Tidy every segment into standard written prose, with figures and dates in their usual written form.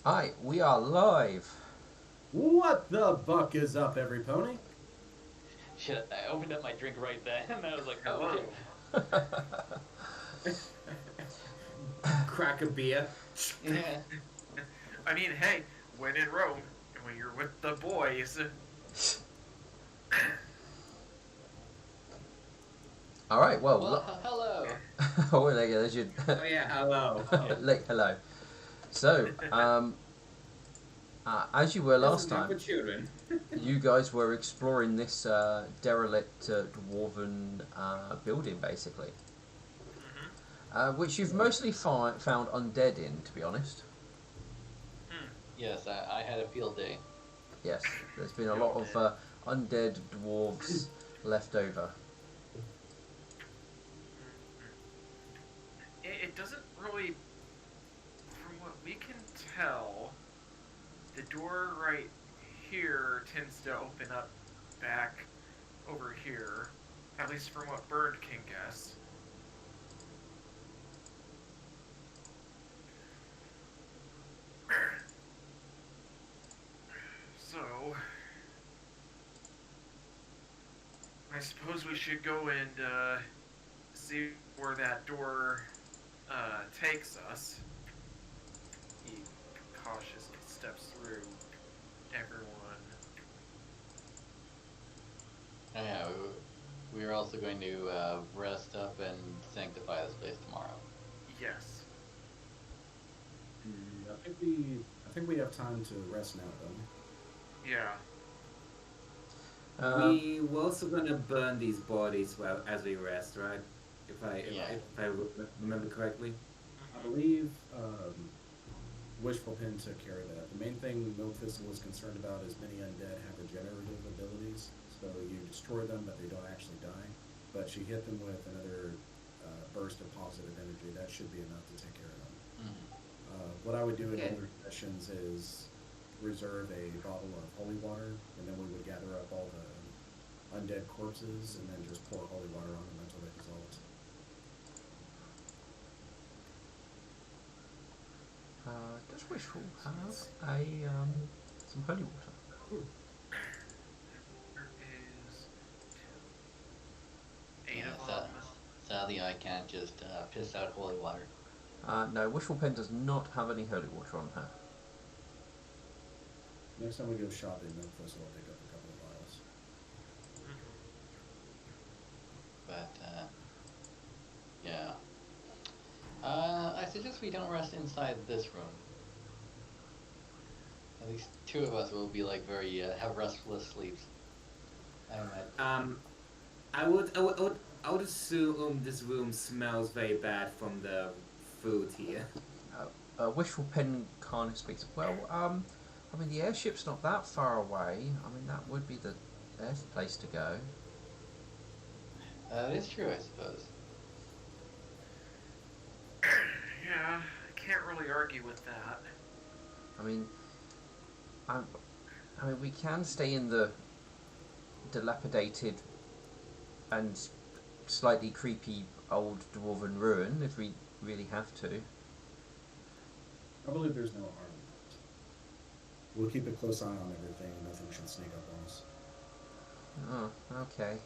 Hi, we are live. What the buck is up, every pony? Shit, I opened up my drink right then, and I was like, oh shit. Hello. Crack a beer. Yeah. I mean, hey, when in Rome, when you're with the boys. All right. Well, Well, hello. oh, there's your Oh yeah, hello. Yeah. hello. So, as you were This last is not for time, children. you guys were exploring this derelict dwarven building, basically, Mm-hmm. which you've mostly found undead in, to be honest. Hmm. Yes, I had a field day. Yes, there's been a Yo, lot of man. undead dwarves left over. It doesn't really, from what we can tell, the door right here tends to open up back over here. At least from what Bird can guess. So, I suppose we should go and see where that door takes us. He cautiously steps through everyone. Yeah, we were also going to rest up and sanctify this place tomorrow. Yes. I think we have time to rest now, don't Yeah. Um, We were also gonna burn these bodies well as we rest, right? Yeah. If I remember correctly. we? I believe Wishful Pin took care of that. The main thing Milk Thistle was concerned about is many undead have regenerative abilities, so you destroy them, but they don't actually die. But she hit them with another burst of positive energy. That should be enough to take care of them. Mm. What I would do in Okay. older sessions is reserve a bottle of holy water, and then we would gather up all the undead corpses and then just pour holy water on them until they dissolved. does Wishful have a some holy water? There is eight Yeah, of so, them. sadly I can't just piss out holy water. No, Wishful Pen does not have any holy water on her. Next time we go shopping, Milk Thistle will pick up a couple of vials. But, yeah. I suggest we don't rest inside this room. At least two of us will be like very, have restless sleeps. I imagine. I would assume this room smells very bad from the food here. Wishful Pen kind of speaks. Well, I mean the airship's not that far away. I mean that would be the best place to go. It is true, I suppose. Yeah, I can't really argue with that. I mean, I, I mean we can stay in the dilapidated and slightly creepy old dwarven ruin if we really have to. I believe there's no harm in that. We'll keep a close eye on everything, and nothing should sneak up on us. Oh, okay.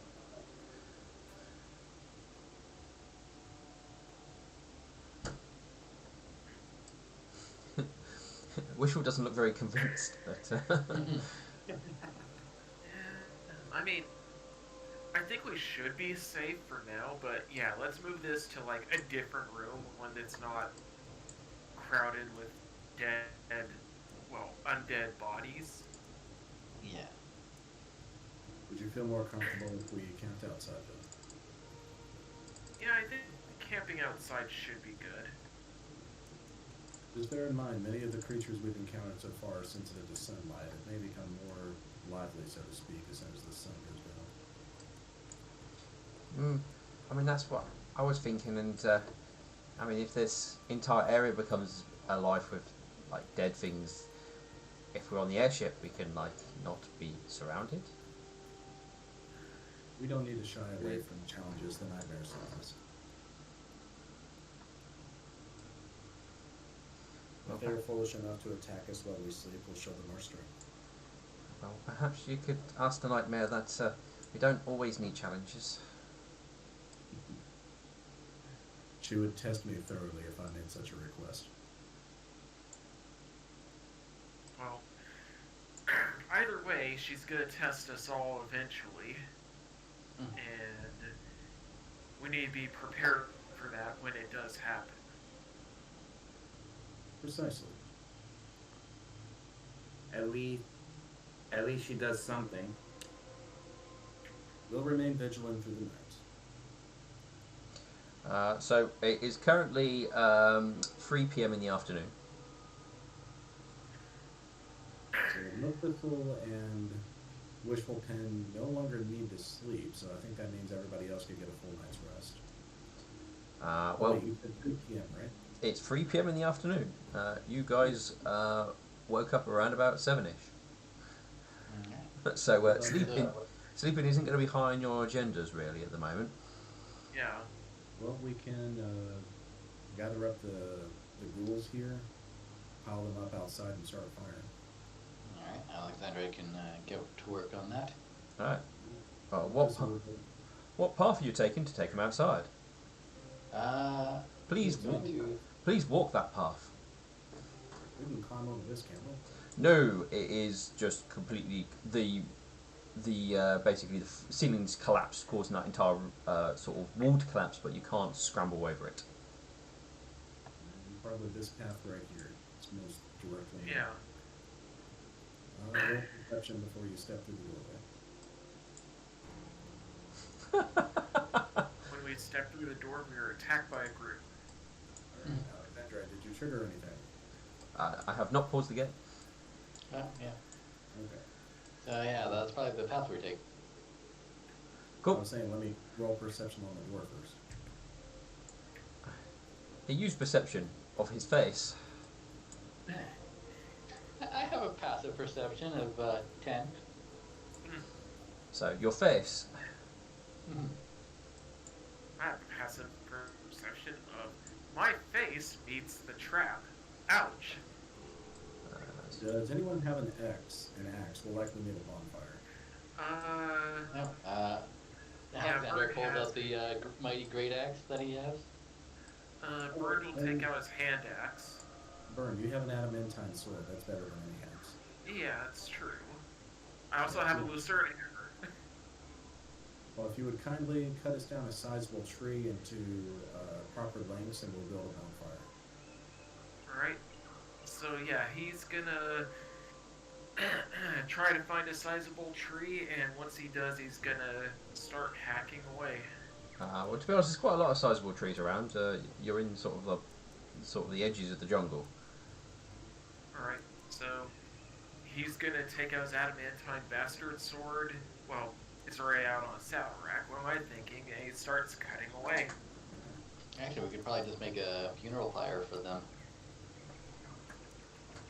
Wishful doesn't look very convinced, but I mean, I think we should be safe for now, but yeah, let's move this to like a different room, one that's not crowded with dead, well, undead bodies. Yeah. Would you feel more comfortable if we camped outside, though? Yeah, I think camping outside should be good. Just bear in mind, many of the creatures we've encountered so far are sensitive to sunlight. It may become more lively, so to speak, as soon as the sun goes down. I mean that's what I was thinking, and I mean if this entire area becomes alive with like dead things, if we're on the airship, we can like not be surrounded. We don't need to shy away from challenges the nightmare sends us. If they are foolish enough to attack us while we sleep, we'll show them our strength. Well, perhaps you could ask the Nightmare that we don't always need challenges. She would test me thoroughly if I made such a request. Well, either way, she's gonna test us all eventually, and we need to be prepared for that when it does happen. Precisely. At least she does something. We'll remain vigilant through the night. So it is currently 3 p.m. in the afternoon. So Milkbittle and Wishful Pen no longer need to sleep, so I think that means everybody else could get a full night's rest. Well, Wait, you said 3 p.m., right? it's 3 p.m. in the afternoon. You guys woke up around about 7ish. So sleeping isn't going to be high on your agendas really at the moment. Yeah. Well, we can gather up the ghouls here, pile them up outside, and start a fire. Alright, Alexandra can get to work on that. All right. What path are you taking to take them outside? Please, please walk that path. We can climb over this, can't we? No, it is just completely the basically the ceilings collapse, causing that entire sort of wall to collapse, but you can't scramble over it. Probably this path right here. It's most directly. Yeah. Roll perception before you step through the doorway. When we stepped through the door, we were attacked by a group. Alright, Alexandra, did you trigger anything? I have not paused the game. Oh, yeah. Okay. So yeah, that's probably the path we take. I Cool. was saying, let me roll perception on the door first. He used perception of his face. I have a passive perception of 10. So your face. I have a passive perception of my face meets the trap. Ouch. Does anyone have an axe? We'll likely need a bonfire. No. Alexandra Bird pulled has out the mighty great axe that he has. Bird will take out his hand axe. Burn, you have an adamantine sword. That's better than any axe. Yeah, that's true. I also have a lucerne hammer. Well, if you would kindly cut us down a sizable tree into proper lengths, and we'll build a bonfire. Alright. So yeah, he's gonna try to find a sizable tree, and once he does, he's gonna start hacking away. Well, to be honest, there's quite a lot of sizable trees around. You're in sort of the edges of the jungle. Alright, so he's gonna take out his adamantine bastard sword. Well, it's already out on a saddle rack. What am I thinking? And he starts cutting away. Actually, we could probably just make a funeral pyre for them.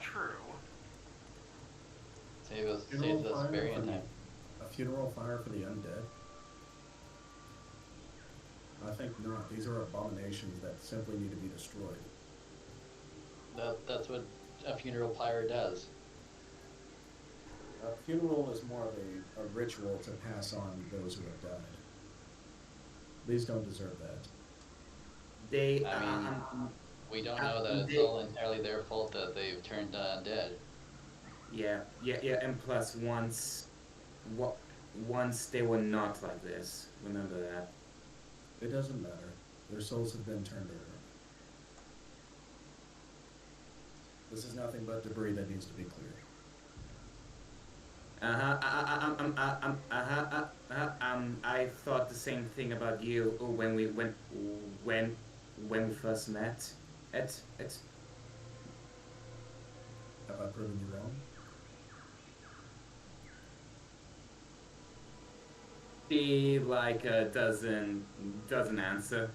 True. Saves us burying time. A funeral fire for the undead? I think not. These are abominations that simply need to be destroyed. That's what a funeral pyre does. A funeral is more of a ritual to pass on those who have died. These don't deserve that. They, I mean, we don't know that it's all entirely their fault that they've turned undead. yeah, and plus once they were not like this. Remember that. It doesn't matter. Their souls have been turned over. This is nothing but debris that needs to be cleared. I thought the same thing about you when we first met. It's Have I proven you wrong? she like doesn't answer.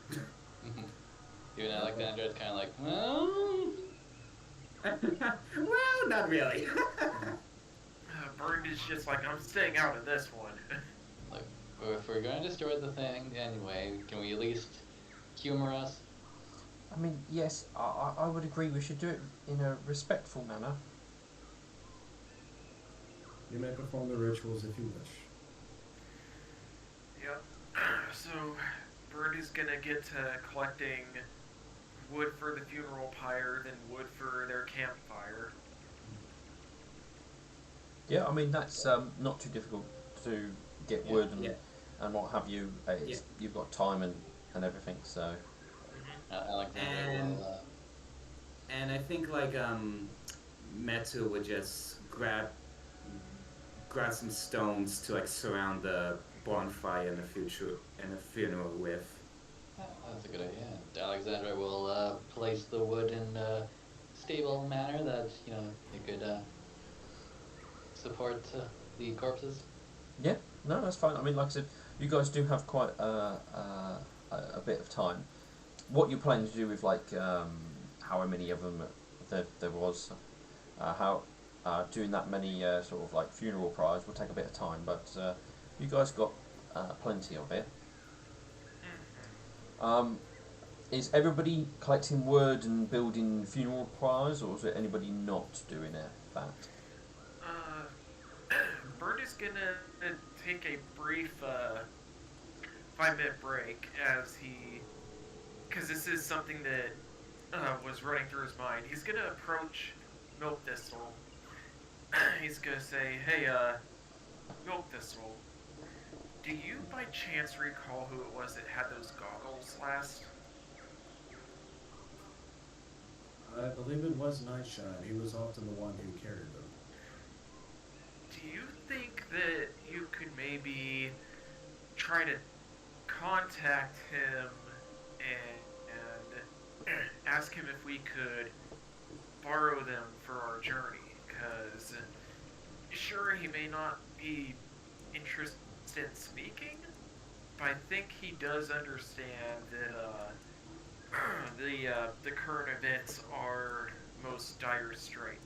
Even Alexandra's kind of like, well, Well, not really. Bird is just like, I'm staying out of this one. like, if we're going to destroy the thing anyway, can we at least humor us? I mean, yes, I would agree. We should do it in a respectful manner. You may perform the rituals if you wish. Yep. So, Birdie's gonna get to collecting wood for the funeral pyre, then wood for their campfire. Yeah, I mean that's not too difficult to get Yeah, wood yeah, and what have you. yeah. You've got time and everything, so Mm-hmm. Alexandra And will. and I think like Metu would just grab some stones to like surround the bonfire in the future and the funeral with. That's a good idea. And Alexandra will place the wood in a stable manner that it could support the corpses. yeah, no, that's fine. I mean, like I said, you guys do have quite a bit of time. What you're planning to do with like however many of them there was, how doing that many sort of like funeral pyres will take a bit of time, but you guys got plenty of it. Um, is everybody collecting wood and building funeral pyres, or is there anybody not doing that? Bird is gonna take a brief 5-minute break as because this is something that was running through his mind. He's gonna approach Milk Thistle. He's gonna say, "Hey, Milk Thistle, do you by chance recall who it was that had those goggles last?" I believe it was Nightshine. He was often the one who carried them. Do you think that you could maybe try to contact him and ask him if we could borrow them for our journey? Because sure, he may not be interested in speaking, but I think he does understand that the current events are most dire straits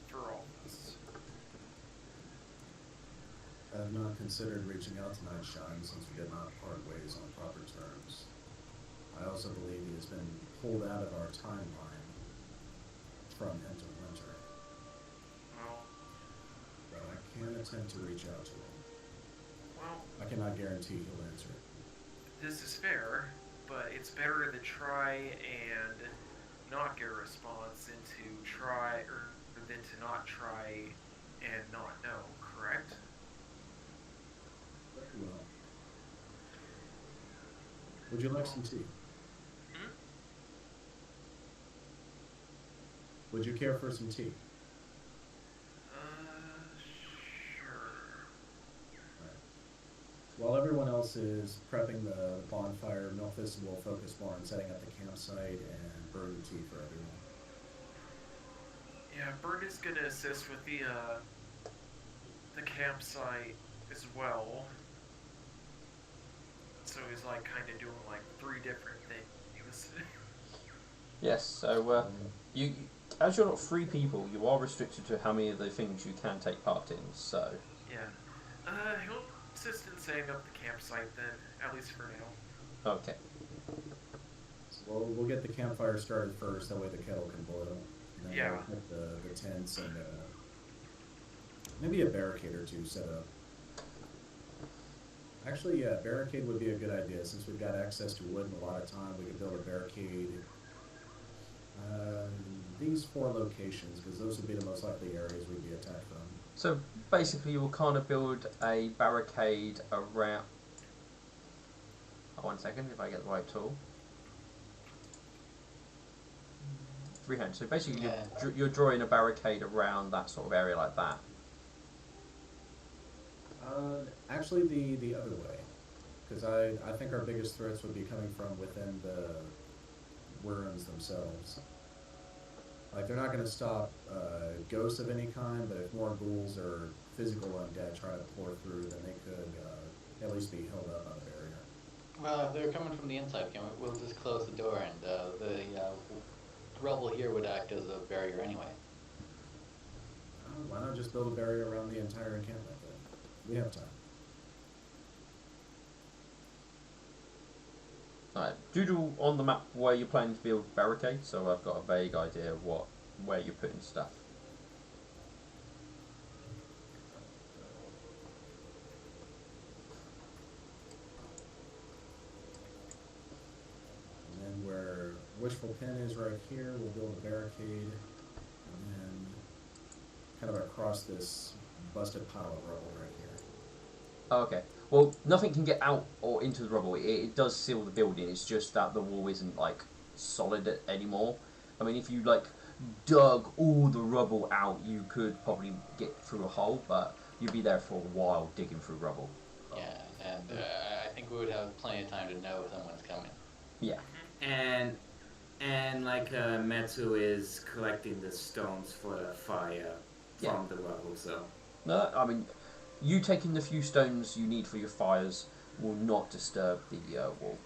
for all of us. I have not considered reaching out to Nightshine since we did not part ways on proper terms. I also believe he has been pulled out of our timeline from Enter Winter, Well, but I can attempt to reach out to him. well, I cannot guarantee he'll answer. this is fair, but it's better to try and not get a response than to try or than to not try and not know. Correct? Very well. Would you like some tea? Hmm? Would you care for some tea? Sure. Right. While everyone else is prepping the bonfire, Milfist will focus more on setting up the campsite and brewing tea for everyone. Yeah, Bird is gonna assist with the campsite as well. So he's like kind of doing like 3 different things. Yes. So you, as you're not 3 people, you are restricted to how many of the things you can take part in. So Yeah. He'll assist in setting up the campsite then, at least for now. okay. So we'll get the campfire started first, that way the kettle can boil. And then Yeah. we'll get the tents and maybe a barricade or 2 set up. Actually, yeah, barricade would be a good idea since we've got access to wood and a lot of time. We could build a barricade. These 4 locations, because those would be the most likely areas we'd be attacked from. So basically, you will kind of build a barricade around. Oh, 1 second, if I get the right tool. Freehand. So basically, Yeah. you're drawing a barricade around that sort of area like that. Actually, the other way, because I think our biggest threats would be coming from within the ruins themselves. Like, they're not going to stop ghosts of any kind, but if more ghouls or physical undead try to pour through, then they could at least be held up by the barrier. Well, if they're coming from the inside, we'll just close the door, and the rubble here would act as a barrier anyway. Why not just build a barrier around the entire encampment then? We have time. Alright, doodle on the map where you're planning to build barricades, so I've got a vague idea of where you're putting stuff. And then where Wishful Pin is right here, we'll build a barricade. And then kind of across this busted pile of rubble right here. Oh, okay. Well, nothing can get out or into the rubble. It does seal the building. It's just that the wall isn't like solid anymore. I mean, if you like dug all the rubble out, you could probably get through a hole, but you'd be there for a while digging through rubble. Yeah, and I think we would have plenty of time to know if someone's coming. Yeah. And like Metsu is collecting the stones for the fire from the rubble, so. No, I mean, you taking the few stones you need for your fires will not disturb the wall.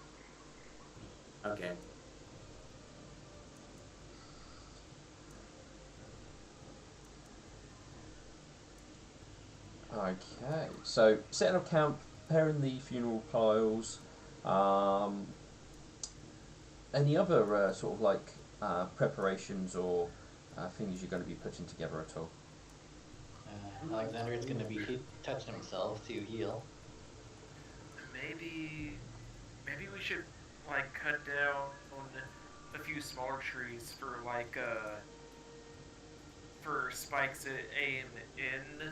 Okay. Okay, so setting up camp, preparing the funeral piles. Any other sort of like preparations or things you're going to be putting together at all? Alexander's going to be touching himself to heal. Maybe we should like cut down a few smaller trees for like for spikes that aim in,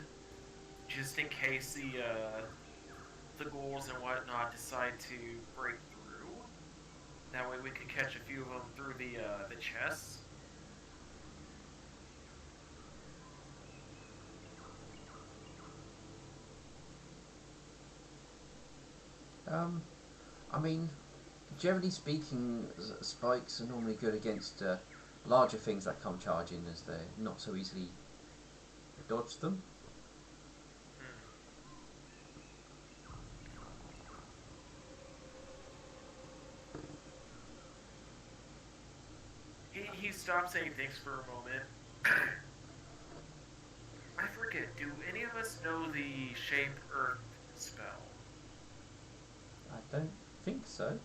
just in case the ghouls and whatnot decide to break through. That way we can catch a few of them through the chests. I mean, generally speaking, spikes are normally good against larger things that come charging, as they're not so easily dodge them. He stopped saying things for a moment. I forget, do any of us know the Shape Earth spell? I don't think so.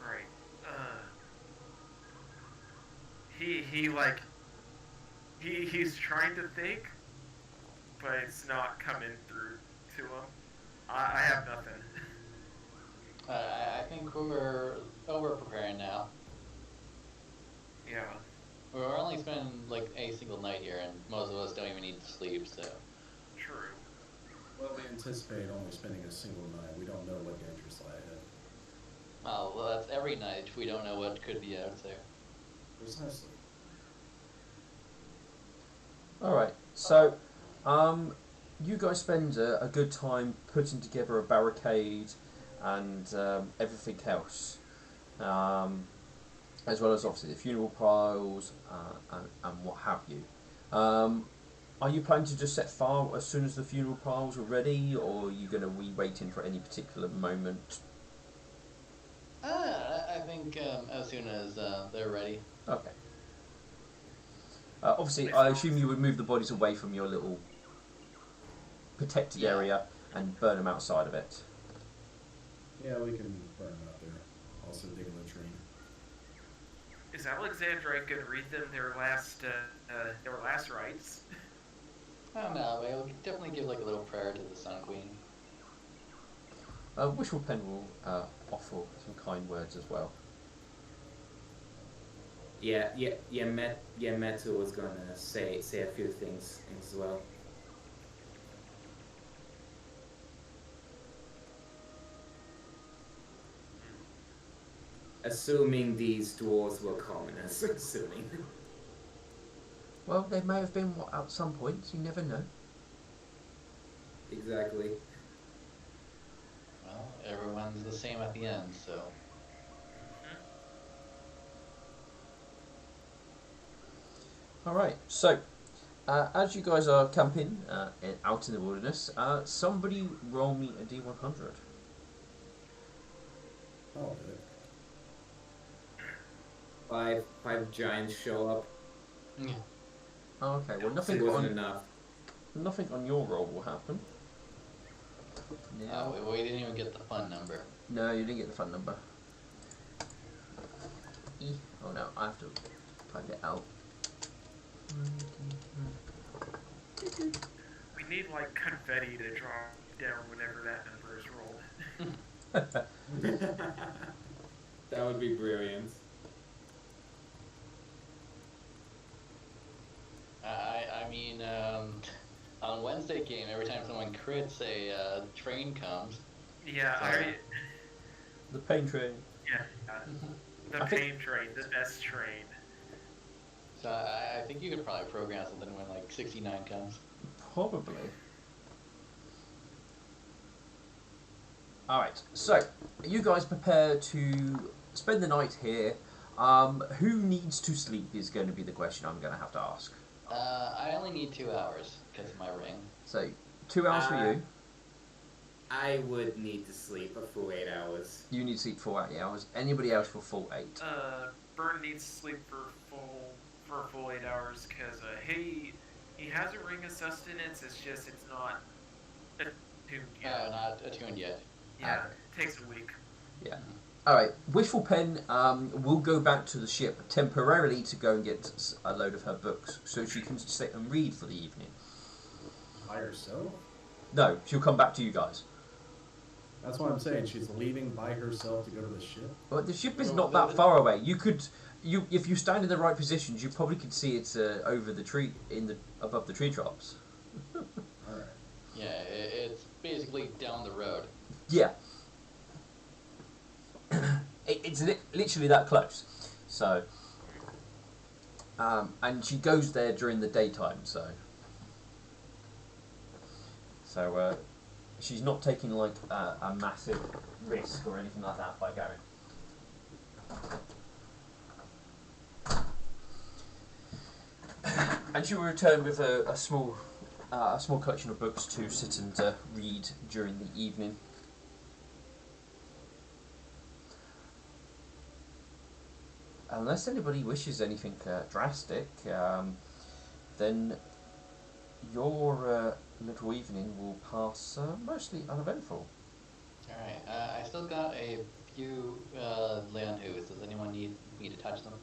Right. He like he's trying to think, but it's not coming through to him. I have nothing. I think we're preparing now. Yeah. We're only spending like a single night here, and most of us don't even need to sleep, so. True. Well, we anticipate only spending a single night. We don't know what dangers lie ahead. Oh, well, that's every night. We don't know what could be out there. Precisely. Alright, so you guys spend a good time putting together a barricade and everything else. As well as obviously the funeral piles and what have you. Are you planning to just set fire as soon as the funeral piles are ready, or are you going to be waiting for any particular moment? I think as soon as they're ready. Okay. Obviously, I assume you would move the bodies away from your little protected area and burn them outside of it. Yeah, we can burn them out there. Also dig a latrine. Is Alexandrite gonna read them their last rites? I don't know, but we'll definitely give like a little prayer to the Sun Queen. Wishful Pen will offer some kind words as well. Metu was gonna say a few things as well. Assuming these dwarves were commoners, assuming. Well, they may have been at some point, you never know. Exactly. Well, everyone's the same at the end, so. Alright, so as you guys are camping out in the wilderness, somebody roll me a D100. I'll do it. Five giants show up. Yeah. Okay, well It nothing wasn't on enough. nothing on your roll will happen. Nil. We didn't even get the fun number. No, you didn't get the fun number. Oh no, I have to type it out. We need like confetti to drop down whenever that number is rolled. That would be brilliant. I mean, on Wednesday game, every time someone crits, a train comes. Yeah, So- The pain train. yeah. The I think- pain train, the best train. So I think you could probably program something when like 69 comes. Probably. Alright, so you guys prepare to spend the night here. Who needs to sleep is going to be the question I'm going to have to ask. I only need 2 hours because of my ring. So, 2 hours for you. I would need to sleep a full 8 hours. You need to sleep for 8 hours. Anybody else for full 8? Burn needs to sleep for a full 8 hours because he has a ring of sustenance. It's just it's not attuned yet. Not attuned yet. Yeah, it takes a week. Yeah. Alright, Wishful Pen will go back to the ship temporarily to go and get a load of her books so she can sit and read for the evening. By herself? No, she'll come back to you guys. That's what I'm saying. She's leaving by herself to go to the ship. But the ship is Well, not that far away. If you stand in the right positions, you probably could see it over the tree, above the tree tops. Alright. Yeah, it's basically down the road. Yeah. It's literally that close. So, and she goes there during the daytime. So, she's not taking like a massive risk or anything like that by going. And she will return with a small collection of books to sit and read during the evening. Unless anybody wishes anything drastic, then your little evening will pass mostly uneventful. Alright, I still got a few Leon Who's. Does anyone need me to touch them?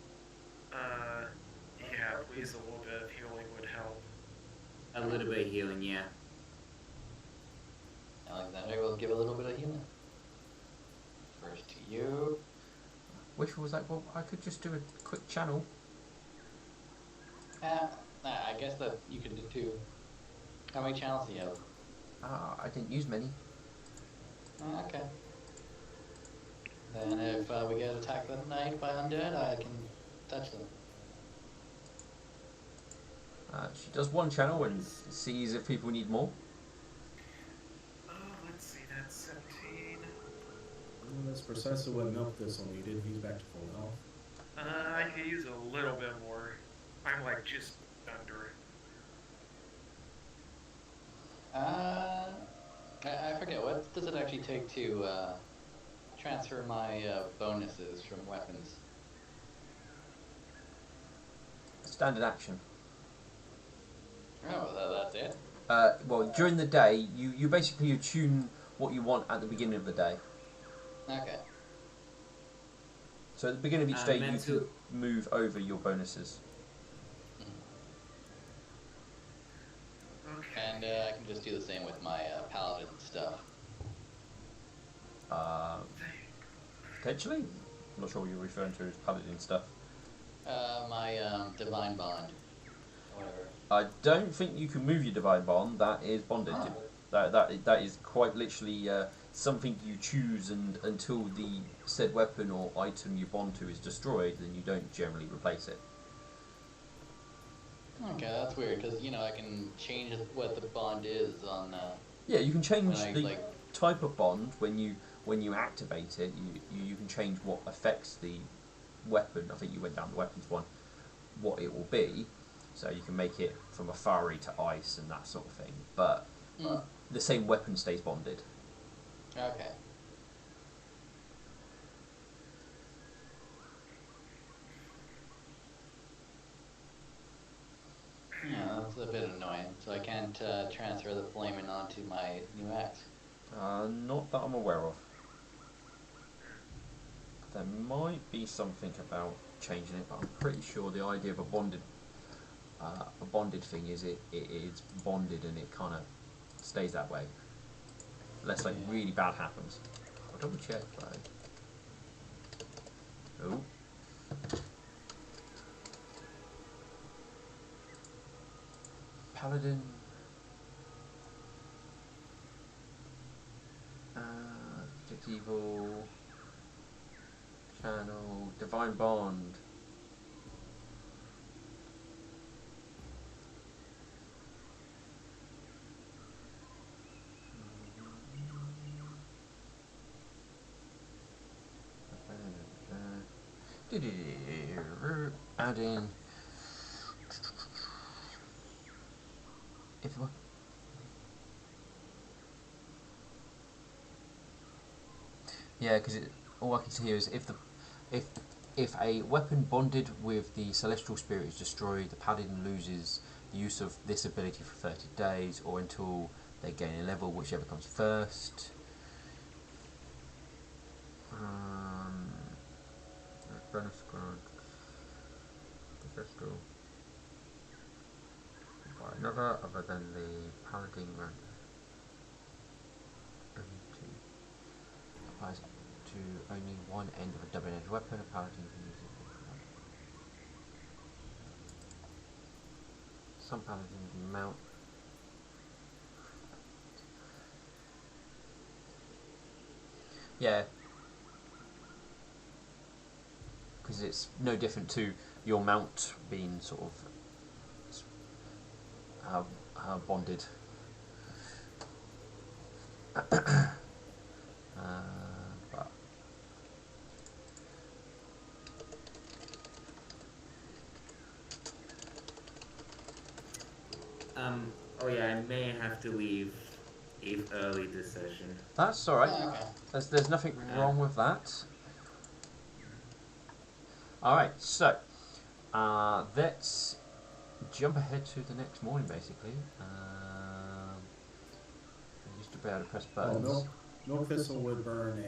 Yeah, please, a little bit of healing would help. A little bit of healing, yeah. Alexander will give a little bit of healing. First to you. Which was like, well, I could just do a quick channel. I guess that you could do too. How many channels do you have? I didn't use many. Okay. Then if we get attacked that night by undead, I can touch them. She does one channel and sees if people need more. Oh, let's see, that's 17. Well, that's precisely what Milk Thistle needed. He's back to full health. I could use a little bit more. I'm like just under it. I forget, what does it actually take to transfer my bonuses from weapons? Standard action. Oh, that's it? Well, during the day, you basically attune what you want at the beginning of the day. Okay. So at the beginning of each day, you meant can to- move over your bonuses. Okay. And I can just do the same with my paladin stuff. Potentially? I'm not sure what you're referring to as paladin stuff. My divine bond. Whatever. I don't think you can move your divine bond. That is bonded. That is quite literally something you choose, and until the said weapon or item you bond to is destroyed, then you don't generally replace it. Okay, that's weird, because, I can change what the bond is on, Yeah, you can change when I, the type of bond when you activate it. You can change what affects the weapon. I think you went down the weapons one. What it will be, so you can make it from a fiery to ice and that sort of thing. But the same weapon stays bonded. Okay. Yeah, that's a bit annoying. So I can't transfer the flaming onto my new axe. Not that I'm aware of. There might be something about changing it, but I'm pretty sure the idea of a bonded thing is it is bonded and it kind of stays that way, unless like Yeah. really bad happens. I'll double check though. Oh. Paladin. Detect Evil. Channel. Divine Bond. Add in. If yeah, because all I can see here is if if a weapon bonded with the celestial spirit is destroyed, the paladin loses the use of this ability for 30 days or until they gain a level, whichever comes first. Bonus grant. Celestial. By another other than the paladin grant. Applies to only one end of a double-edged weapon. A paladin can use it. Some paladins mount. Yeah, because it's no different to your mount being sort of bonded. But Oh yeah, I may have to leave early this session. that's all right. Okay. There's nothing wrong with that. All right, so let's jump ahead to the next morning, basically. I used to be able to press Well, buttons. Milk Thistle would burn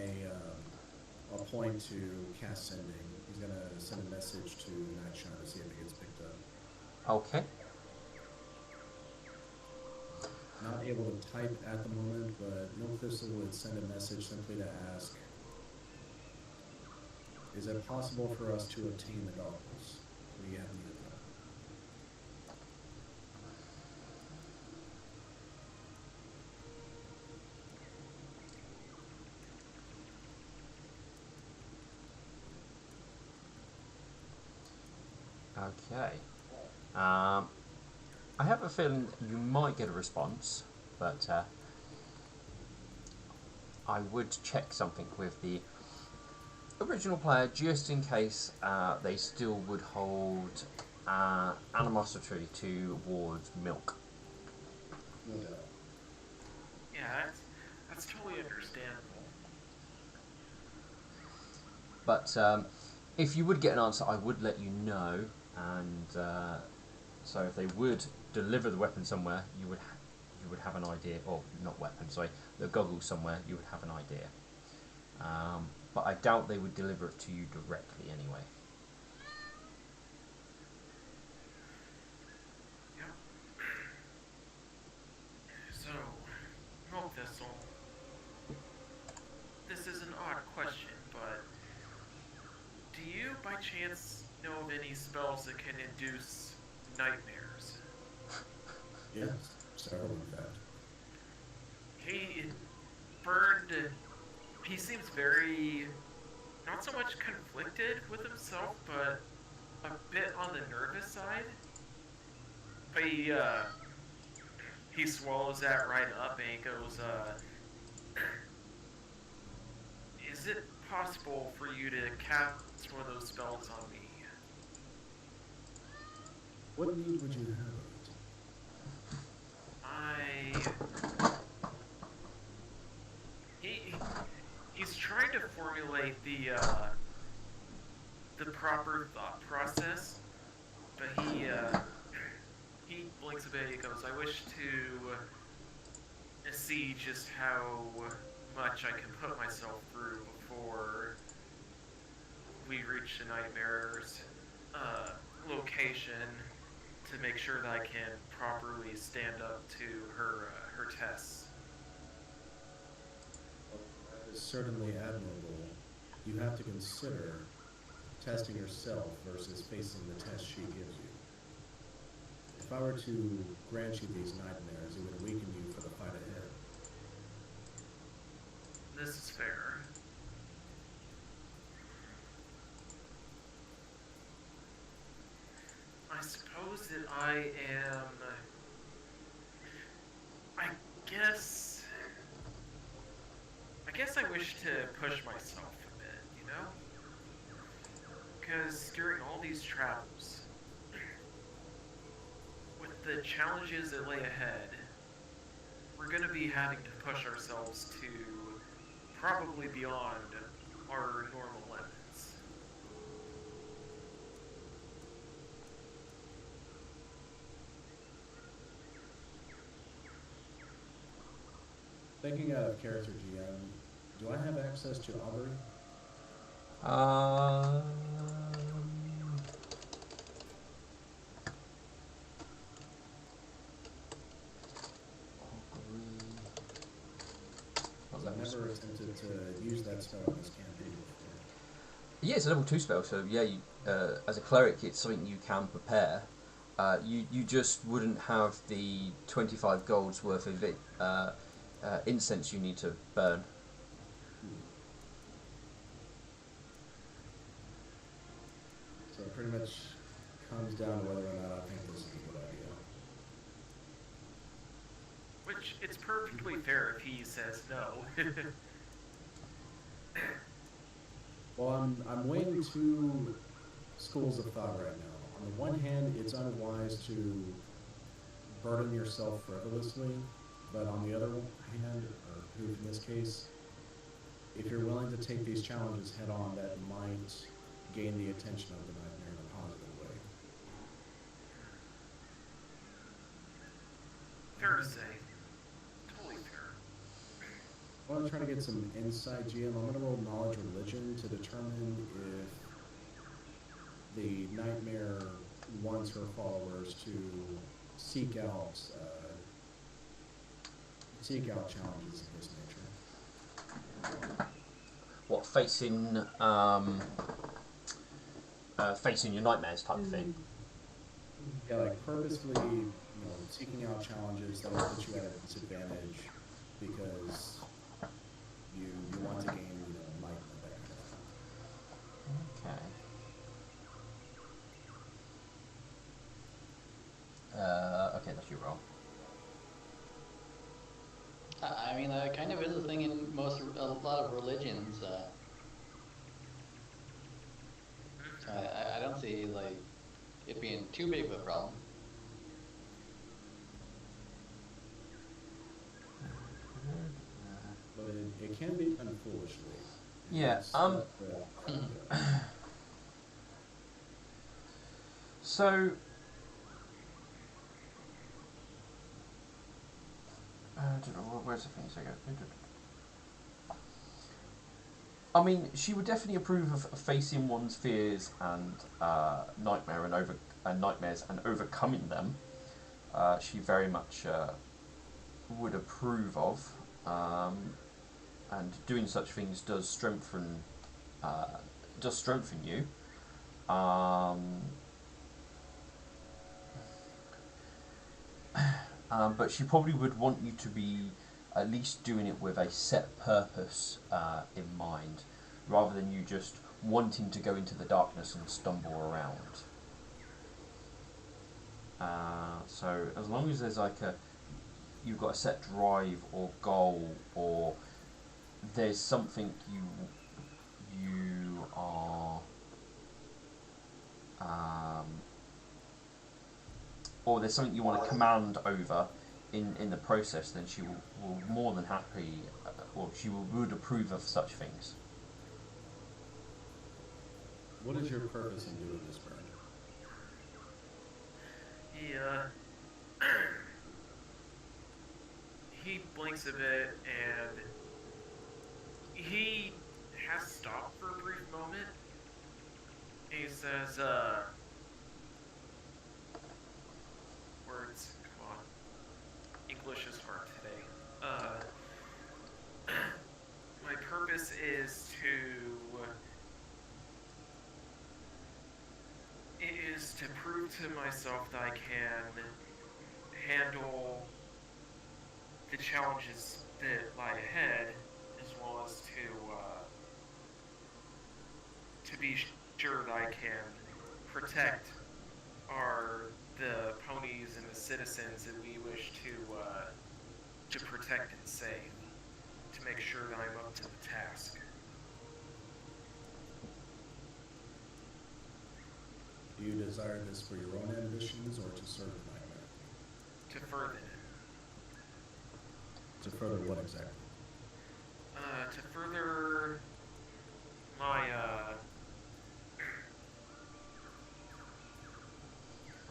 a point to cast sending. He's gonna send a message to Nightshine to see if it gets picked up. Okay. Not able to type at the moment, but Milk Thistle would send a message simply to ask, is it possible for us to obtain the goggles? Do we have any of them? Okay. I have a feeling you might get a response, but I would check something with the original player just in case they still would hold animosity towards Milk. No doubt. Yeah, that's totally understandable. But if you would get an answer, I would let you know, and so if they would deliver the weapon somewhere, you would have an idea, or not weapon, sorry, the goggles somewhere, you would have an idea. But I doubt they would deliver it to you directly anyway. Yep. So, Milk Thistle. This is an odd question, but do you by chance know of any spells that can induce nightmares? Yes, several in fact. He burned. He seems very, not so much conflicted with himself, but a bit on the nervous side. But he swallows that right up and goes, is it possible for you to cast one of those spells on me? What need would you have? He's trying to formulate the proper thought process, but he blinks a bit. He goes, "I wish to see just how much I can put myself through before we reach the nightmare's uh, location to make sure that I can properly stand up to her tests. Well, that is certainly admirable. You have to consider testing yourself versus facing the test she gives you. If I were to grant you these nightmares, it would weaken you for the fight ahead. This is fair. I suppose that I guess. I guess I wish to push myself a bit, you know? Because during all these travels, with the challenges that lay ahead, we're going to be having to push ourselves to probably beyond our normal limits. Thinking out of character, GM, do I have access to Aubrey? Um, Because I've never attempted to use that spell in this campaign before. Yeah, it's a level 2 spell, so yeah, as a cleric, it's something you can prepare. You just wouldn't have the 25 gold's worth of incense you need to burn. So it pretty much comes down to whether or not I think this is a good idea. Which, it's perfectly fair if he says no. Well, I'm weighing two schools of thought right now. On the one hand, it's unwise to burden yourself frivolously, but on the other hand, or in this case, if you're willing to take these challenges head on, that might gain the attention of the nightmare in a positive way. Fair to say. Totally fair. I want to try to get some inside GM. I'm going to roll knowledge religion to determine if the nightmare wants her followers to seek out challenges of this nature. What, facing your nightmares type of thing? Yeah, like purposefully, seeking out challenges that will put you at a disadvantage because you want to gain, enlightenment, that kind of thing. Okay. Okay, that's your roll. I mean, that kind of is a thing in a lot of religions. I don't see like it being too big of a problem. But it can be done foolishly. Yeah. So. I don't know, where's the things I go? I mean, she would definitely approve of facing one's fears and nightmares and overcoming them. She very much would approve of, and doing such things does strengthen you. But she probably would want you to be at least doing it with a set purpose in mind, rather than you just wanting to go into the darkness and stumble around. So as long as there's you've got a set drive or goal, or there's something you are, or there's something you want to command over in the process, then she will more than happy, or she would approve of such things. What is your purpose in doing this, Brandon? he blinks a bit and he has stopped for a brief moment. He says, words, come on. English is hard today. My purpose is to prove to myself that I can handle the challenges that lie ahead, as well as to be sure that I can protect the ponies and the citizens that we wish to protect and save, to make sure that I'm up to the task. Do you desire this for your own ambitions or to serve the nightmare? To further it. To further what exactly? To further my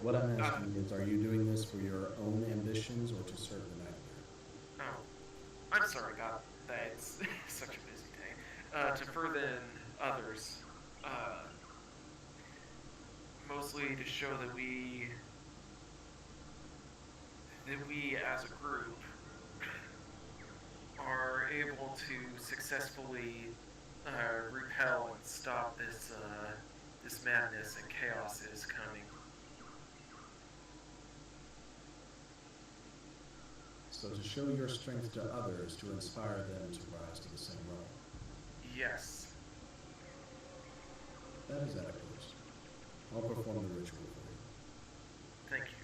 What I'm asking is, are you doing this for your own ambitions or to serve the nightmare? oh, I'm sorry, God, that's such a busy day. To further others, mostly to show that we as a group are able to successfully repel and stop this madness and chaos that is coming. So to show your strength to others, to inspire them to rise to the same level. Yes. That is adequate. I'll perform the ritual for you. Thank you.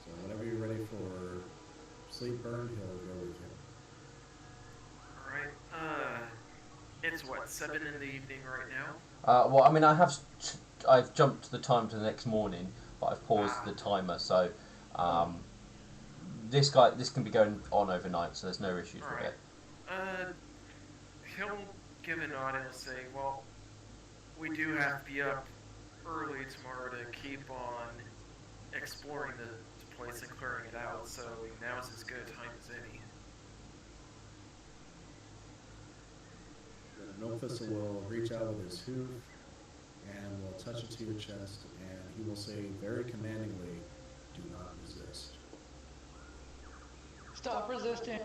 So whenever you're ready for sleep burn, he'll go with you. Alright, it's what, 7 in the evening right now? Well, I mean, I've jumped the time to the next morning, but I've paused the timer, so this can be going on overnight, so there's no issues with it. He'll give a nod and he'll say, well, we do have to be up early tomorrow to keep on exploring the place and clearing it out, so now's as good a time as any. The milk thistle will reach out with his hoof and will touch it to your chest, and he will say very commandingly, do not resist. Stop resisting.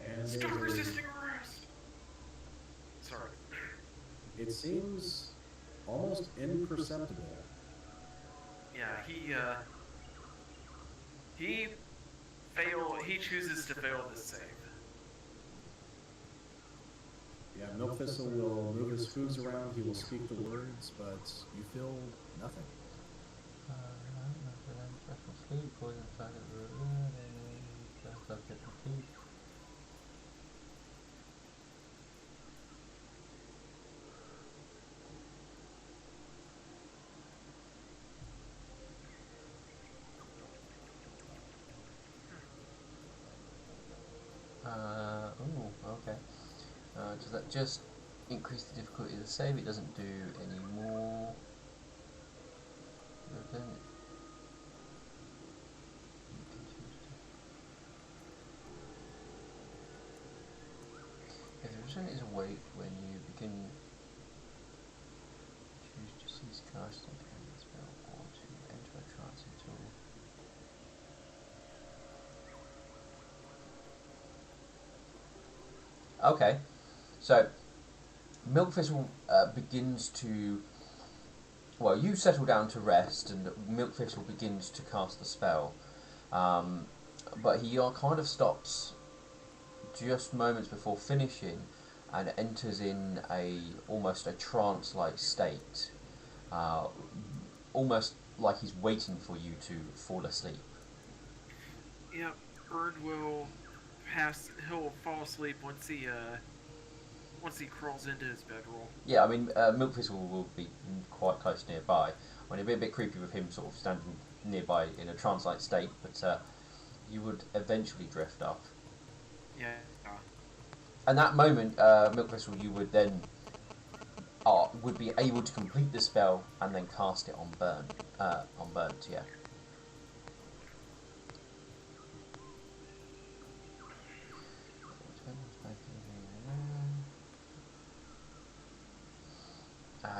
And Stop there's resisting arrest! Sorry. It seems almost imperceptible. Yeah, he chooses to fail this save. Yeah, milk thistle will move his hooves around, he will speak the words, but you feel nothing. Okay. Does that just increase the difficulty of the save? It doesn't do any more. If the resident is awake when you begin, choose to cease casting the spell or to enter a trance until. Okay, so Milk Thistle begins to. Well, you settle down to rest, and Milk Thistle begins to cast the spell, but he kind of stops just moments before finishing, and enters in almost a trance-like state, almost like he's waiting for you to fall asleep. Yep, Bird will he'll fall asleep once he crawls into his bedroll. Yeah, I mean, Milk Thistle will be quite close nearby. I mean, it'd be a bit creepy with him sort of standing nearby in a trance-like state, but you would eventually drift off. Yeah. and that moment, Milk Crystal, you would then would be able to complete the spell and then cast it on burnt. On burnt, yeah.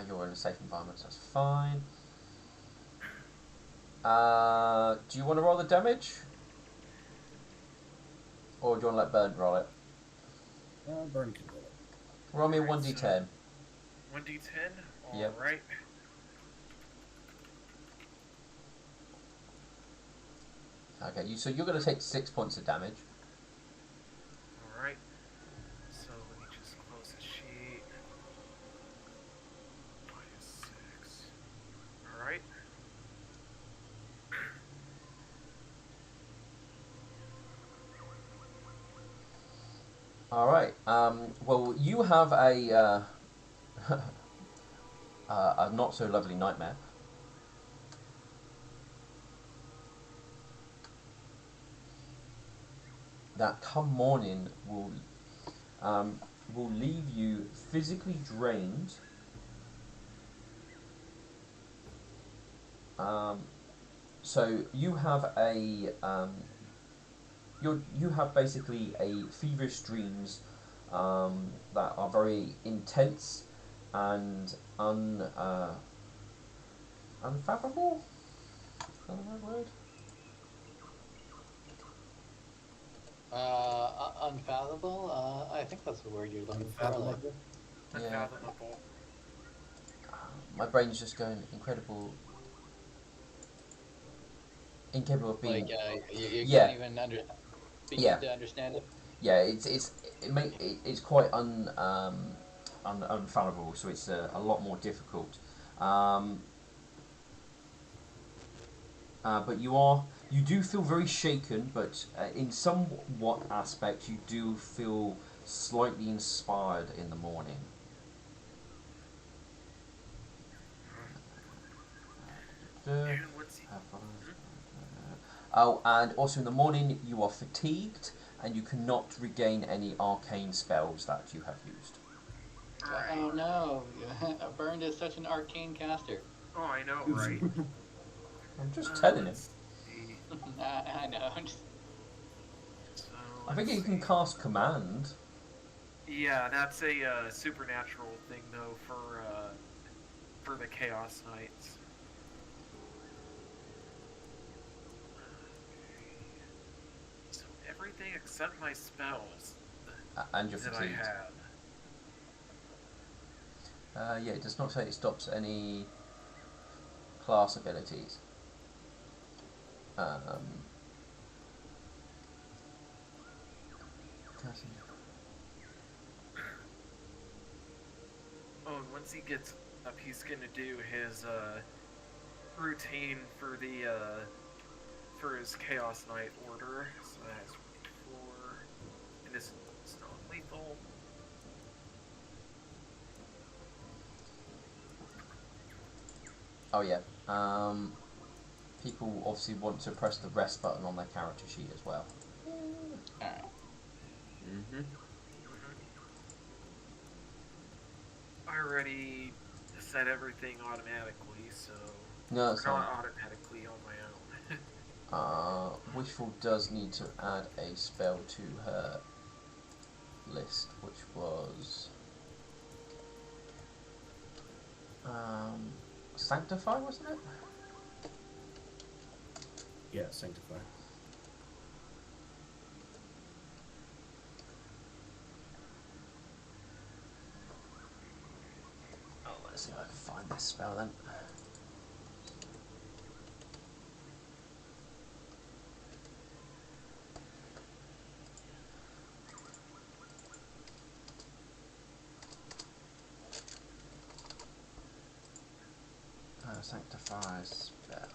You're in a safe environment, so that's fine. Do you want to roll the damage? Or do you want to let Burnt roll it? Burn can roll it. Roll me a Alright, 1d10. 1d10? Yep. Alright. Okay, so you're going to take 6 points of damage. Alright. So let me just close the sheet. -6. Alright. Alright, well, you have a not so lovely nightmare. That come morning will leave you physically drained. So you have you have basically a feverish dreams that are very intense and unfathomable. Is that the right word? Unfathomable? I think that's the word you're looking for. Like, Unfathomable. Yeah. Unfathomable. My brain's just going incapable of being. you Yeah. can't even begin Yeah. to understand it. Yeah, it's quite unfathomable, so it's a lot more difficult. But you do feel very shaken, but in somewhat aspect you do feel slightly inspired in the morning. And what's he? Oh, and also in the morning you are fatigued and you cannot regain any arcane spells that you have used. Alright. Oh no, Burned is such an arcane caster. Oh, I know, right? I'm just telling him. Let's see. I know. So, I think let's you can see. cast command. Yeah, that's a supernatural thing though for the Chaos Knights. So everything except my spells And you're that I fatigued. had. Yeah, it does not say it stops any class abilities. Oh, and once he gets up, he's gonna do his routine for his Chaos Knight order. So that's 4, and this is not lethal. Oh yeah. People obviously want to press the rest button on their character sheet as well. Alright. I already set everything automatically, so No, that's or fine. not automatically on my own. Wishful does need to add a spell to her list, which was Sanctify, wasn't it? Yeah, Sanctify. Oh, let's see if I can find this spell then. Sanctify spell.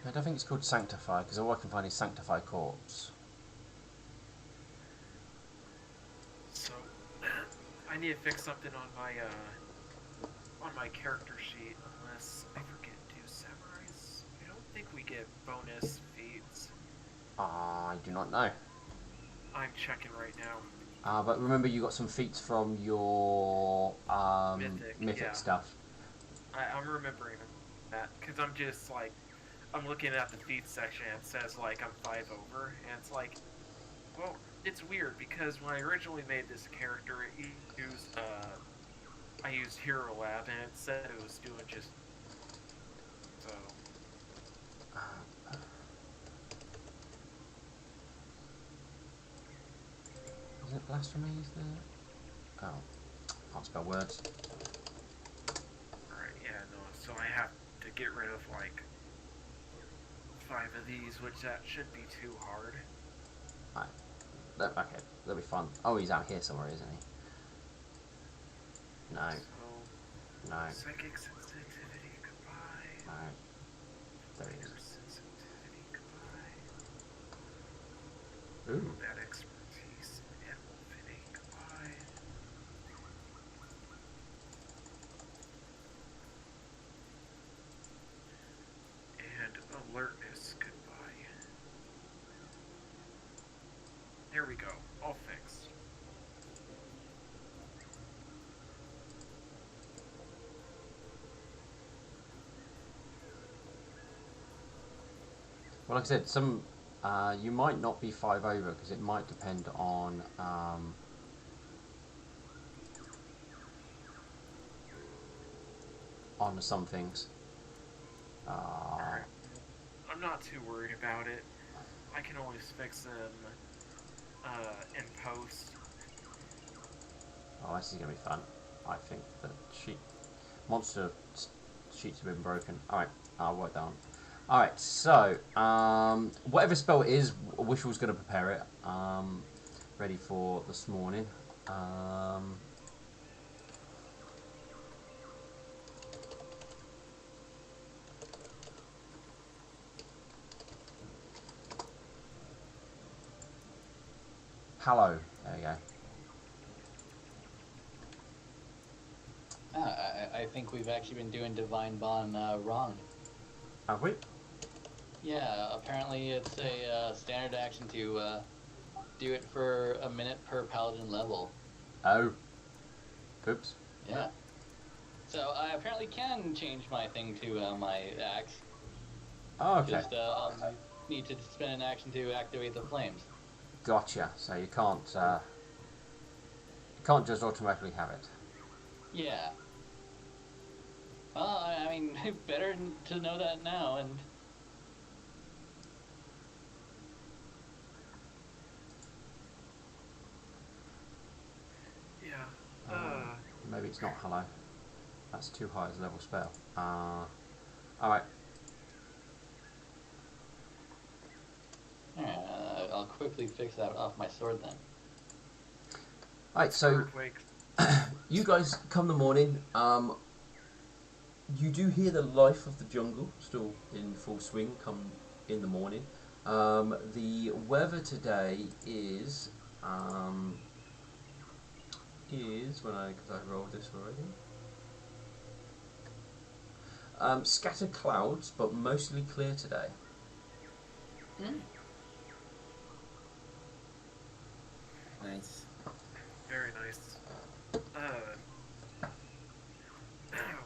I don't think it's called Sanctify, because all I can find is Sanctify Corpse. So I need to fix something on my character sheet. Unless I forget to samurais. I don't think we get bonus feats. I do not know. I'm checking right now. But remember, you got some feats from your mythic Yeah. stuff. I'm remembering that because I'm just like I'm looking at the feats section and it says like I'm 5 over, and it's like, well, it's weird because when I originally made this character, it used I used Hero Lab and it said it was doing just so. Is it blasphemy? Is there? Oh, can't spell words. Alright, yeah, no, so I have to get rid of like 5 of these, which that should be too hard. Right. Okay, that'll be fun. Oh, he's out here somewhere, isn't he? No. So, No. psychic sensitivity, goodbye. No. There he Fire is. sensitivity, goodbye. Ooh. Combat expertise, animal fitting, goodbye. And alertness, goodbye. There we go, all fixed. Well, like I said, you might not be 5 over because it might depend on some things. Alright. I'm not too worried about it. I can always fix them in post. Oh, this is gonna be fun. I think the monster sheets have been broken. All right, I'll work down. All right, so whatever spell it is, Wishel's gonna prepare it. Ready for this morning. Hallow. There you go. I think we've actually been doing Divine Bond wrong. Have we? Yeah, apparently it's a standard action to do it for a minute per paladin level. Oh. Oops. Yeah. So I apparently can change my thing to my axe. Oh, okay. Just need to spend an action to activate the flames. Gotcha. So you can't just automatically have it. Yeah. Well, I mean, better to know that now, and Yeah. Maybe it's not hello. That's too high as a level spell. Alright. I'll quickly fix that off my sword then. Alright, so Earthquake. you guys come the morning. You do hear the life of the jungle still in full swing come in the morning. The weather today is because I rolled this already. Scattered clouds, but mostly clear today. Nice. Very nice.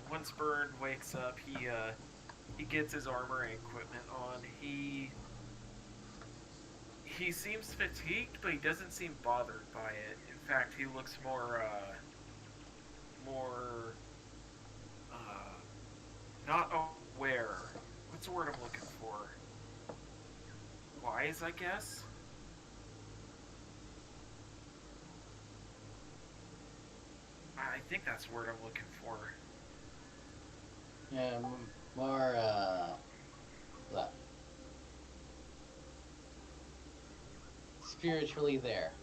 Once Burn wakes up, he gets his armor and equipment on. He seems fatigued, but he doesn't seem bothered by it. In fact, he looks more not aware. What's the word I'm looking for? Wise, I guess. I think that's the word I'm looking for. Yeah, more, what? Spiritually there.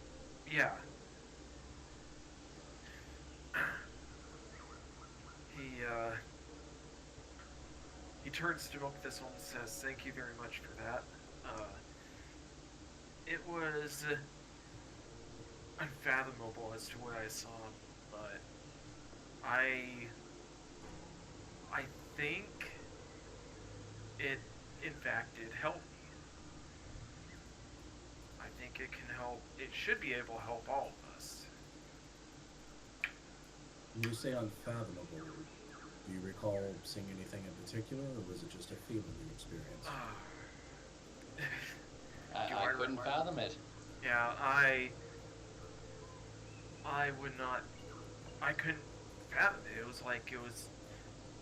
Yeah. He turns to Milk Thistle and says, "Thank you very much for that. It was unfathomable as to what I saw but I I think it in fact did help me. I think it can help. It should be able to help all of us. When you say unfathomable, do you recall seeing anything in particular, or was it just a feeling you experienced? Do I I couldn't remember? fathom it. Yeah, I would not. I couldn't fathom it. It was like it was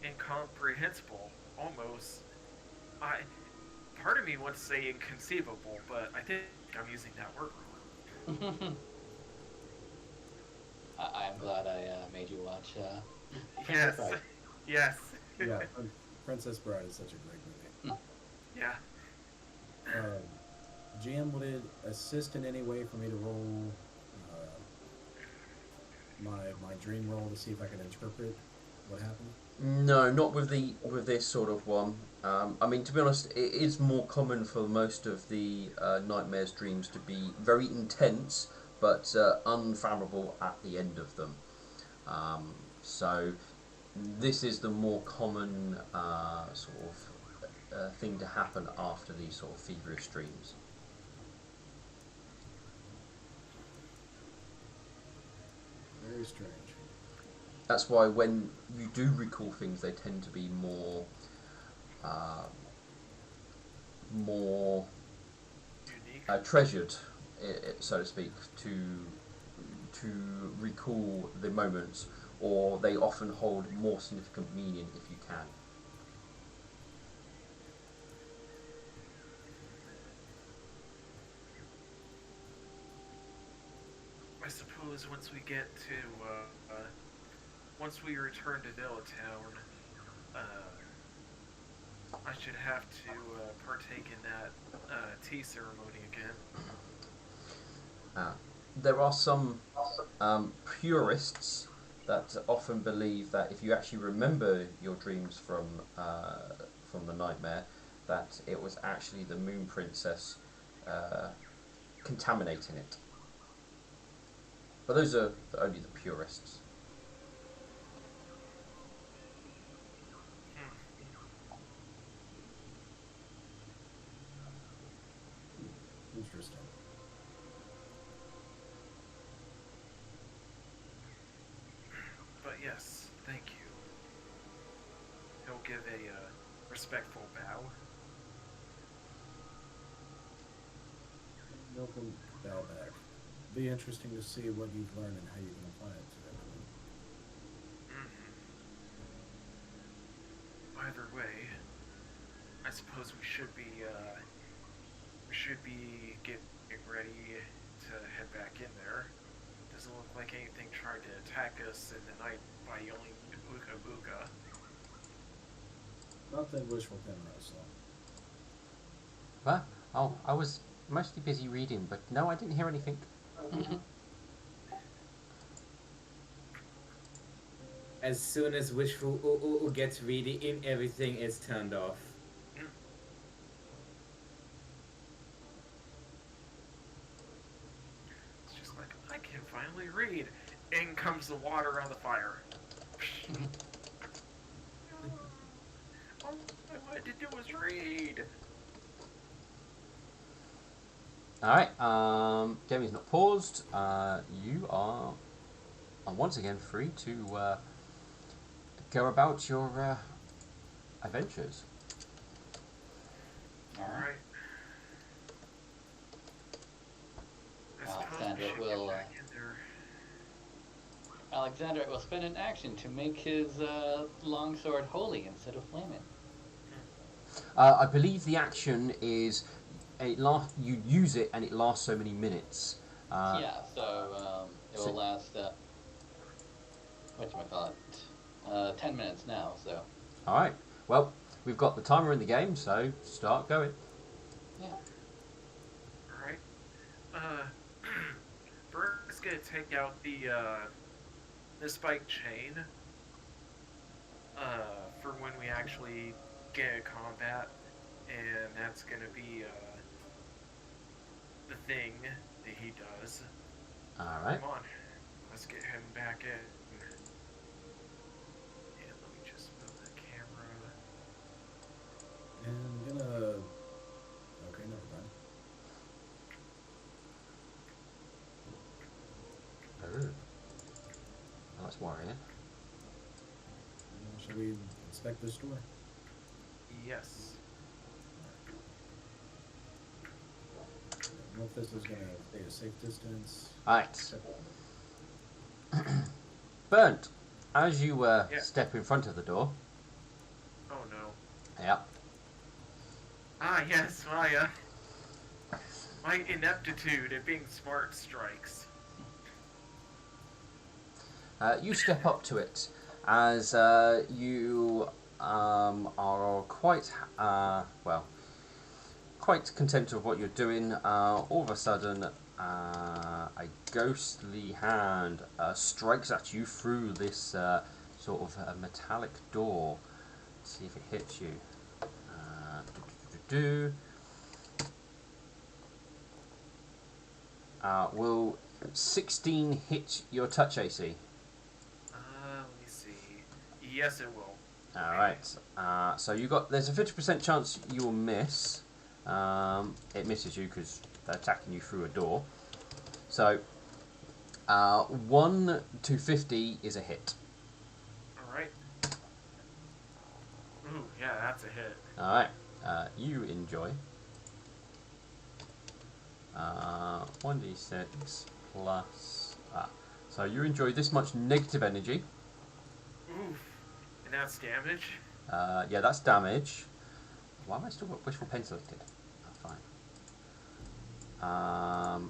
incomprehensible, almost. I Part of me wants to say inconceivable, but I think I'm using that word wrong. I'm glad I made you watch Princess Yes, Bride. yes, Yeah, Princess Bride is such a great movie. yeah. Uh, GM, would it assist in any way for me to roll uh, my dream roll to see if I can interpret what happened? No, not with this sort of one. I mean, to be honest, it is more common for most of the nightmares dreams to be very intense, but unfathomable at the end of them. So this is the more common sort of thing to happen after these sort of feverish dreams. Very strange. That's why when you do recall things, they tend to be uh, more Unique. treasured, so to speak, to recall the moments, or they often hold more significant meaning if you can. I suppose once we get to once we return to Villa Town, I should have to partake in that tea ceremony again. Uh, there are some purists that often believe that if you actually remember your dreams from the nightmare, that it was actually the Moon Princess uh, contaminating it. But those are only the purists. Hmm. Interesting. But yes, thank you. He'll give a respectful bow. Milton Bellback. Be interesting to see what you've learned and how you can apply it to everyone. Either way, I suppose we should be getting ready to head back in there. Doesn't look like anything tried to attack us in the night by yelling "Ooka Booka." Nothing wishful thinking, I saw. What? Oh, I was mostly busy reading, but no, I didn't hear anything. As soon as Wishful gets ready in, everything is turned off. It's just like I can finally read. In comes the water on the fire. All I wanted to do was read. Alright, gaming's not paused. You are once again free to go about your adventures. All right. I suppose we Alexander should will, get back in there. Alexander will spend an action to make his longsword holy instead of flaming. I believe the action is you use it and it lasts so many minutes. Yeah, so it will so- last, whatchamacallit, 10 minutes now, so, Alright, well, we've got the timer in the game, so start going. yeah. All right. Bert's gonna take out the spike chain. For when we actually get into combat, and that's gonna be the thing that he does. Alright. Come on, let's get him back in. And I'm gonna. Okay, never mind. Oh, that's worrying. Shall we inspect this door? Yes. Milk Thistle's gonna stay a safe distance. Alright. Burnt, as you Yeah. step in front of the door. Oh no. Yeah. Ah, yes, my ineptitude at being smart strikes. You step up to it as you are quite, quite content with what you're doing. All of a sudden, a ghostly hand strikes at you through this sort of metallic door. Let's see if it hits you. Will 16 hit your touch AC? Let me see. Yes, it will. Alright, so there's a 50% chance you will miss. It misses you because they're attacking you through a door. So, 1 to 50 is a hit. Alright. Ooh, yeah, that's a hit. Alright, you enjoy. 1d6 plus... so you enjoy this much negative energy. Oof. And that's damage? Yeah, that's damage. Why am I still got wishful pen selected? Oh, fine.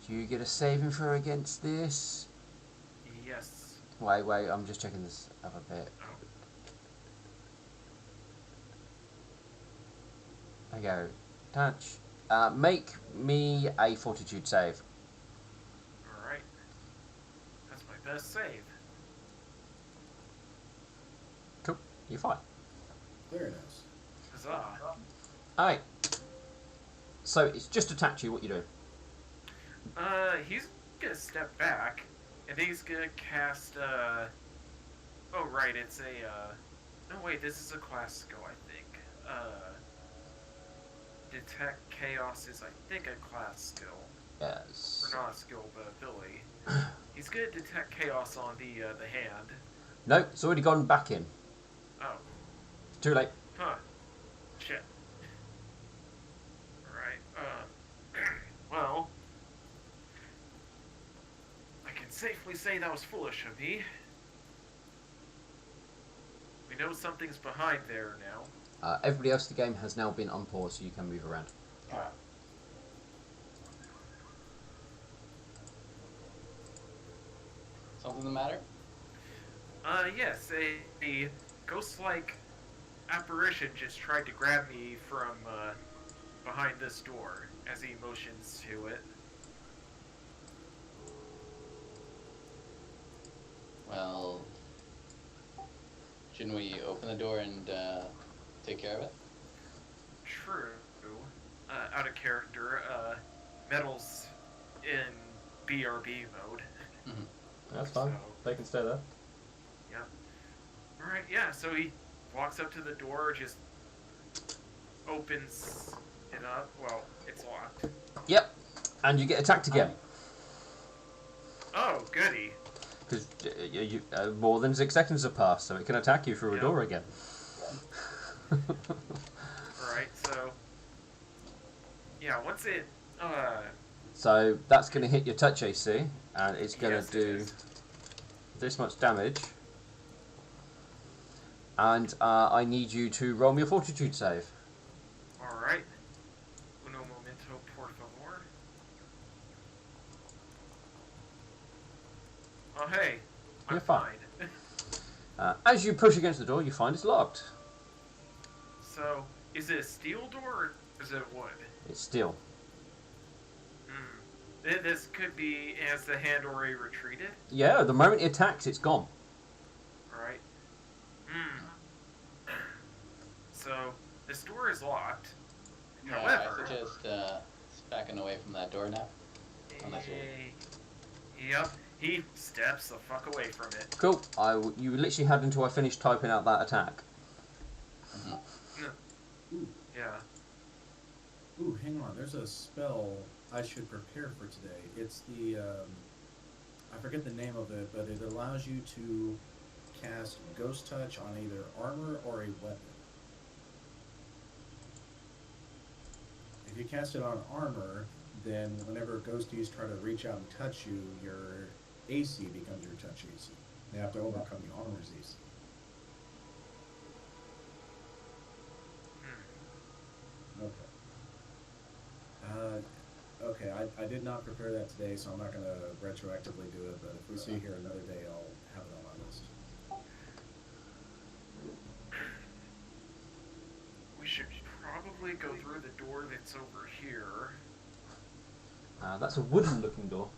Do you get a saving throw against this? Yes. Wait, I'm just checking this other bit. Oh. There you go. Touch. Make me a fortitude save. Alright. That's my best save. Cool. You're fine. Very nice. Huzzah. Alright. So it's just attacked you. What you doing? He's gonna step back, and then he's gonna cast, oh, right, it's a, no, wait, this is a class skill, I think. Detect Chaos is, I think, a class skill. Yes. Or not a skill, but ability. He's gonna detect Chaos on the hand. No, it's already gone back in. Oh. Too late. Huh. Shit. Alright, well, I can safely say that was foolish of me. We know something's behind there now. Everybody else in the game has now been unpaused, so you can move around. Alright. Something the matter? Yes, a ghost-like apparition just tried to grab me from, behind this door as he motions to it. Well, shouldn't we open the door and take care of it? True. Out of character, Metal's in BRB mode. Mm-hmm. That's fine. So- They can stay there. Yeah. Alright, yeah, so he walks up to the door, just opens it up. Well, it's locked. Yep. And you get attacked again. Oh, goody. Because more than 6 seconds have passed, so it can attack you through a Yeah. door again. Alright, so... Yeah, once it, So that's going to hit your touch AC, and it's going yes, to it do is. this much damage. And I need you to roll me a fortitude save. Alright. Uno momento, por favor. Oh, hey. I'm You're fine. fine. As you push against the door, you find it's locked. So, is it a steel door, or is it wood? It's steel. This could be, has the hand already retreated? Yeah, the moment it attacks, it's gone. Alright. So, this door is locked. Yeah, However... I suggest backing away from that door now. Unless Yep. He steps the fuck away from it. Cool. You literally had until I finished typing out that attack. Ooh, Yeah. ooh, hang on. There's a spell I should prepare for today. It's the I forget the name of it, but it allows you to cast Ghost Touch on either armor or a weapon. If you cast it on armor, then whenever ghosties try to reach out and touch you, your AC becomes your touch AC. They have to overcome the armor's AC. Okay. Okay, I did not prepare that today, so I'm not going to retroactively do it, but if we see here another day, I'll have it on my list. We should probably go through the door that's over here. That's a wooden looking door.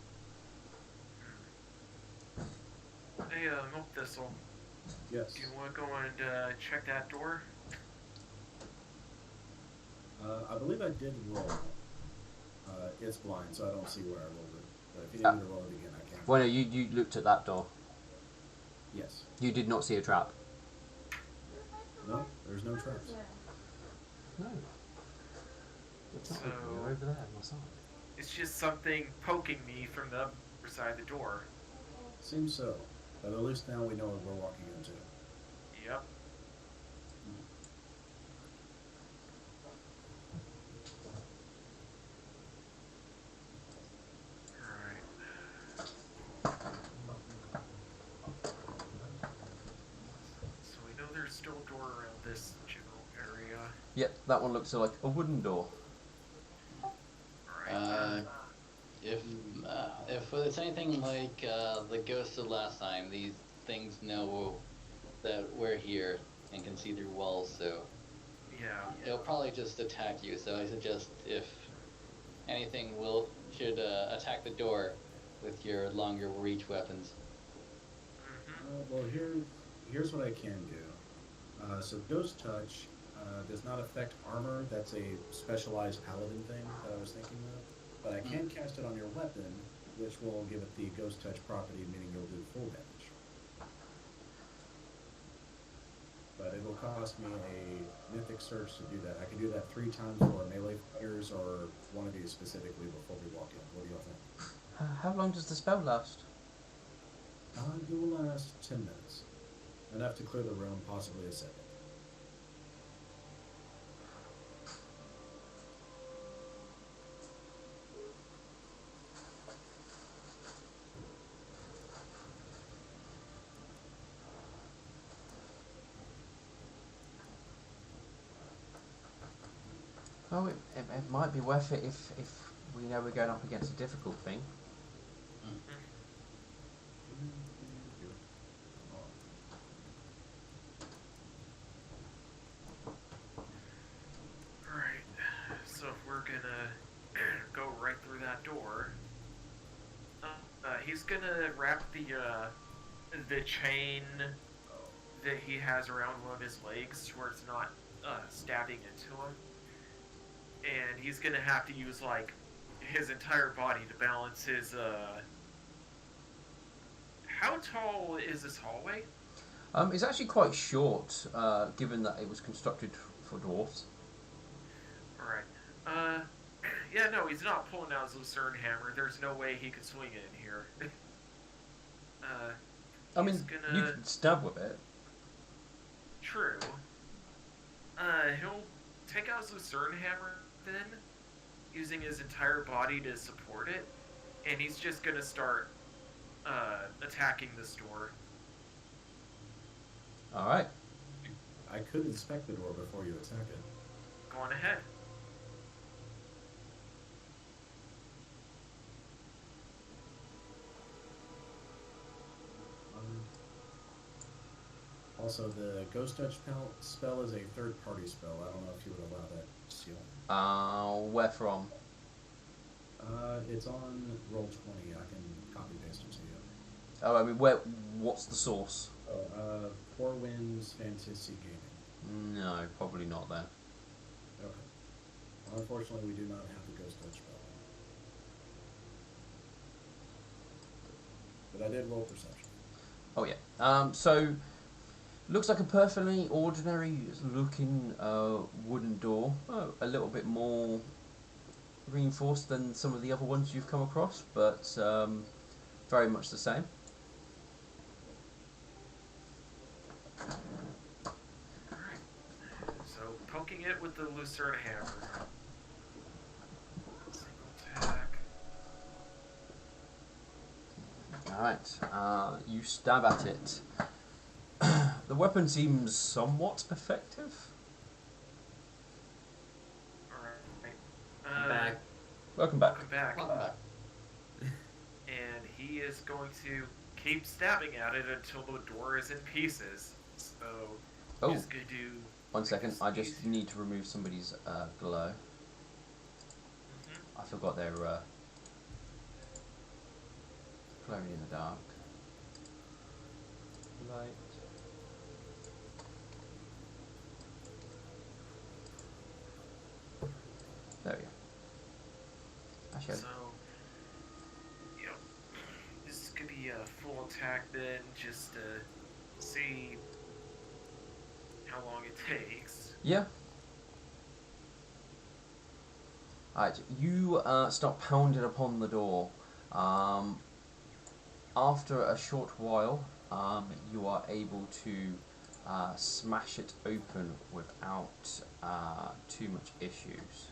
Hey, Milk Thistle, Yes. do you want to go and check that door? I believe I did roll. It's blind, so I don't see where I rolled it. But if you need me to roll it again, I can. Well, no, you looked at that door. Yes. You did not see a trap. No, there's no traps. No. It's not So- open. You're over there on my side. It's just something poking me from the other side of the door. Seems so. But at least now we know what we're walking into. Yep. Alright. So we know there's still a door around this general area. Yep, that one looks like a wooden door. Alright. If it's anything like the ghost of last time, these things know that we're here and can see through walls, so Yeah. it'll probably just attack you. So I suggest if anything, should attack the door with your longer reach weapons. Well, here's what I can do. So Ghost Touch does not affect armor. That's a specialized paladin thing that I was thinking of. But I can cast it on your weapon, which will give it the Ghost Touch property, meaning you'll do full damage. But it will cost me a mythic surge to do that. I can do that 3 times for melee fighters or one of you specifically before we walk in. What do you all think? How long does the spell last? It will last 10 minutes. Enough to clear the room, possibly a second. Oh, it might be worth it if we know we're going up against a difficult thing. Alright. So if we're gonna go right through that door, he's gonna wrap the chain that he has around one of his legs where it's not stabbing into him. And he's gonna have to use like his entire body to balance his how tall is this hallway? It's actually quite short, given that it was constructed for dwarves. Alright. Yeah, no, he's not pulling out his Lucerne hammer. There's no way he could swing it in here. I mean, he's gonna... you could stab with it. True. He'll take out his Lucerne hammer then, using his entire body to support it, and he's just gonna start attacking this door. Alright. I could inspect the door before you attack it. Go on ahead. Also, the Ghost Touch spell is a third-party spell. I don't know if you would allow that seal. Where from? It's on Roll20. I can copy-paste it to you. Oh, I mean, what's the source? Oh, Four Winds Fantasy Gaming. No, probably not then. Okay. Well, unfortunately, we do not have the Ghost Touch spell. But I did roll perception. Oh yeah. So looks like a perfectly ordinary looking wooden door. Oh, a little bit more reinforced than some of the other ones you've come across, but very much the same. Alright. So, poking it with the lucerne hammer. Single attack. Alright, you stab at it. The weapon seems somewhat effective. Alright. Back. Welcome back. Welcome back. Welcome back. And he is going to keep stabbing at it until the door is in pieces. So, Oh, he's going to do... one second. I just easy. need to remove somebody's glow. I forgot they're glowing in the dark. Light. There we go. Actually, So, you know, this could be a full attack then, just to see how long it takes. yeah. Alright, you start pounding upon the door. After a short while, you are able to smash it open without too much issues.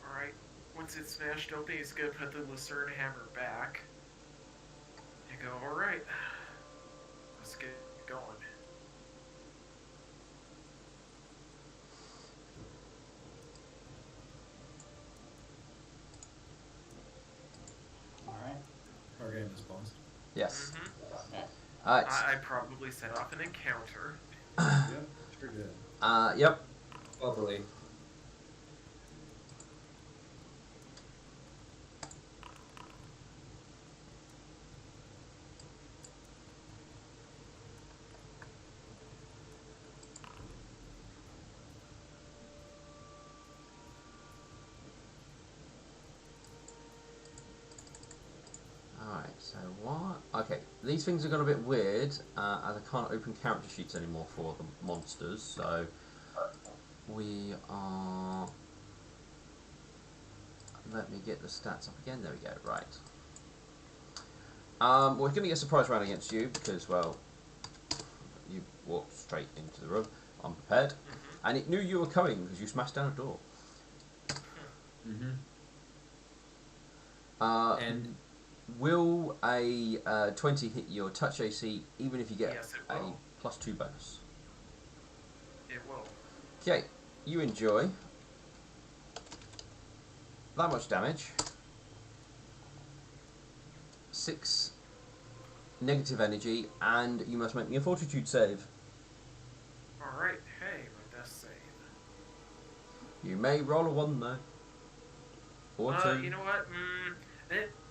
Alright, once it's smashed open, he's gonna put the lucerne hammer back. And go, alright, let's get going. All right. Our game is paused. Yes. Okay. Alright. I probably set off an encounter. Yep, sure did. Yep. Lovely. Alright, so what? Okay, these things are going a bit weird, as I can't open character sheets anymore for the monsters, so we are... Let me get the stats up again, there we go, right. We're going to get a surprise round against you, because, well, you walked straight into the room, unprepared, and it knew you were coming, because you smashed down a door. Mm-hmm. And Will a 20 hit your touch AC, even if you get Yes, it a will. +2 bonus? It will. Okay, you enjoy that much damage. 6 negative energy, and you must make me a fortitude save. Alright, hey, my best save. You may roll a 1 though. Or 2. You know what?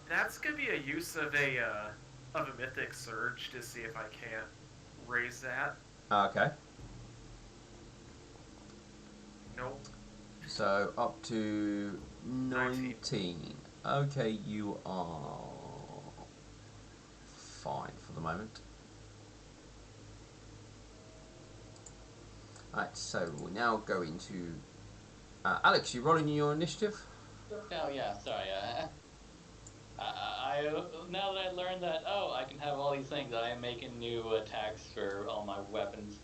That's gonna be a use of a mythic surge to see if I can't raise that. Okay, Nope. so up to 19. Okay, you are fine for the moment. Alright, so we'll now go into... Alex, you rolling your initiative? Oh yeah, sorry. Now that I learned that, I can have all these things, I am making new attacks for all my weapons.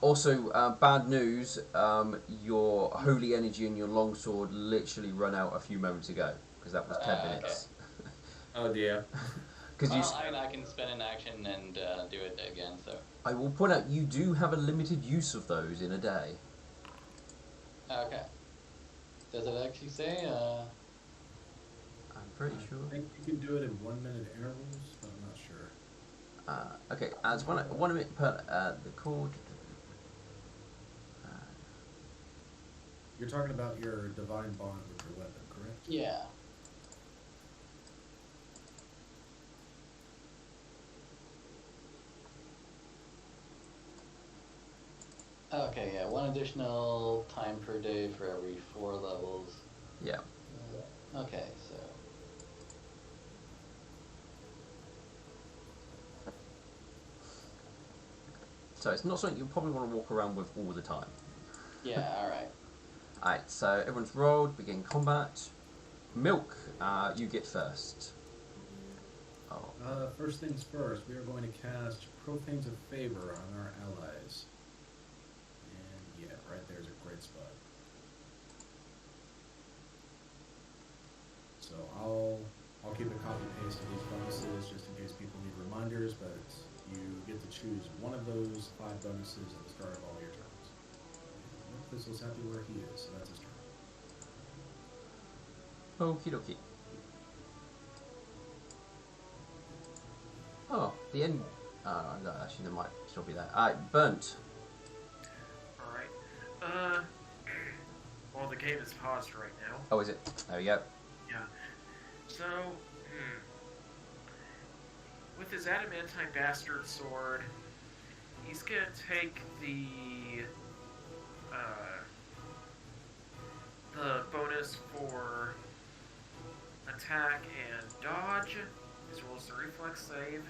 Also, bad news, your holy energy and your longsword literally run out a few moments ago, because that was 10 minutes. oh dear. Because I can spend an action and do it again, so... I will point out, you do have a limited use of those in a day. Okay. Does it actually say, I'm pretty sure. I think you can do it in 1 minute intervals, but I'm not sure. Okay, as one minute per the cord. You're talking about your divine bond with your weapon, correct? Yeah. Okay, yeah, 1 additional time per day for every 4 levels. Yeah. Okay, so... So it's not something you probably want to walk around with all the time. Yeah, alright. Alright, so everyone's rolled, begin combat. Milk, you get first. Oh. First things first, we are going to cast Profanes of Favor on our allies. And yeah, right there's a great spot. So I'll keep a copy paste of these bonuses just in case people need reminders, but you get to choose one of those 5 bonuses at the start of all your turns. Thistle's happy where he is, so that's his turn. Okie dokie. Oh, the end. No, actually, they might still be there. Alright, Burnt. Alright. Well, the game is paused right now. Oh, is it? There we go. Yeah. So, with his adamantine bastard sword, he's gonna take the bonus for attack and dodge, as well as the reflex save,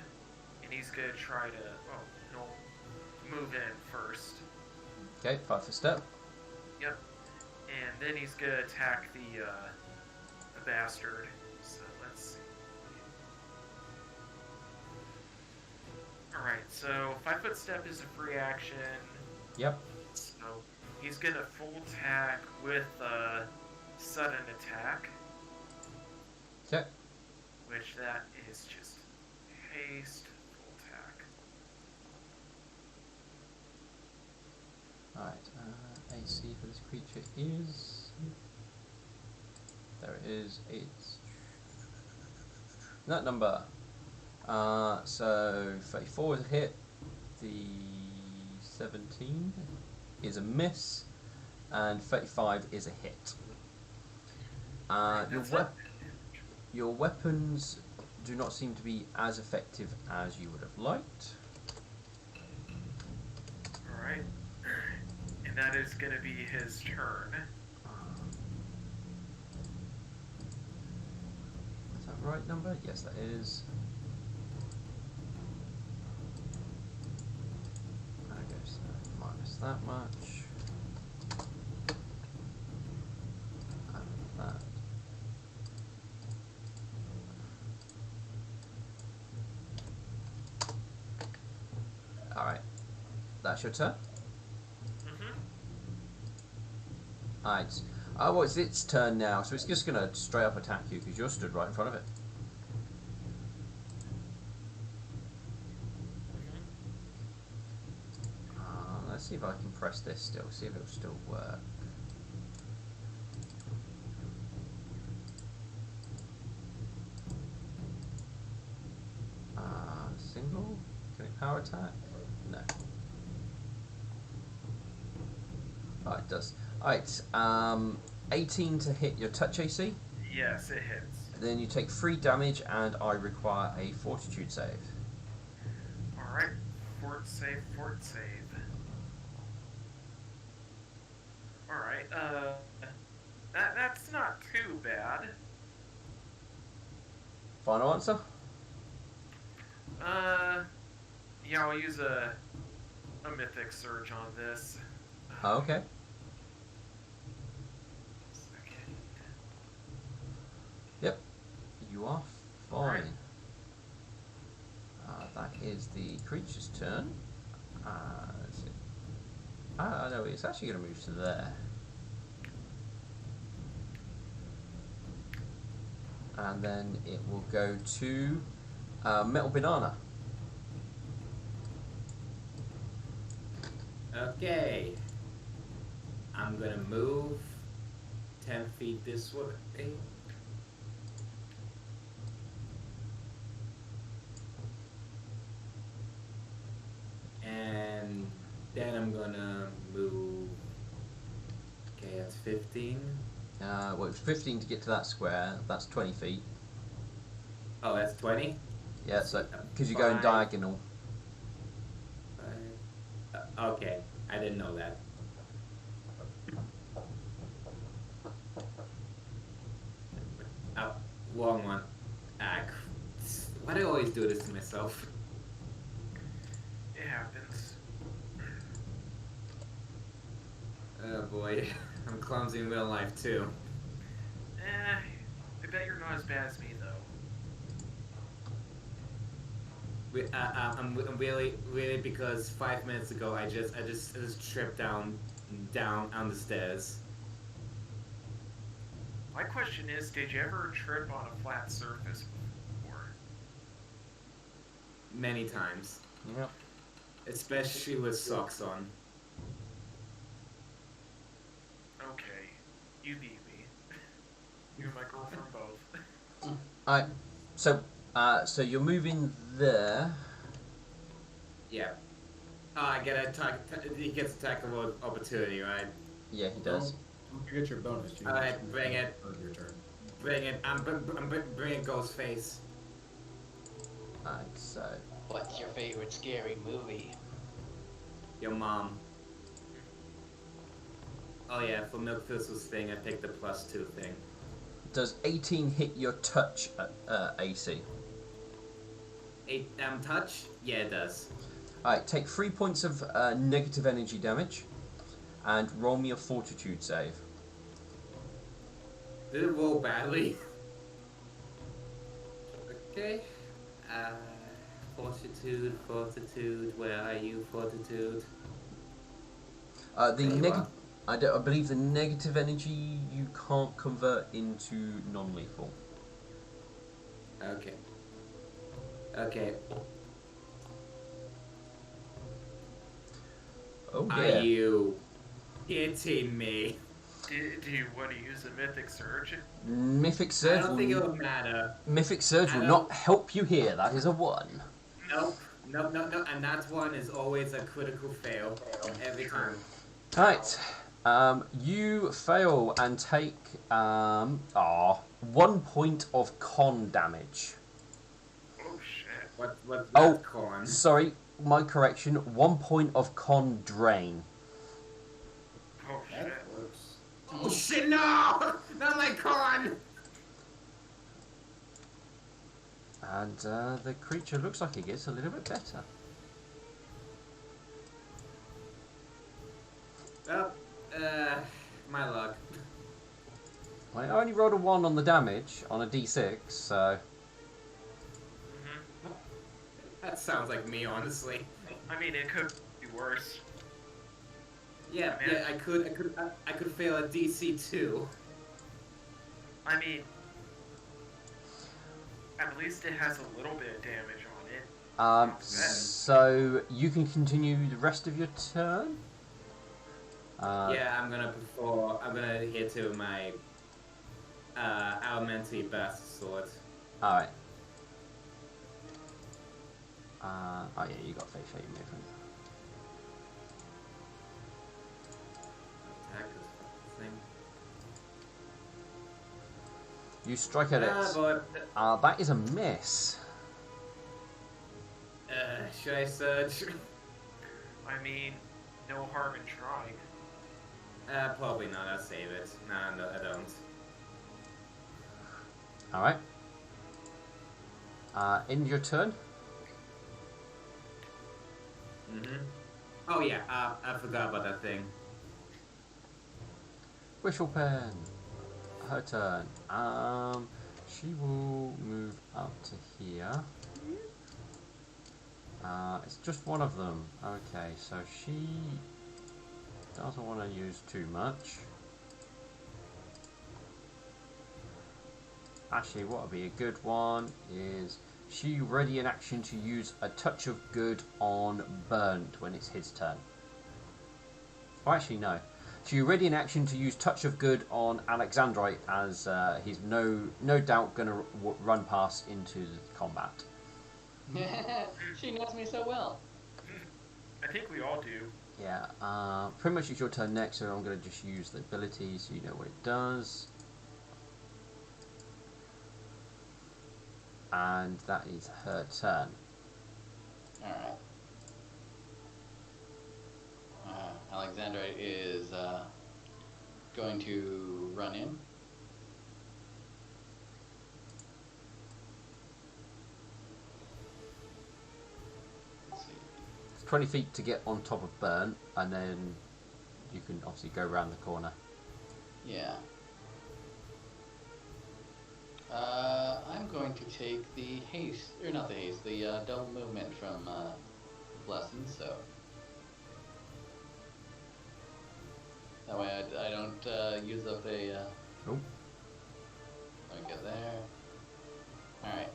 and he's gonna try to move in first. Okay, 5 for step. Yep. And then he's gonna attack the bastard. So let's see. Alright, so 5-foot step is a free action. Yep. So he's gonna full attack with sudden attack. Okay. Which that is just haste, full attack. Alright, AC for this creature is... There it is. It's... that number. So 34 is a hit. The 17 is a miss. And 35 is a hit. Your weapons do not seem to be as effective as you would have liked. Alright. And that is going to be his turn. Is that the right number? Yes, that is. I guess minus that much. And that. Alright. That's your turn? Alright. Oh, well, it's its turn now, so it's just going to straight up attack you because you're stood right in front of it. Let's see if I can press this still, see if it'll still work. Single? Can it power attack? No. Oh, it does. Alright, 18 to hit your touch AC. Yes, it hits. Then you take 3 damage, and I require a fortitude save. Alright, fort save. Alright, that's not too bad. Final answer? Yeah, I'll use a mythic surge on this. Oh, okay. Second. Yep. You are fine. Right. That is the creature's turn. Let's see. No, it's actually going to move to there. And then it will go to Metal Banana. Okay. I'm gonna move 10 feet this way. And then I'm gonna move. Okay, that's 15. Well, it's 15 to get to that square. That's 20 feet. Oh, that's 20? Yeah, so because you're going Fine. diagonal. Okay, I didn't know that. Wrong one. Why do I always do this to myself? It happens. Oh boy, I'm clumsy in real life too. I bet you're not as bad as me though. I'm really because 5 minutes ago I just tripped down on the stairs My question is, did you ever trip on a flat surface before? many times, Yep. especially with socks on. Okay, you beat me. You and my girlfriend both. Alright, so you're moving there. Yeah. Oh, I get a attack. He gets attack of opportunity, right? Yeah, he does. Don't forget your bonus. You Alright, actually bring it. earn your turn. Bring it. I'm bringing Ghostface. Alright, so What's your favorite scary movie? Your mom. Oh yeah, for Milk Thistle's thing, I picked the +2 thing. does 18 hit your touch AC? 8 touch? Yeah, it does. Alright, take 3 points of negative energy damage and roll me a fortitude save. Did it roll badly? Okay. Fortitude. Where are you, Fortitude? The There you negative. are. I believe the negative energy you can't convert into non-lethal. Okay. Okay. Oh Are yeah. you hitting me? Do you want to use a mythic surge? Mythic I Surge don't think it will, would matter. Mythic Surge I will don't- not help you here. That is a 1. Nope. No. And that one is always a critical fail. Every time. Alright. You fail and take 1 point of con damage. Oh shit. What's that Oh, con? sorry, my correction. 1 point of con drain. Oh shit. That works. Oh shit, no! Not my con! And the creature looks like it gets a little bit better. Well, my luck. I only rolled a 1 on the damage on a d6, so... Hmm. That sounds like me, honestly. I mean, it could be worse. Yeah, Man. yeah, I could fail a DC 2. I mean, at least it has a little bit of damage on it. Not bad. So you can continue the rest of your turn. Yeah, I'm gonna hit to my elementary best sword. Alright. Oh yeah, you got face shade movement. Attack this fucking thing. You strike at it. But That is a miss. should I surge? I mean, no harm in trying. Probably not. I'll save it. No, I don't. Alright. End your turn. Oh yeah, I forgot about that thing. Wishlepen. Her turn. She will move up to here. It's just one of them. Okay, so she doesn't want to use too much. Actually, what would be a good one is she ready in action to use a touch of good on Burnt when it's his turn. Oh, actually, no. She ready in action to use touch of good on Alexandrite as he's no doubt going to run past into the combat. She knows me so well. I think we all do. Yeah, pretty much it's your turn next, so I'm going to just use the ability so you know what it does. And that is her turn. Alright. Alexandra is going to run in. Let's see. It's 20 feet to get on top of Burnt, and then you can obviously go around the corner. Yeah. I'm going to take the haste, or not the haste, the double movement from lessons, so that way I don't use up a. Oh. Let me get there. All right.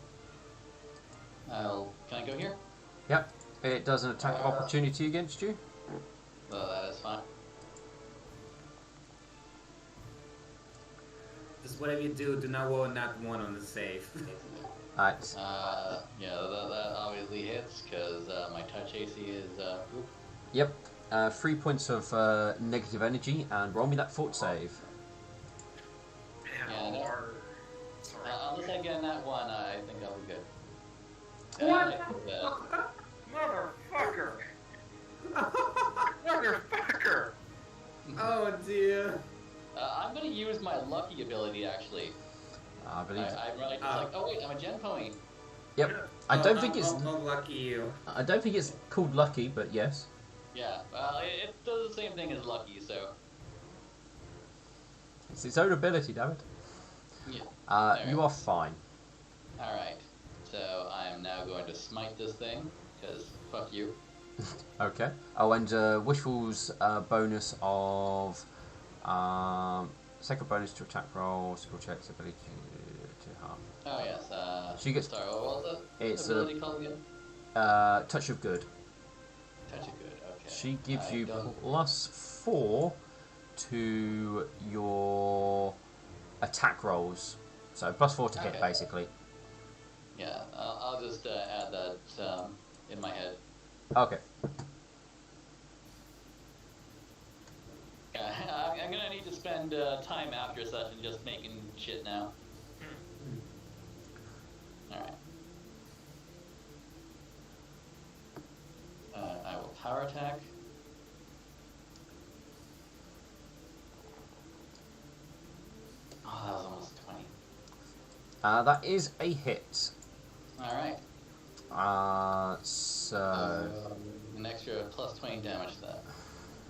Can I go here? Yep. It does an attack of opportunity against you. Well, that is fine. Just whatever you do not roll not one on the save. Alright. Yeah, that obviously hits because my touch AC is. Oop. Yep. 3 points of negative energy, and roll me that fort save. Yeah, no. Sorry. Unless I get in that one, I think I'll be good. What? Motherfucker! Motherfucker! Oh dear. I'm gonna use my lucky ability actually. I believe. I'm really just like, oh wait, I'm a gen pony. Yep. I don't think it's. I'm lucky you. I don't think it's called lucky, but yes. Yeah, it does the same thing as lucky, so. It's its own ability, damn it. Yeah. You are fine. Alright, so I am now going to smite this thing, because fuck you. Okay. Oh, and Wishful's bonus of second bonus to attack roll, skill checks, ability to harm. Oh yes, She gets. sorry, what was it? It's ability called again? Touch of good. Touch of good, okay. She gives I you don't- +4 to your attack rolls. So +4 to hit, Okay. basically. Yeah, I'll just add that in my head. Okay. Yeah, I'm gonna need to spend time after session just making shit now. Alright. I will power attack. Oh, that was almost 20. That is a hit. Alright. So. An extra plus 20 damage to that.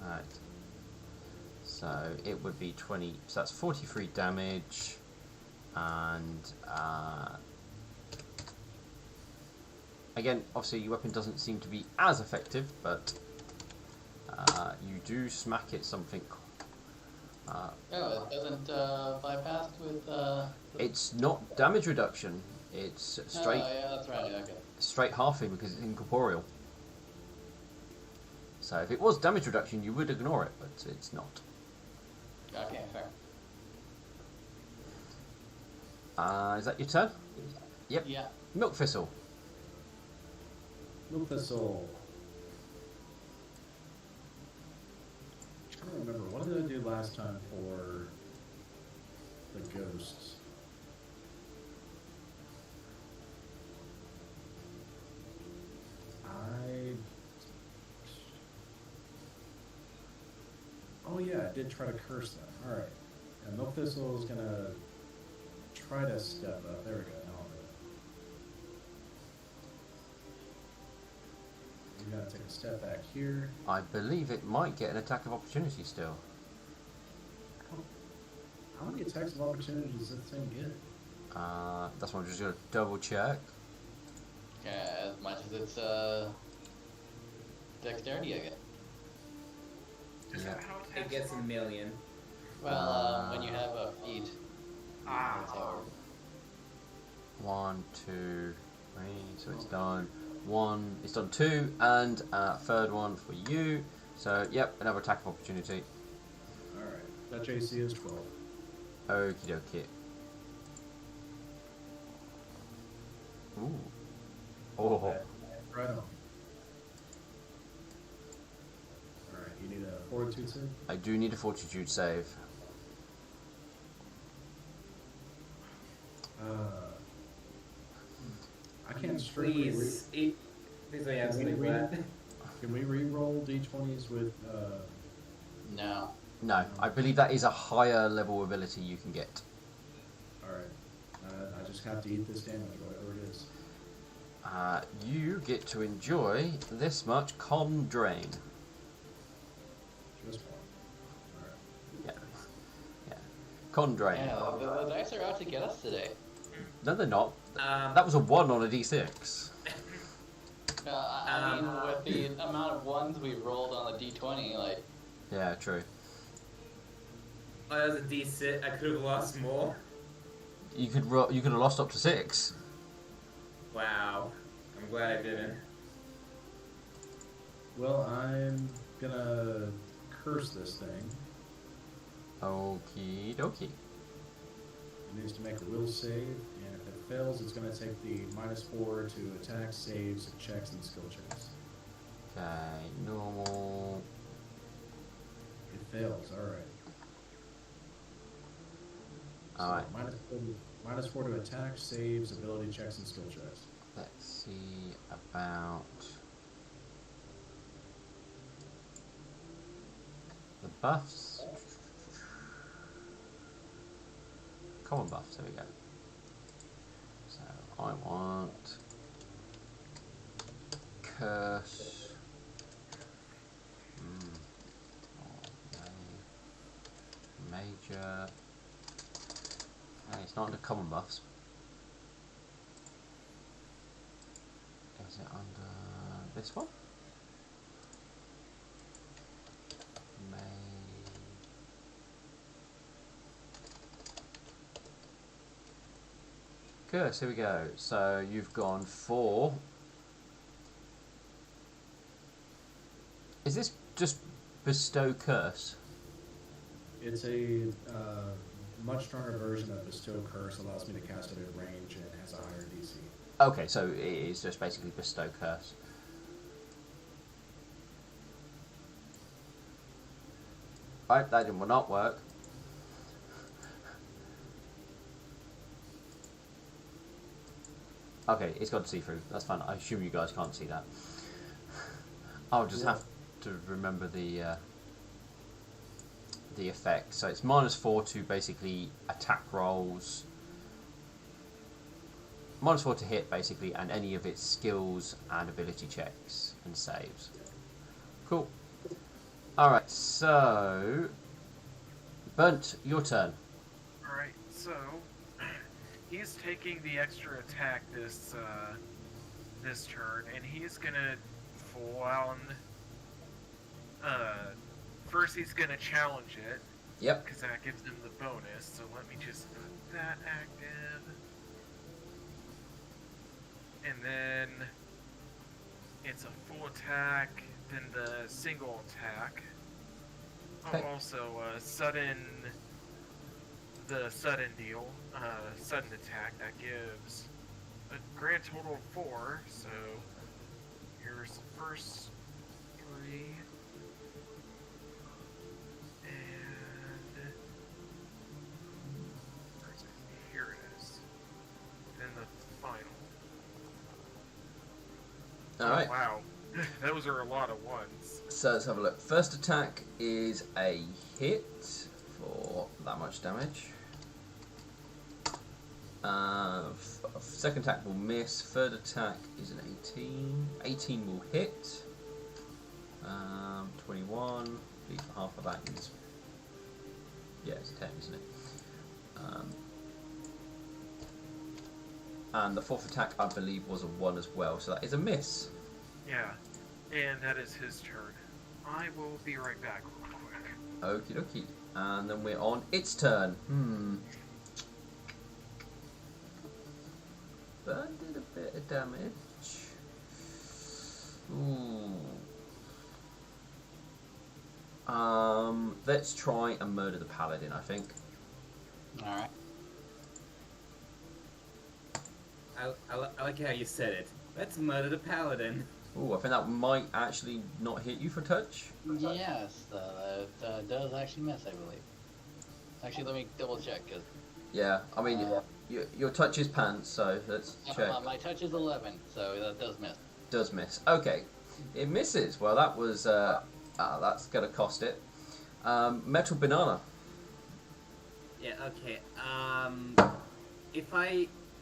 Alright. So it would be 20. So that's 43 damage. And. Again, obviously your weapon doesn't seem to be as effective, but. You do smack it something. Oh, it doesn't bypass with. It's not damage reduction. It's straight. Oh, yeah, that's right. Okay. Straight halving because it's incorporeal. So if it was damage reduction, you would ignore it, but it's not. Okay, fair. Is that your turn? Yep. Yeah. Milk Thistle. Milk Thistle. I'm trying to remember, what did I do last time for the ghosts? Oh yeah, I did try to curse them. Alright. And Milk Thistle is gonna try to step up. There we go. Now I'll do it. You gotta take a step back here. I believe it might get an attack of opportunity still. How many attacks of opportunity does this thing get? That's what I'm just going to double check. Yeah, as much as it's dexterity, I guess. Is Yeah. that how It gets a million. Well, when you have a feat, that's how it works. 1, 2, 3. So it's done 1. It's done 2, and third one for you. So yep, another attack of opportunity. Alright. Touch AC is 12. Okie dokie. Ooh. Oh. Right on. Alright, you need a fortitude save? I do need a fortitude save. I can't strictly Please. Please don't ask me Can we that. Can we re-roll d20s with, No. No, I believe that is a higher level ability you can get. alright. I just have to eat this damage, whatever it is. You get to enjoy this much con drain. Just Con drain. Yeah, the dice are out to get us today. No, they're not. Um, That was a 1 on a d6. I mean, with the amount of ones we rolled on the d20, like, Yeah, true. Oh, that was a D6. I could have lost more. You could have lost up to 6. Wow. I'm glad I didn't. Well, I'm gonna curse this thing. Okie dokie. It needs to make a will save, and if it fails, it's gonna take the -4 to attack, saves, checks, and skill checks. Okay, normal. It fails. All right. Alright. -4 to attack, saves, ability checks, and skill checks. Let's see about the buffs. Common buffs, there we go. So I want curse. Major. Okay, it's not under common buffs. Is it under this one? Good, here we go. So you've gone for... Is this just bestow curse? It's a much stronger version of Bestow Curse, allows me to cast it at range, and has a higher DC. Okay, so it is just basically bestow curse. Right, that will not work. Okay, it's got to see through. That's fine. I assume you guys can't see that. I'll just have to remember the effect. So it's -4 to basically attack rolls. -4 to hit basically, and any of its skills and ability checks and saves. Cool. Alright, so Burnt, your turn. Alright, so he's taking the extra attack this turn, and he's gonna full on first he's gonna challenge it. Yep. Because that gives him the bonus, so let me just put that active. And then it's a full attack, then the single attack. Okay. Oh, also the sudden deal, sudden attack, that gives a grand total of 4, so here's the first 3. And where's it? Here it is. Then the final. Alright. Oh, wow. Those are a lot of ones. So let's have a look. First attack is a hit for that much damage. Second attack will miss. Third attack is an 18. 18 will hit. 21. Half of that is... Yeah, it's 10, isn't it? And the fourth attack, I believe, was a 1 as well. So that is a miss. Yeah. And that is his turn. I will be right back real quick. Okie dokie. And then we're on its turn. Burn did a bit of damage. Ooh. Let's try and murder the paladin, I think. alright. I like how you said it. Let's murder the paladin. Ooh, I think that might actually not hit you for touch. Yes, that does actually miss, I believe. Actually, let me double check, because Yeah, I mean, your touch is pants, so let's check. my touch is 11, so that does miss. Does miss. Okay, it misses. Well, that was that's gonna cost it. Metal banana. Yeah. Okay.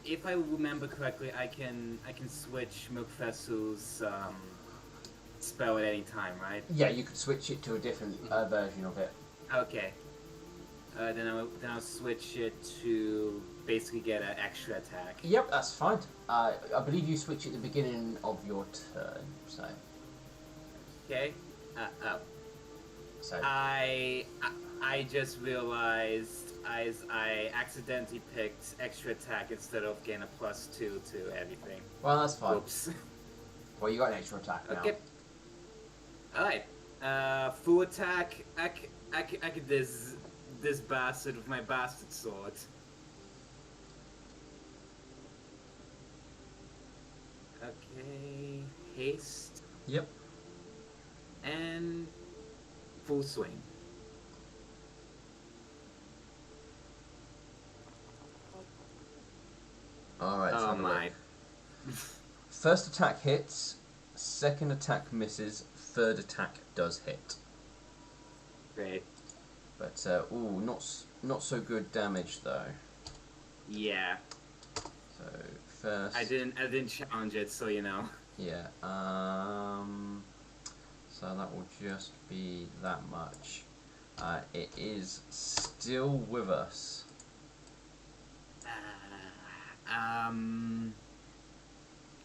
If I remember correctly, I can switch Milkfessel's spell at any time, right? Yeah, you could switch it to a different version of it. Okay. then I'll switch it to basically get an extra attack. Yep, that's fine. I believe you switch at the beginning of your turn, so Okay. Oh. so I just realized I accidentally picked extra attack instead of getting a +2 to everything. well that's fine. Oops. Well, you got an extra attack now. Okay. Alright. Full attack. I could this bastard with my bastard sword. Okay. Haste Yep. and full swing. All right. Oh my. First attack hits. Second attack misses. Third attack does hit. Great. But ooh, not so good damage though. Yeah. So first. I didn't challenge it, so you know. Yeah. So that will just be that much. It is still with us.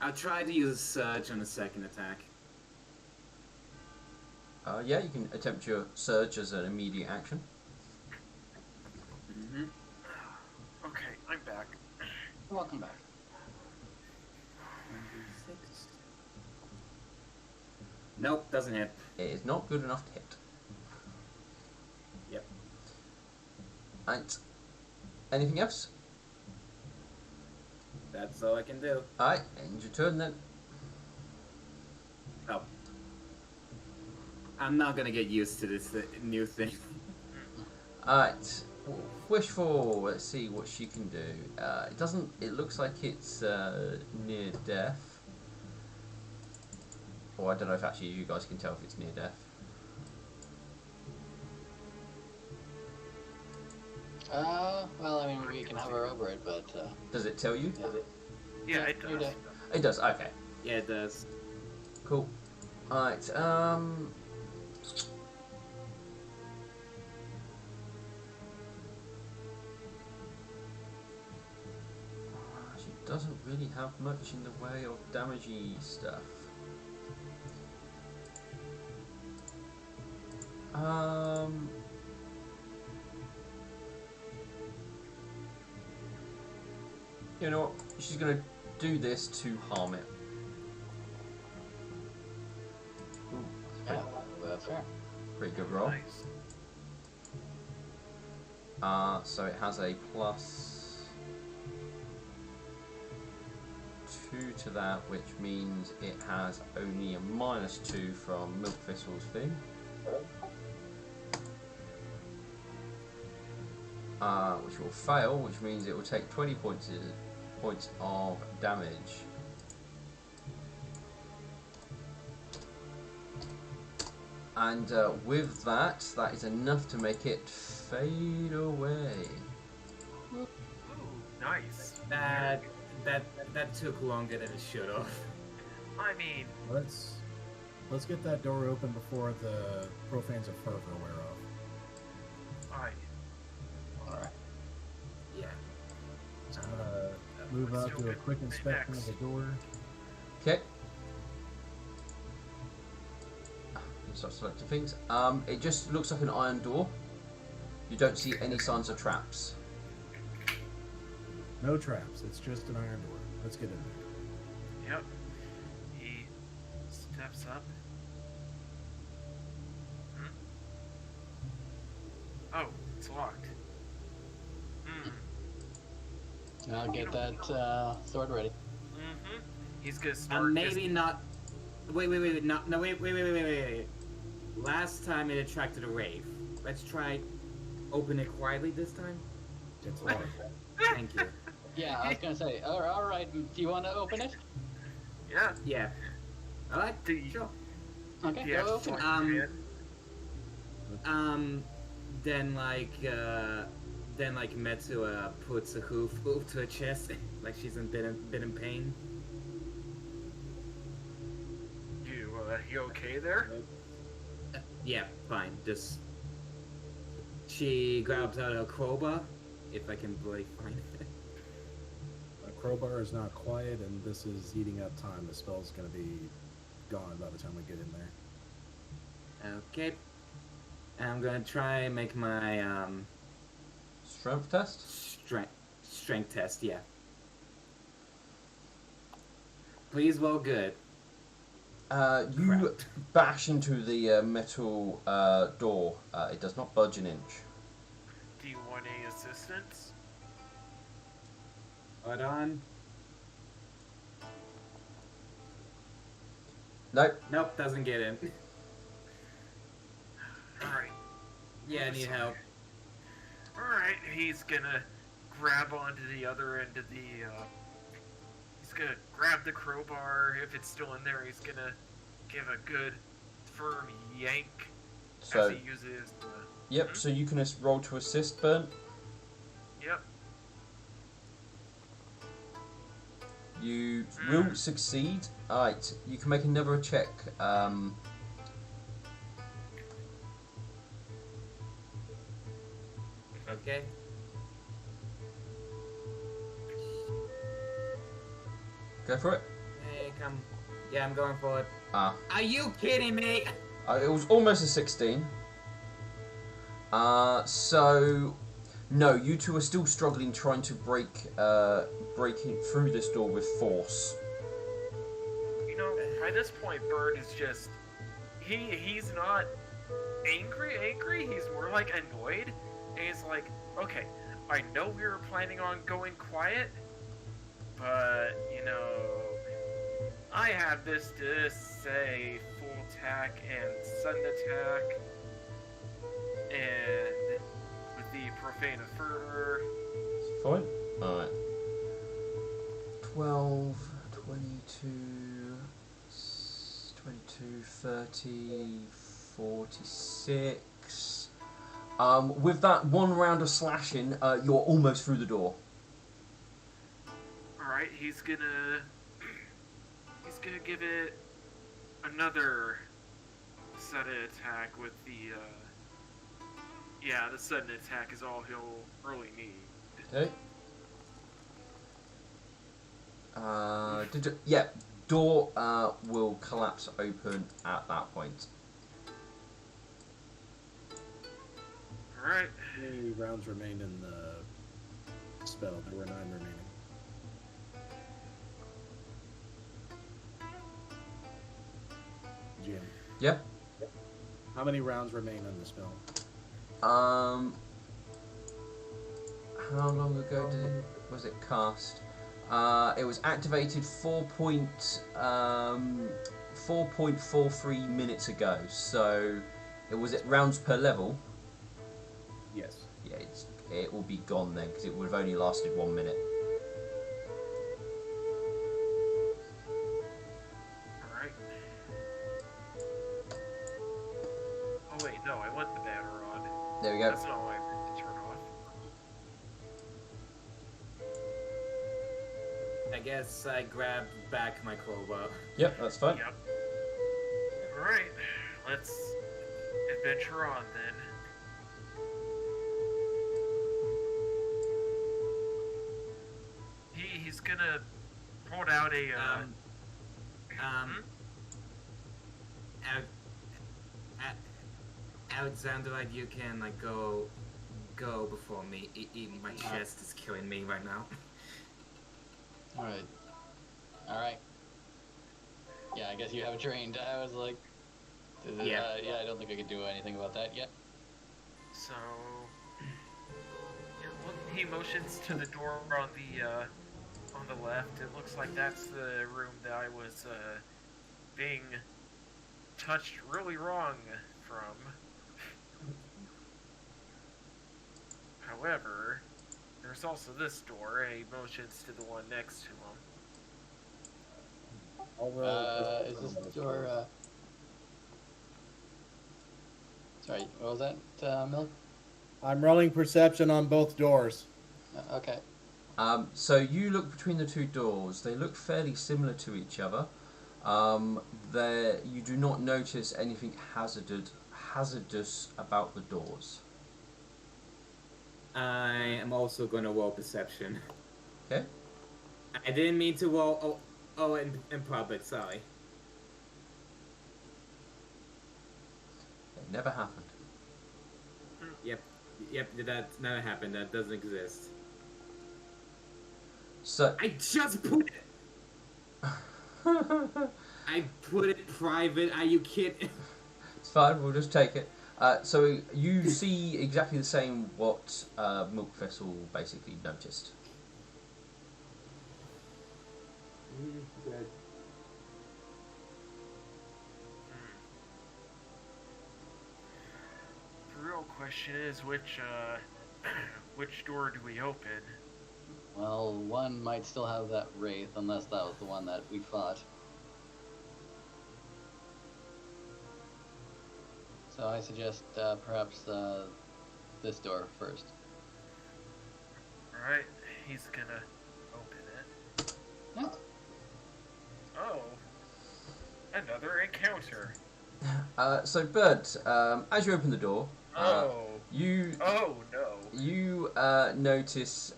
I'll try to use a surge on the second attack. Yeah, you can attempt your surge as an immediate action. Mm-hmm. Okay, I'm back. Welcome back. 6. Nope, doesn't hit. It is not good enough to hit. Yep. And anything else? That's all I can do. Alright, end your turn then. Oh. I'm not gonna get used to this new thing. Alright, Wishful, let's see what she can do. It doesn't, it looks like it's near death. Or I don't know if actually you guys can tell if it's near death. Well, I mean, we can hover over it, but, Does it tell you? Yeah, it you're does. dead. It does, okay. Yeah, it does. Cool. Alright, she doesn't really have much in the way of damagey stuff. You know what? She's gonna do this to harm it. Ooh, Yeah, that's fair. pretty good roll. Nice. So it has a +2 to that, which means it has only a -2 from Milk Thistle's thing. Which will fail, which means it will take 20 points of damage. And with that, that is enough to make it fade away. Ooh, nice. That took longer than it should have. I mean, Let's get that door open before the profanes of fervor wear off. I Alright. Yeah. So I'm gonna move out, do a quick inspection of the door. Okay. Start selecting things. It just looks like an iron door. You don't see any signs of traps. No traps. It's just an iron door. Let's get in there. Yep. He steps up. Hmm? Oh, it's locked. Hmm. I'll get that sword ready. Mm-hmm. He's gonna start. Maybe not. Wait. No, wait. Last time it attracted a rave. Let's try open it quietly this time. It's locked. Thank you. Yeah, I was gonna say, alright, do you want to open it? Yeah. Yeah. Alright, Do you, sure. Okay, do you have go to open it. find your hand? Then Metua puts a hoof to her chest, like she's been in pain. You okay there? Yeah, fine. Just She grabs out a crowbar, if I can really find it. A crowbar is not quiet, and this is eating up time. The spell's going to be gone by the time we get in there. Okay. I'm gonna try and make my Strength test? strength test, yeah. Please roll good. You Crap. bash into the metal door. It does not budge an inch. Do you want any assistance? Hold on. Nope. Nope, doesn't get in. Alright. Yeah, I need help. Alright, he's gonna grab onto the other end of the, he's gonna grab the crowbar. If it's still in there, he's gonna give a good, firm yank So, as he uses the... yep, so you can roll to assist, Burn. Yep. You will succeed. Alright, you can make another check. Okay. Go for it. Hey, come. Yeah, I'm going for it. Ah. Are you kidding me? It was almost a 16. So, no, you two are still struggling trying to breaking through this door with force. You know, by this point, Bird is just... He's not angry, he's more like annoyed. And he's like, okay, I know we were planning on going quiet, but, you know, I have this to say full attack and sudden attack, and with the profane of fervor. Fine. Alright. 12, 22, 30, 46. With that one round of slashing, you're almost through the door. Alright, he's gonna give it another sudden attack with the, yeah, the sudden attack is all he'll really need. Okay. Yeah, door will collapse open at that point. Alright. How many rounds remained in the spell? There were 9 remaining. Jim, Yeah. how many rounds remain in the spell? How long ago was it cast? It was activated 4.43 minutes ago. So, was it rounds per level? Yes. Yeah, it will be gone then because it would have only lasted 1 minute. Alright. Oh wait, no, I want the banner on. There we go. That's not what I meant to turn off. I guess I grabbed back my crowbar. Yep, that's fine. Yep. Alright, let's adventure on then. He's gonna hold out a, Alexander, like, you can, like, go before me. Eating my chest is killing me right now. Alright. Alright. Yeah, I guess you have trained. I was like, Yeah. yeah, I don't think I could do anything about that yet. So, yeah, look, he motions to the door on the left. It looks like that's the room that I was being touched really wrong from. However, there's also this door, and he motions to the one next to him. I'll roll Is this door, sorry, what was that, Milk? I'm rolling perception on both doors. Okay. So you look between the two doors. They look fairly similar to each other. You do not notice anything hazardous about the doors. I am also gonna roll perception. Okay. I didn't mean to roll. Oh, in public. Sorry. It never happened. Yep. Yep. That never happened. That doesn't exist. So. I just put it. I put it private. Are you kidding? It's fine, we'll just take it. So you see exactly the same what Milk Thistle basically noticed. Good. The real question is which which door do we open? Well, one might still have that wraith, unless that was the one that we fought. So I suggest perhaps this door first. Alright, he's gonna open it. Yeah. Oh. Another encounter. So Bird, as you open the door, you Oh no. you notice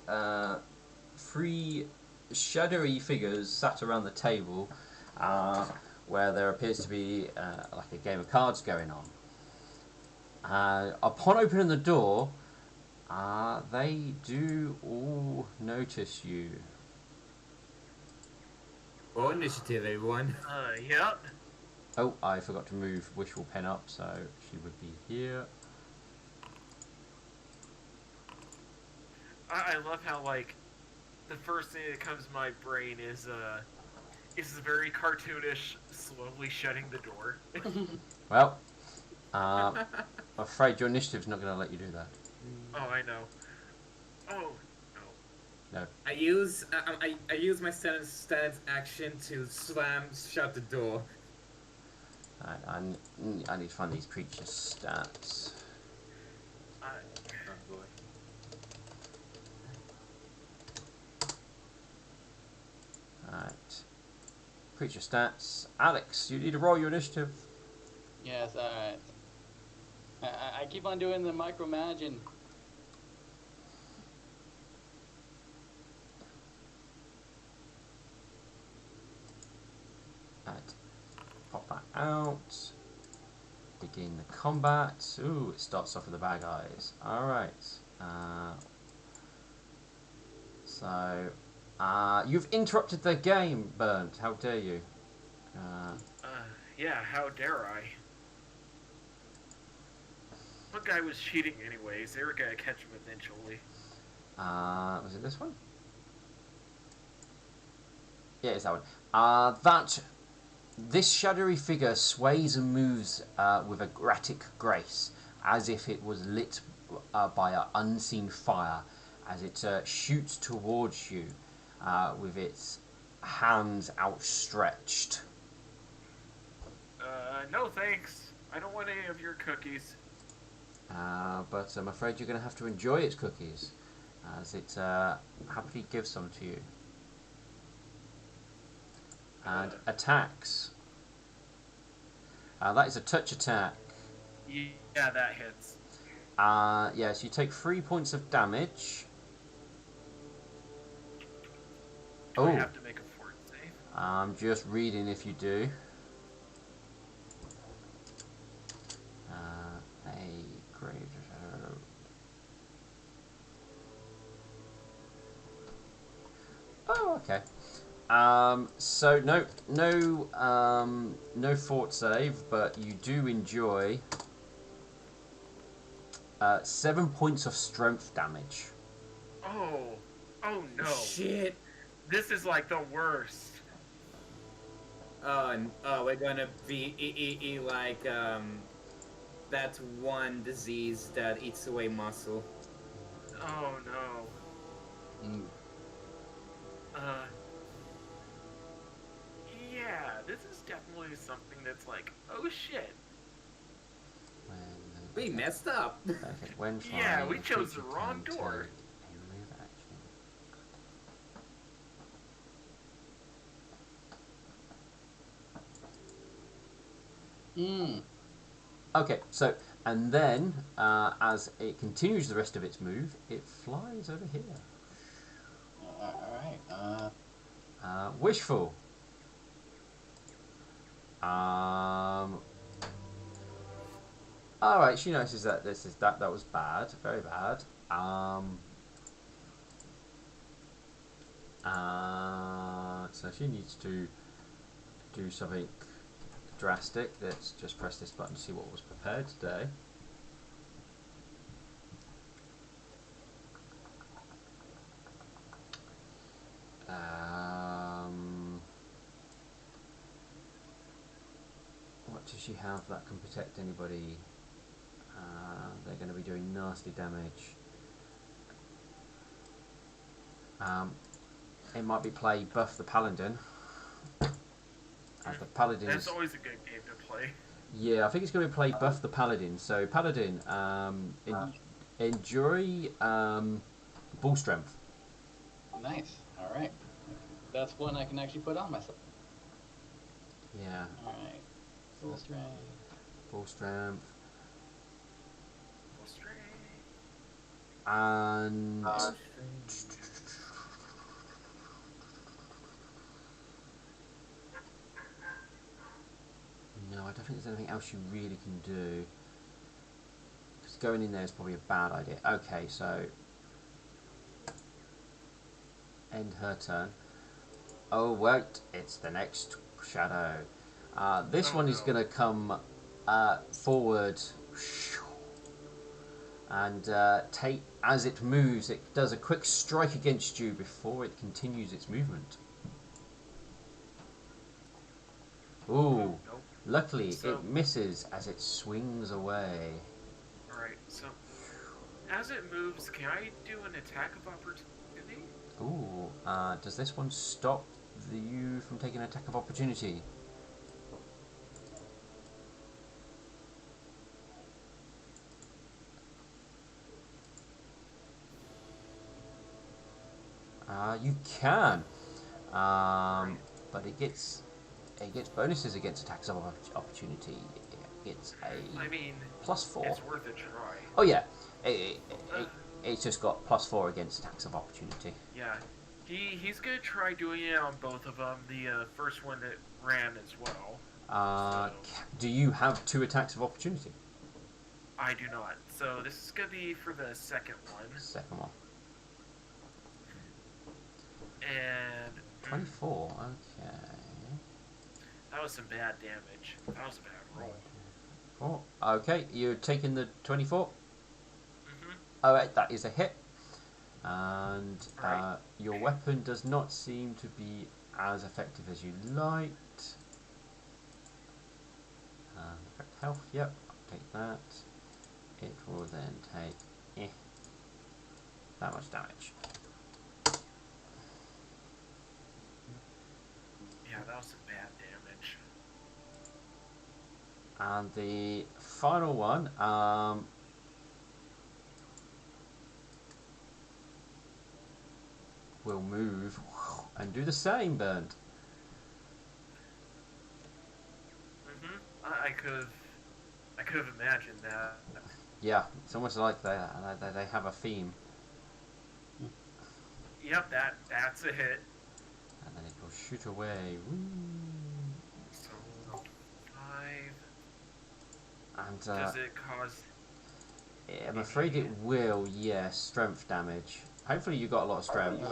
3 shadowy figures sat around the table, where there appears to be like a game of cards going on. Upon opening the door, they do all notice you. Roll initiative, everyone. Yep. Oh, I forgot to move Wishful Pen up, so she would be here. I love how, like, the first thing that comes to my brain is very cartoonish, slowly shutting the door. Well, I'm afraid your initiative's not going to let you do that. Oh, I know. Oh, no. No. I use my stance action to slam shut the door. I need to find these creature stats. Oh boy. Alright. Creature stats. Alex, you need to roll your initiative. Yes, alright. I keep on doing the micromanaging. Alright. Pop that out. Begin the combat. Ooh, it starts off with the bad guys. Alright. So, you've interrupted the game, Burnt. How dare you? Yeah, how dare I? One guy was cheating anyways. They were gonna catch him eventually. Was it this one? Yeah, it's that one. This shadowy figure sways and moves with erratic grace, as if it was lit by an unseen fire, as it shoots towards you with its hands outstretched. No thanks. I don't want any of your cookies. But I'm afraid you're going to have to enjoy its cookies, as it happily gives some to you. And attacks. That is a touch attack. Yeah, that hits. Yes, you take 3 points of damage. Do I have to make a fort save? I'm just reading if you do. A great. Oh, okay. So no fort save, but you do enjoy 7 points of strength damage. Oh no. Shit. This is like the worst. We're gonna be like that one disease that eats away muscle. Oh no. Mm. Yeah, this is definitely something that's like, oh shit. We messed up. Perfect. When Yeah, flying, we a chose the creature wrong can door. take a move action. Mm. Okay, so And then, as it continues the rest of its move, it flies over here. Alright. Wishful. Alright, she notices that that was bad, very bad. So she needs to do something drastic. Let's just press this button to see what was prepared today. What does she have that can protect anybody? They're going to be doing nasty damage. It might be play Buff the Paladin. As the Paladin That's is, always a good game to play. yeah, I think it's going to play Buff the Paladin. So Paladin, enjoy Ball Strength. Nice. Alright. That's one I can actually put on myself. Yeah, Alright. Full strength. Ball Strength. Full strength. And no, I don't think there's anything else you really can do. Because going in there is probably a bad idea. Okay, so end her turn. Oh wait, it's the next shadow. This one is going to come forward and take, as it moves, it does a quick strike against you before it continues its movement. Ooh, Nope. luckily So- it misses as it swings away. Alright, so as it moves, can I do an attack of opportunity? Ooh, does this one stop you from taking an attack of opportunity? You can, but it gets bonuses against attacks of opportunity. It's a I mean, +4. it's worth a try. Oh yeah, it's just got +4 against attacks of opportunity. Yeah, he's gonna try doing it on both of them. The first one that ran as well. Do you have 2 attacks of opportunity? I do not. So this is gonna be for the second one. Second one. And 24. Okay. that was some bad damage. That was a bad roll. Oh, okay, you're taking the 24. Mm-hmm. Alright, that is a hit. And Right. your weapon does not seem to be as effective as you liked. Effect health, yep, I'll take that. It will then take that much damage. Yeah, that was some bad damage. And the final one, will move and do the same, Bernd. Mm-hmm. I could have imagined that. Yeah, it's almost like they have a theme. Yep, that's a hit. And then it will shoot away. Woo. So 5. And Does it cause? I'm afraid it will, yes, strength damage. Hopefully you got a lot of strength.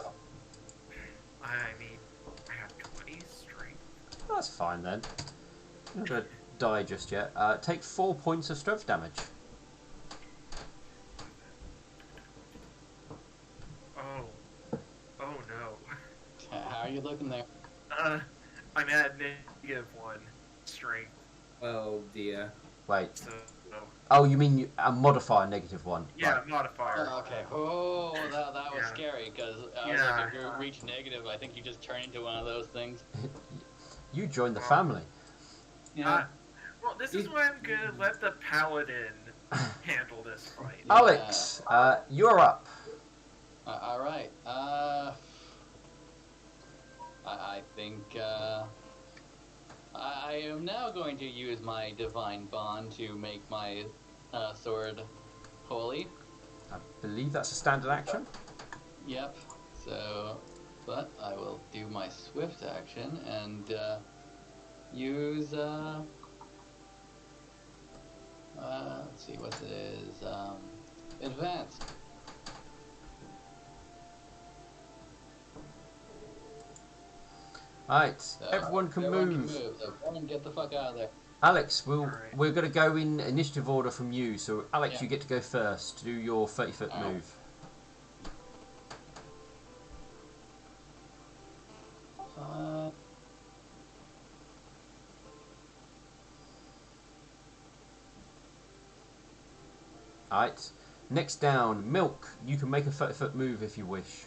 I mean, I have 20 strength. That's fine then. You're not going to die just yet. Take 4 points of strength damage. Oh no. How are you looking there? I'm at -1 strength. Oh dear. Wait. So Oh, you mean a modifier -1? yeah, Right. modifier. Oh, okay. Oh, that was Yeah. scary because I was Yeah. like, if you reach negative, I think you just turn into one of those things. You joined the family. Yeah. Well, this is why I'm gonna let the paladin handle this fight. Yeah. Alex, you're up. All right. I think I am now going to use my divine bond to make my sword holy. I believe that's a standard action. Yep. So, but I will do my swift action and use. Let's see what it is. Advance. Alright, So everyone can move. So everyone get the fuck out of there. Alex, Alright. we're going to go in initiative order from you. So, Alex, Yeah. you get to go first. Do your 30-foot Alright. move. Uh, Alright. Next down, Milk. You can make a 30-foot move if you wish.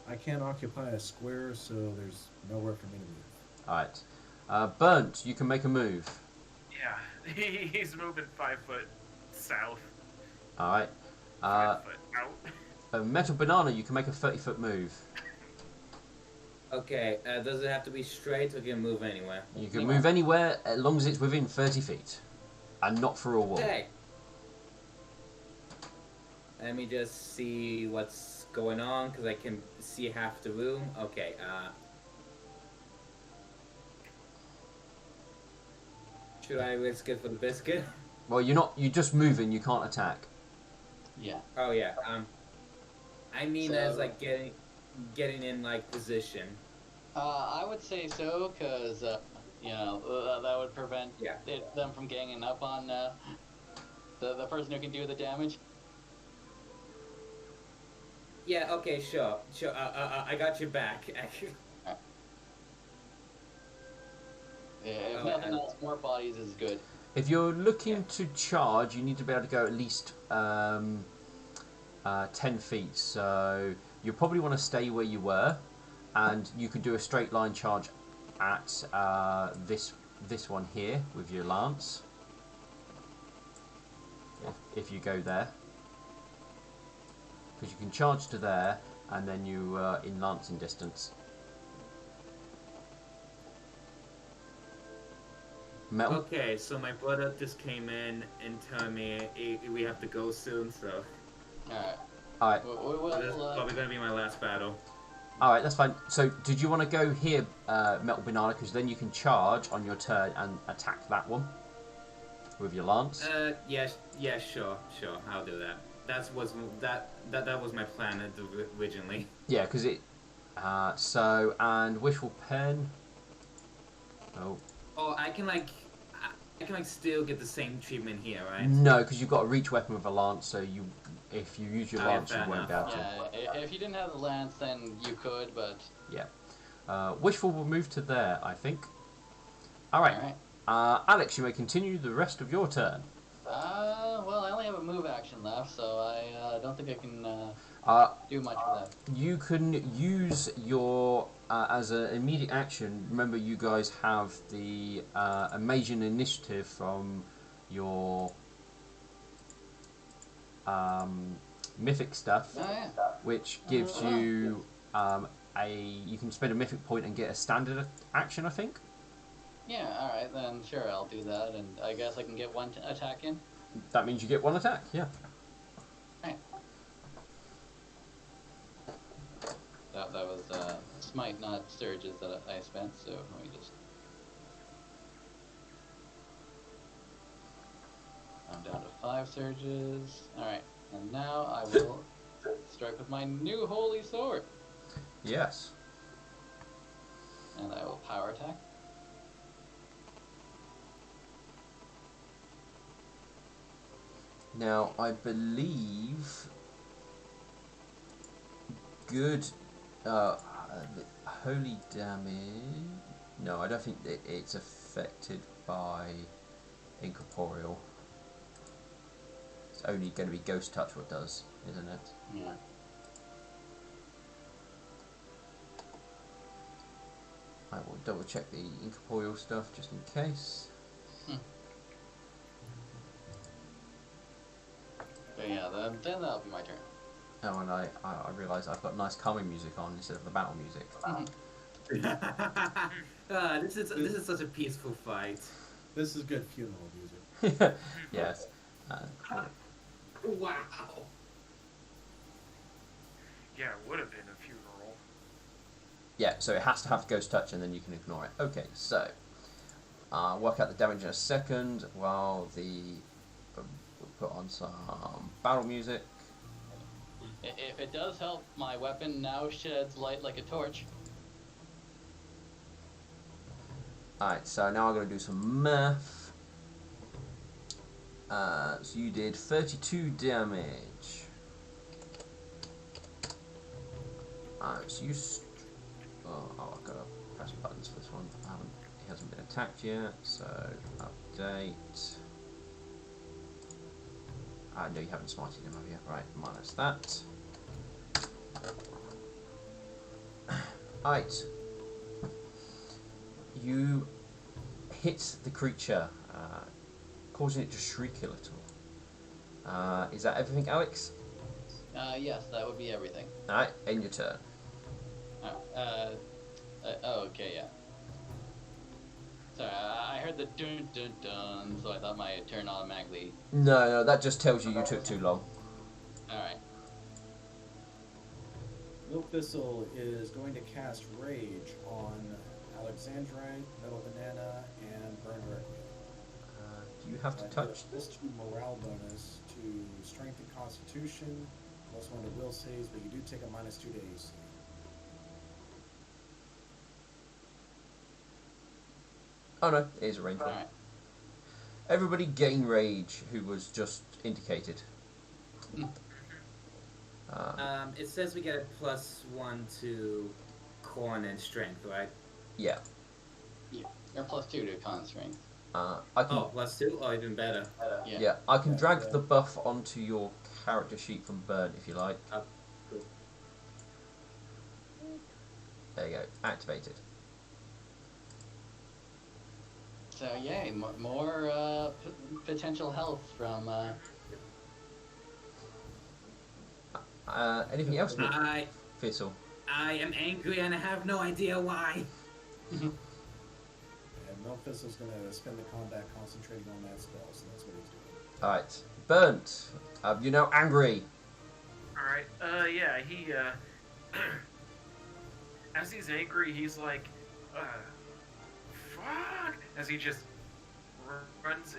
I can't occupy a square, so there's nowhere for me to move. Alright. Burnt, you can make a move. Yeah, he's moving 5 foot south, Alright. 5 foot out. Metal Banana, you can make a 30-foot move. Okay, does it have to be straight or can it move anywhere? You can move anywhere as long as it's within 30 feet. And not through a wall. Okay. Let me just see what's going on, because I can see half the room. Okay, should I risk it for the biscuit? Well, you're just moving, you can't attack. yeah. Oh yeah, I mean So- as like getting in like position. I would say so, because that would prevent Yeah. them from ganging up on the person who can do the damage. Yeah, okay, sure. I got your back. If Oh, nothing and- else, more bodies is good. If you're looking to charge, you need to be able to go at least 10 feet. So you probably want to stay where you were, and you could do a straight line charge at this one here with your lance. If you go there, because you can charge to there, and then you in lancing distance. Metal. Okay, so my brother just came in and told me we have to go soon, so Alright. Alright. this is probably gonna be my last battle. Alright, that's fine. So, did you want to go here, Metal Banana, because then you can charge on your turn and attack that one with your lance? Yeah, sure, I'll do that. That was my plan originally. Yeah, because it... so, and Wishful Pen... Oh. Oh, I can like still get the same treatment here, right? No, because you've got a reach weapon with a lance, so if you use your Oh, yeah, lance, you fair won't be able to. Yeah, if you didn't have the lance, then you could, but... Yeah. Wishful will move to there, I think. Alright. Alright. Alex, you may continue the rest of your turn. Well, I only have a move action left, so I don't think I can do much with that. You can use your as an immediate action. Remember, you guys have the amazing initiative from your mythic stuff, Oh, yeah. which gives you you can spend a mythic point and get a standard action, I think. Yeah, alright, then sure, I'll do that, and I guess I can get one attack in. That means you get one attack. Yeah. Right. That was smite, not surges that I spent, so let me just... I'm down to 5 surges. Alright, and now I will strike with my new holy sword. Yes. And I will power attack. Now, I believe good holy damage. No, I don't think it's affected by incorporeal. It's only going to be ghost touch what does, isn't it? Yeah. I will double check the incorporeal stuff just in case. But yeah, then that'll be my turn. Oh, and I realise I've got nice calming music on instead of the battle music. This is such a peaceful fight. This is good funeral music. Yes. Cool. Wow. Yeah, it would have been a funeral. Yeah, so it has to have ghost touch and then you can ignore it. Okay, so work out the damage in a second while we'll put on some battle music. If it does help, my weapon now sheds light like a torch. Alright, so now I'm going to do some math. So you did 32 damage. So you... I've got to press buttons for this one. It hasn't been attacked yet, so update. No, you haven't smarted him, have you? Right, minus that. Alright. You hit the creature, causing it to shriek a little. Is that everything, Alex? Yes, that would be everything. Alright, end your turn. Okay, yeah. Sorry, I heard the dun dun dun, so I thought my turn automatically. No, that just tells you took too long. Alright. Milk Thistle is going to cast Rage on Alexandrite, Metal Banana, and Burn Requiem. Do you have to touch? This to morale bonus to Strength and Constitution, +1 to Will saves, but you do take a -2 to AC. Oh no, it is a range one. Alright. Everybody gain rage who was just indicated. It says we get a +1 to Corn and Strength, right? Yeah. Yeah. Or +2 to con strength. I can. Oh, +2? Oh, even better. Yeah, I can drag the buff onto your character sheet from Burn if you like. Cool. There you go, activated. So yay, more potential health from. Anything else, I Thistle? am angry and I have no idea why. And Milk Thistle's going to spend the combat concentrating on that spell, so that's what he's doing. Alright, Burnt. You're now angry. Alright, yeah, he, as he's angry, he's like, fuck, as he just runs,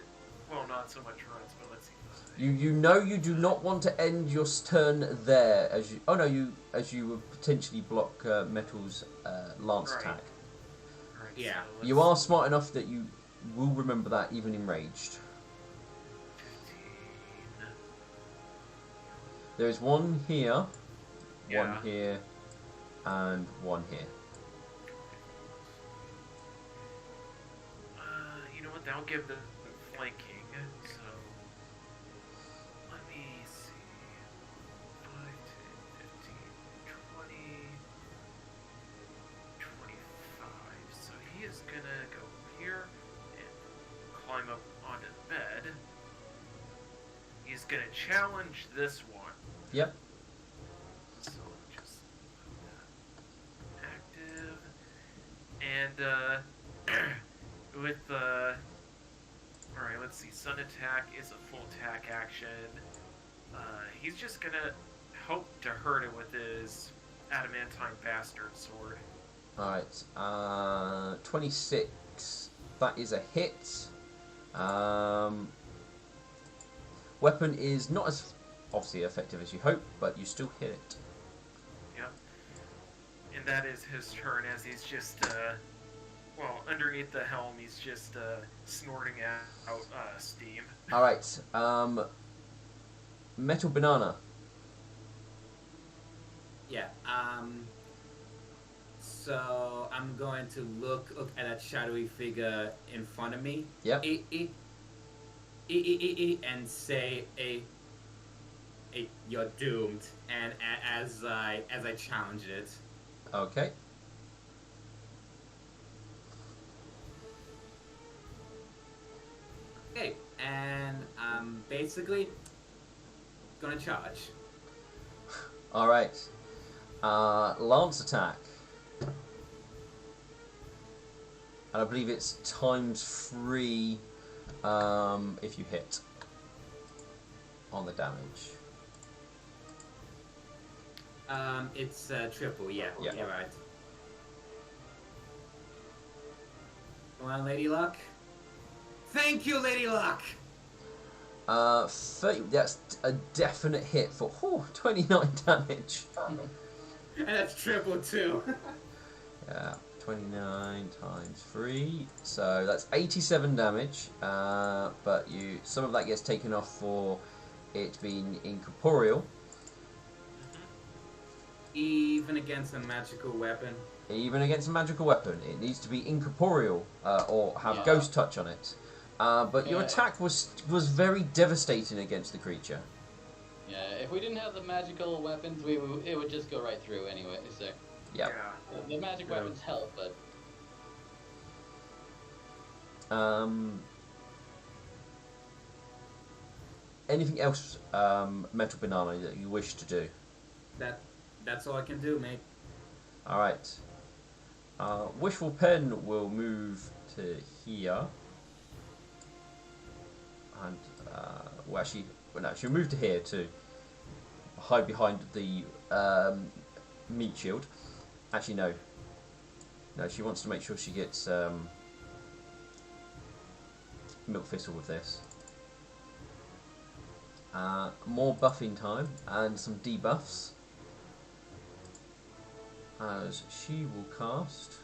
well, not so much runs, but let's see. You know you do not want to end your turn there, as you would potentially block Metal's lance Right. attack. Alright, Yeah. so You are smart enough that you will remember that even enraged. 15. There is one here, Yeah. one here, and one here. You know what, that'll give the flanking, so... Let me see... 5, 10, 15, 20... 25... So he is gonna go here and climb up onto the bed. He's gonna challenge this one. Yep. So just put that active. And with alright, let's see. Sun attack is a full attack action. He's just gonna hope to hurt it with his adamantine bastard sword. Alright, 26. That is a hit. Weapon is not as obviously effective as you hope, but you still hit it. Yep. And that is his turn as he's just, well, underneath the helm, he's just snorting out steam. Alright, Metal Banana. Yeah. So I'm going to look at that shadowy figure in front of me. Yep. And say you're doomed. And as I challenge it. Okay. Okay, and I'm basically gonna charge. Alright. Lance attack. and I believe it's ×3 if you hit on the damage. It's triple, yeah. Yeah. You're right. Come on, Lady Luck. Thank you, Lady Luck! 30, that's a definite hit for 29 damage. And that's triple, too. Yeah, 29 times 3, so that's 87 damage, but some of that gets taken off for it being incorporeal. Even against a magical weapon. Even against a magical weapon, it needs to be incorporeal or have Yeah. ghost touch on it. But your Yeah. attack was very devastating against the creature. Yeah, if we didn't have the magical weapons, it would just go right through anyway. So Yep. Yeah. the magic Yeah. weapons help, but Anything else, Metal Banana, that you wish to do? That's all I can do, mate. Alright. Wishful Pen will move to here. And, she'll move to here to hide behind the meat shield. Actually, no. No, she wants to make sure she gets Milk Thistle with this. More buffing time and some debuffs. As she will cast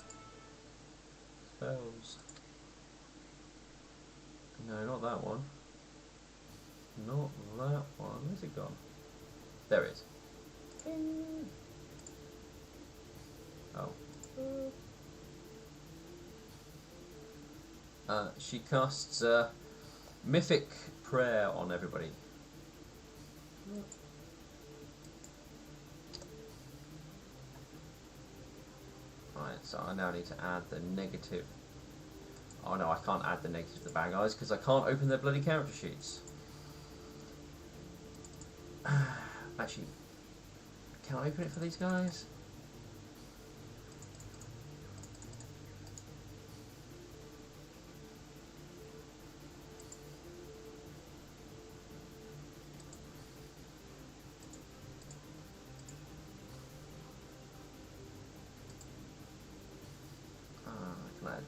spells. No, not that one. Not that one. Where's it gone? There it is. Oh. She casts Mythic Prayer on everybody. Right, so I now need to add the negative. Oh no, I can't add the negative to the bad guys because I can't open their bloody character sheets. Actually, can I open it for these guys?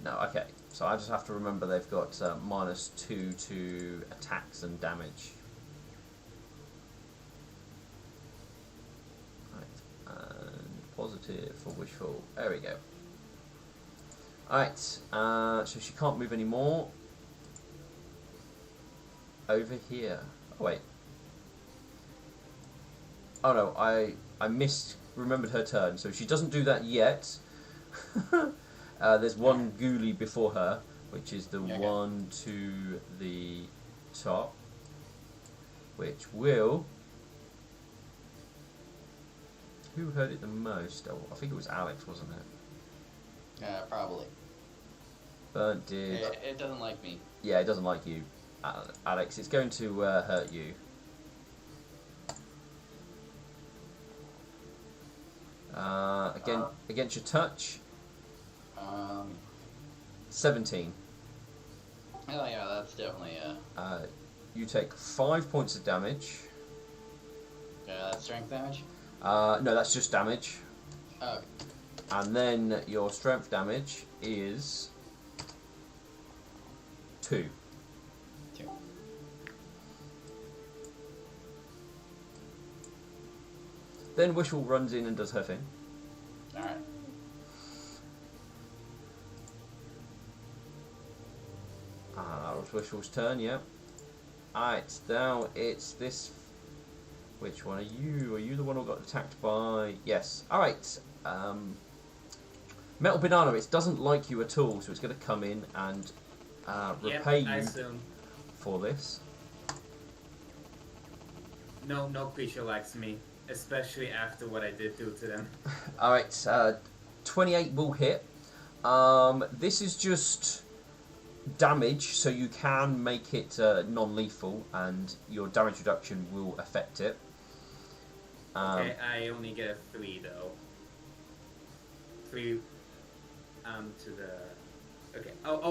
No, okay. So I just have to remember they've got -2 to attacks and damage. Right, and positive for wishful. There we go. Alright, so she can't move anymore. Over here. Oh, wait. Oh no, I remembered her turn, so she doesn't do that yet. There's one ghoulie before her, which is the one to the top, which will... Who heard it the most? Oh, I think it was Alex, wasn't it? probably. Burnt did... It doesn't like me. Yeah, it doesn't like you, Alex. It's going to hurt you. Against your touch... 17. Oh yeah, that's definitely You take 5 points of damage. that's strength damage. No, that's just damage. Oh. And then your strength damage is 2. 2. Then Wishful runs in and does her thing. All right. It was Wishful's turn, yeah. Alright, now it's this... Which one are you? Are you the one who got attacked by... Yes. Alright. Metal Banana, it doesn't like you at all, so it's going to come in and repay you for this. No creature likes me, especially after what I did do to them. Alright, 28 will hit. This is just damage, so you can make it non-lethal, and your damage reduction will affect it. Okay, I only get a 3 though. 3 to the Okay. I'm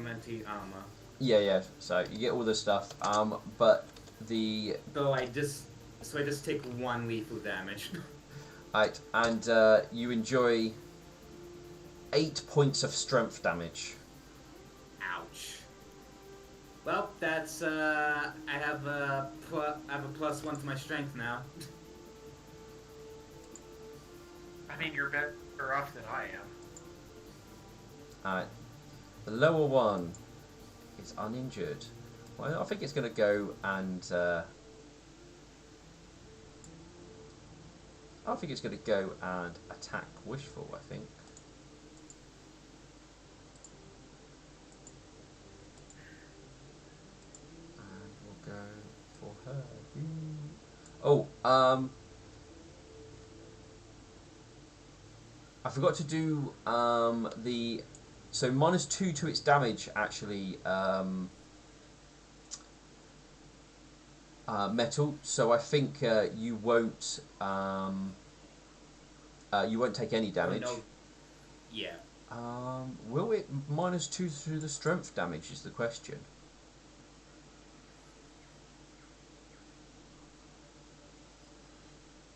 anti-armor. Yeah. So you get all this stuff. But the So I just take 1 lethal damage. right, and you enjoy 8 points of strength damage. Ouch. Well, that's I have a +1 to my strength now. I mean, you're better off than I am. Alright. The lower one is uninjured. Well, I think it's going to go and... I think it's going to go and attack Wishful, I think. And we'll go for her. Oh, I forgot to do the... So -2 to its damage, actually, metal. So I think you won't take any damage. Oh, no. Yeah. Will it -2 through the strength damage is the question.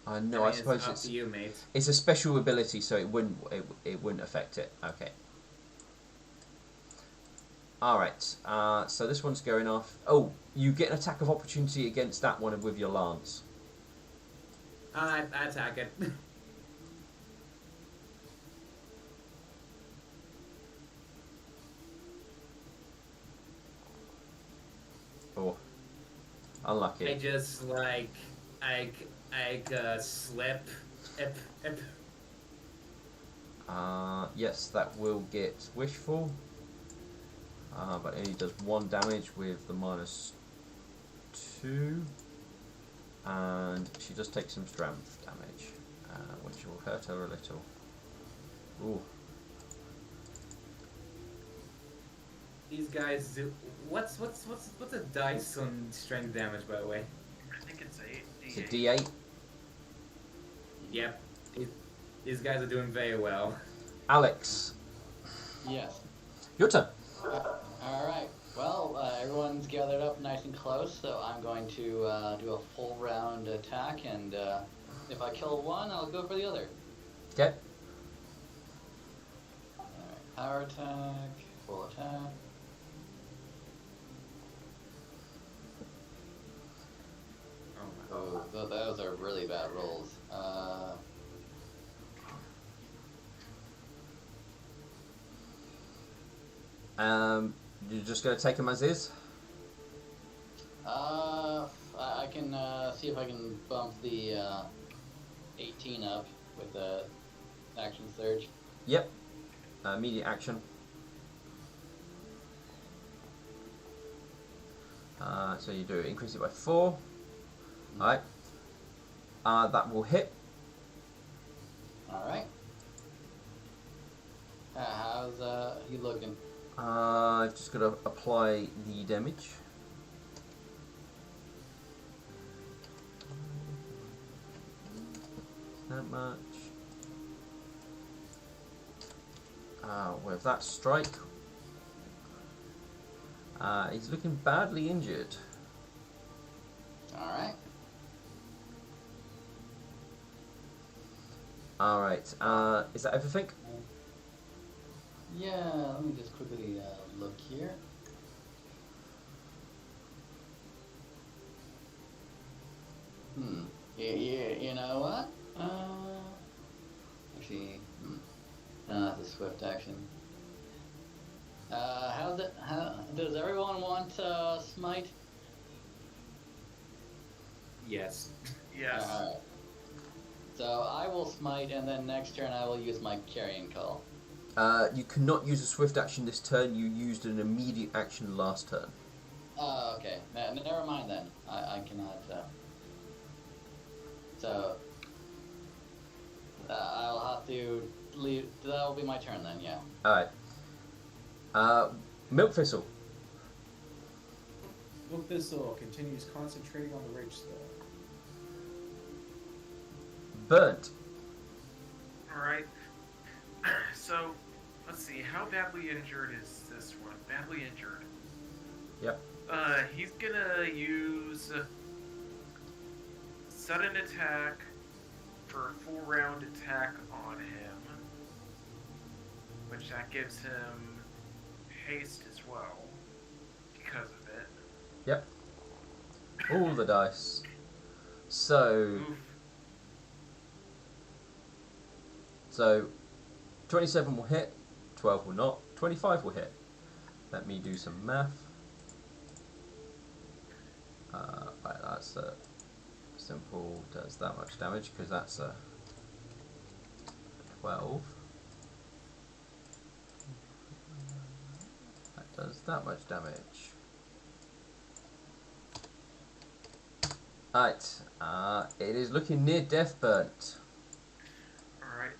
No, I suppose it's up to you, mate. It's a special ability, so it wouldn't affect it. Okay. Alright, so this one's going off. Oh, you get an attack of opportunity against that one with your lance. I attack it. Oh, unlucky. I just slip. Ip. Yes, that will get Wishful. But it only does 1 damage with the -2. And she does take some strength damage, which will hurt her a little. Ooh. These guys do. What's the dice on strength damage, by the way? I think it's It's a D8. Yep. These guys are doing very well. Alex, Yes. your turn. Alright. Well, everyone's gathered up nice and close, so I'm going to do a full round attack, and if I kill one, I'll go for the other. Okay. Alright, power attack, full attack. Oh, those are really bad rolls. You're just going to take them as is? I can see if I can bump the 18 up with the action surge. Yep. Immediate action. So you do increase it by 4. Alright. That will hit. Alright. How's he looking? I've just got to apply the damage. That much. With that strike, he's looking badly injured. Alright. Alright, is that everything? Yeah, let me just quickly look here. You know what? Actually, no, that's a swift action. How does everyone want smite? Yes. Yes. Alright. So I will smite, and then next turn I will use my carrion call. You cannot use a swift action this turn. You used an immediate action last turn. Oh, okay. Never mind then. I cannot. So I'll have to leave. That will be my turn then. Yeah. Alright. Milk Thistle. Milk Thistle continues concentrating on the rage spell. Burnt. Alright. So, let's see, how badly injured is this one? Badly injured. Yep. He's gonna use sudden attack for a full round attack on him, which that gives him haste as well because of it. Yep. All the dice. So, Oof. so 27 will hit, 12 will not, 25 will hit. Let me do some math. Right, that's simple, does that much damage because that's a 12. That does that much damage. Right, it is looking near death burnt. Alright,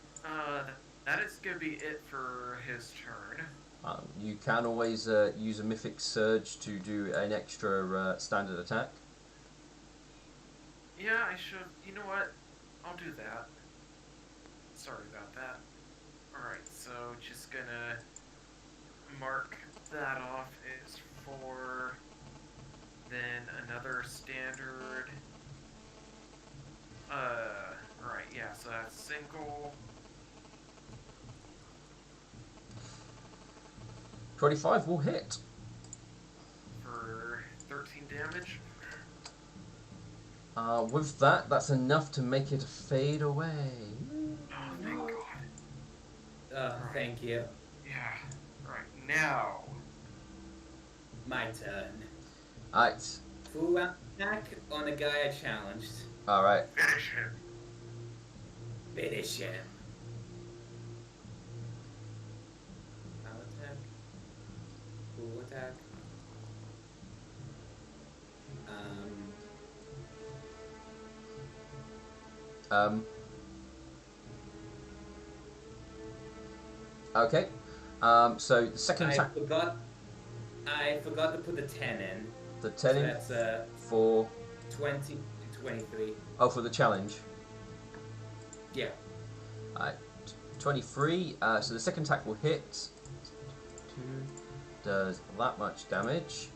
that is gonna be it for his turn. You can always use a Mythic Surge to do an extra standard attack. Yeah, I should. You know what? I'll do that. Sorry about that. Alright, so just gonna mark that off as 4. Then another standard. Right, yeah, so that's single. 25 will hit. For 13 damage. With that, that's enough to make it fade away. Oh, thank God. Thank you. Yeah. Right, now. My turn. Alright. Full round attack on the guy I challenged. Alright. Finish him. Finish him. Round attack. Full attack. Okay. So the second attack. I forgot to put the 10 in. The 10 So in that's for. 20 to 23. Oh, for the challenge. Yeah. Alright. 23. So the second attack will hit. 2 does that much damage.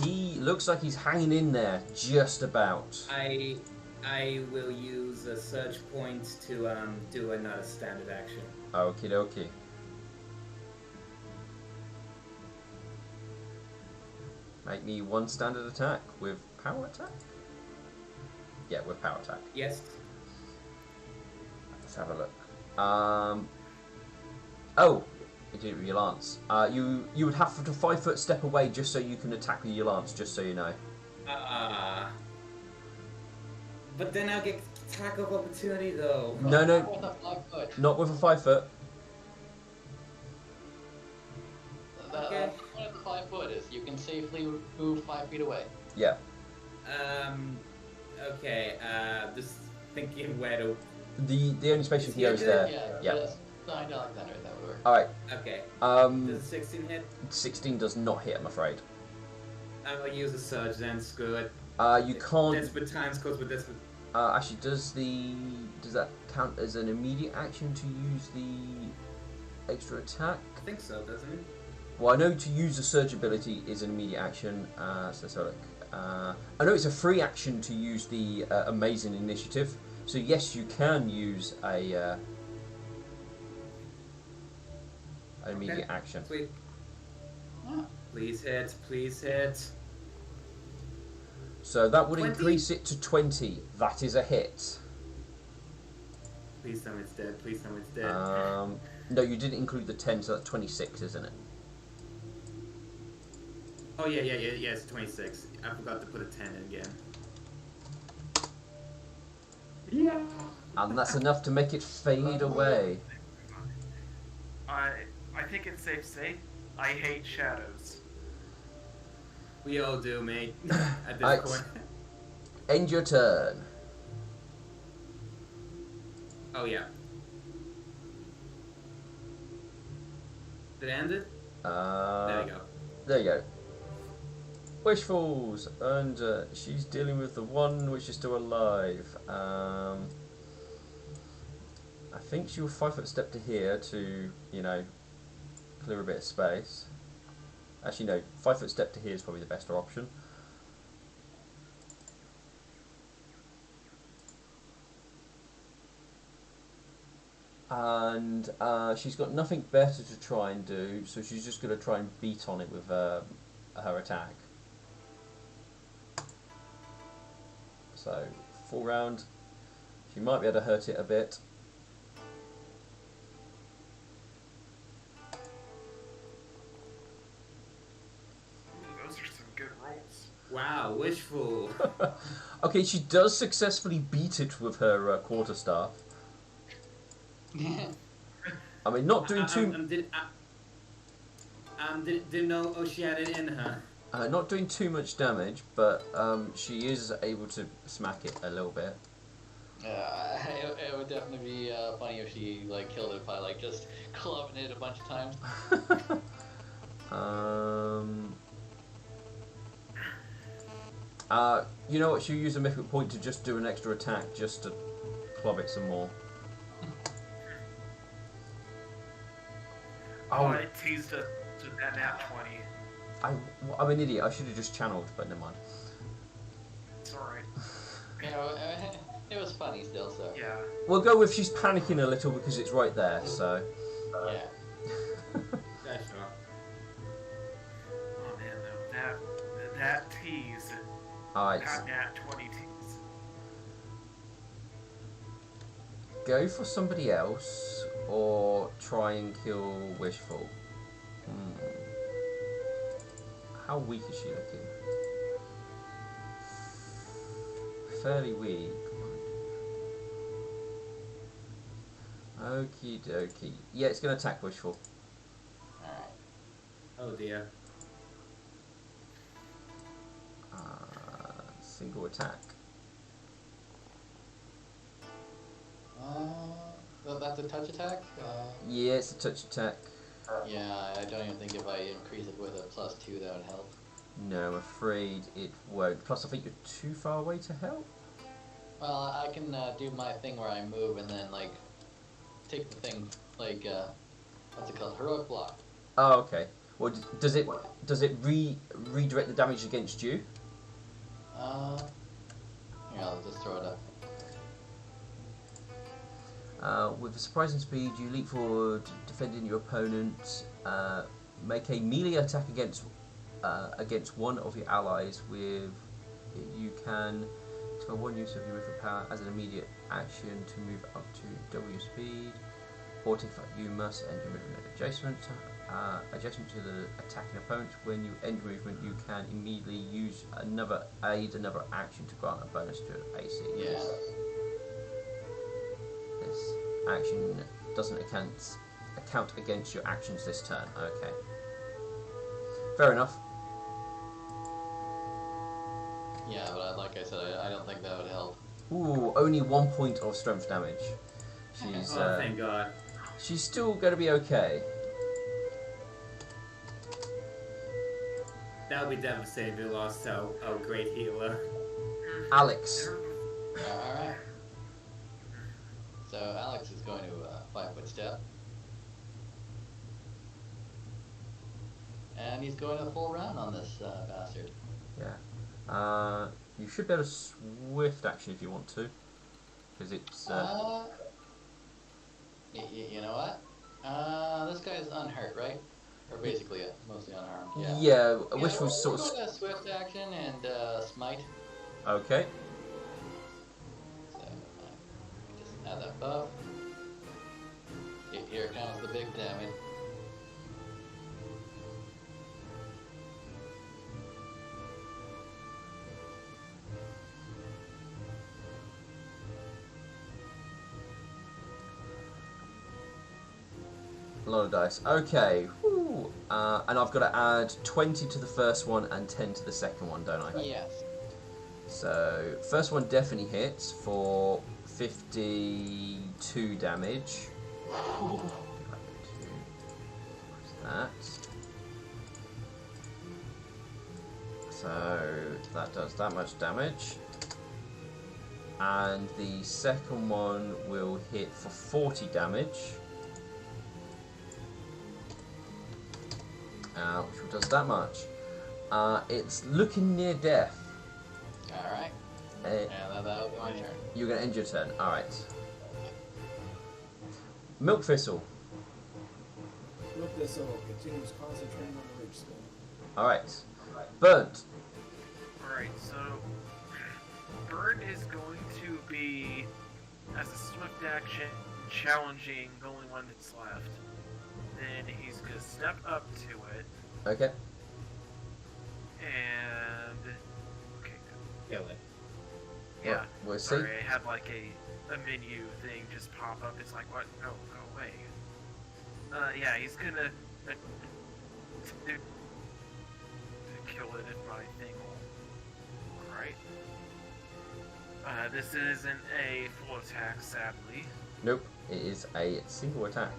He looks like he's hanging in there, just about. I will use a surge point to do another standard action. Okie dokie. Make me one standard attack with power attack? Yeah, with power attack. Yes. Let's have a look. Oh, you did it with your lance. You would have to 5 foot step away just so you can attack with your lance, just so you know. But then I'll get attack of opportunity though. No, no, With a 5 foot. not with a 5 foot. The point of the 5 foot is you can safely move 5 feet away. Yeah. Okay. Just thinking where to. The only space you can go is there. Yeah. Just behind Alexander, that would work. Alright. Okay. Does 16 hit? 16 does not hit, I'm afraid. I will use a surge then. Screw it. You can't. Desperate times calls with desperate. Actually, does that count as an immediate action to use the extra attack? I think so, doesn't it? Well, I know to use the surge ability is an immediate action. So look. I know it's a free action to use the amazing initiative. So yes, you can use an immediate action. Sweet. Please hit. Please hit. So that would 20. increase it to 20. That is a hit. Please tell me it's dead. Please tell me it's dead. No, you didn't include the 10, so that's 26, isn't it? Oh yeah, it's 26. I forgot to put a 10 in again. Yeah. And that's enough to make it fade away. I think it's safe to say I hate shadows. We all do, mate. At this Right. point. End your turn. Oh yeah. Did it end it? There you go. There you go. Wish falls, and she's dealing with the one which is still alive. I think she'll 5-foot step to here to, you know, clear a bit of space. Actually, no, 5-foot step to here is probably the best option. And she's got nothing better to try and do, so she's just going to try and beat on it with her attack. So, full round. She might be able to hurt it a bit. Ooh, those are some good rolls. Wow, wishful. Okay, she does successfully beat it with her quarterstaff. I mean, not doing too... Didn't know she had it in her. not doing too much damage, but she is able to smack it a little bit. It would definitely be funny if she like killed it by like just clubbing it a bunch of times. You know what? She'll use a mythic point to just do an extra attack, just to club it some more. Oh, I teased us with that nat 20. I'm an idiot. I should have just channeled, but never mind. It's alright. You know, it was funny still. So Yeah. We'll go with she's panicking a little because it's right there. So. yeah. That's right. Oh man, though, that tease. Alright. That nat 20 tease. Go for somebody else, or try and kill Wishful. How weak is she looking? Fairly weak. Okie dokie. Yeah, it's going to attack Wishful. Alright. Oh dear. Single attack. That's a touch attack. Yeah, it's a touch attack. Yeah, I don't even think if I increase it with a +2 that would help. No, I'm afraid it won't. Plus, I think you're too far away to help. Well, I can do my thing where I move and then like take the thing like what's it called? Heroic block. Oh, okay. Well, does it redirect the damage against you? Here, I'll just throw it up. With a surprising speed, you leap forward, defending your opponent. Make a melee attack against one of your allies. With you can expend one use of your movement power as an immediate action to move up to double your speed, or take effect. You must end your movement adjacent to the attacking opponent. When you end movement, you can immediately use another action to grant a bonus to AC. Yeah. This action doesn't account against your actions this turn. Okay. Fair enough. Yeah, but like I said, I don't think that would help. Ooh, only 1 point of strength damage. She's Oh, thank God. she's still going to be okay. That would be devastating if we lost a great healer. Alex. Alright. So Alex is going to 5-foot step. And he's going a full round on this bastard. Yeah. You should be able to swift action if you want to, because it's. You know what? This guy's unhurt, right? Or basically mostly unharmed. Yeah. Yeah. Yeah, Wish was we'll sort go of. to swift action and smite. Okay. So just add that buff. Here comes the big damage. A lot of dice. Okay. Whew. And I've got to add 20 to the first one and 10 to the second one, don't I? Yes. So, first one definitely hits for 52 damage. That. So, that does that much damage. and the second one will hit for 40 damage. Which does that much. It's looking near death. Alright. Yeah, that'll be my turn. You're going to end your turn. Alright. Milk Thistle. Look this over. Continues concentrating on the reach spell. Alright. Burnt. Alright, so Burn is going to be, as a swift action, challenging the only one that's left. Then he's going to step up to it, Okay. and... Okay, Kill it. yeah. We'll see. Sorry, I had like a menu thing just pop up. It's like, what? No, go away. Yeah, he's gonna kill it if my thing will. Alright. This isn't a full attack, sadly. Nope. It is a single attack.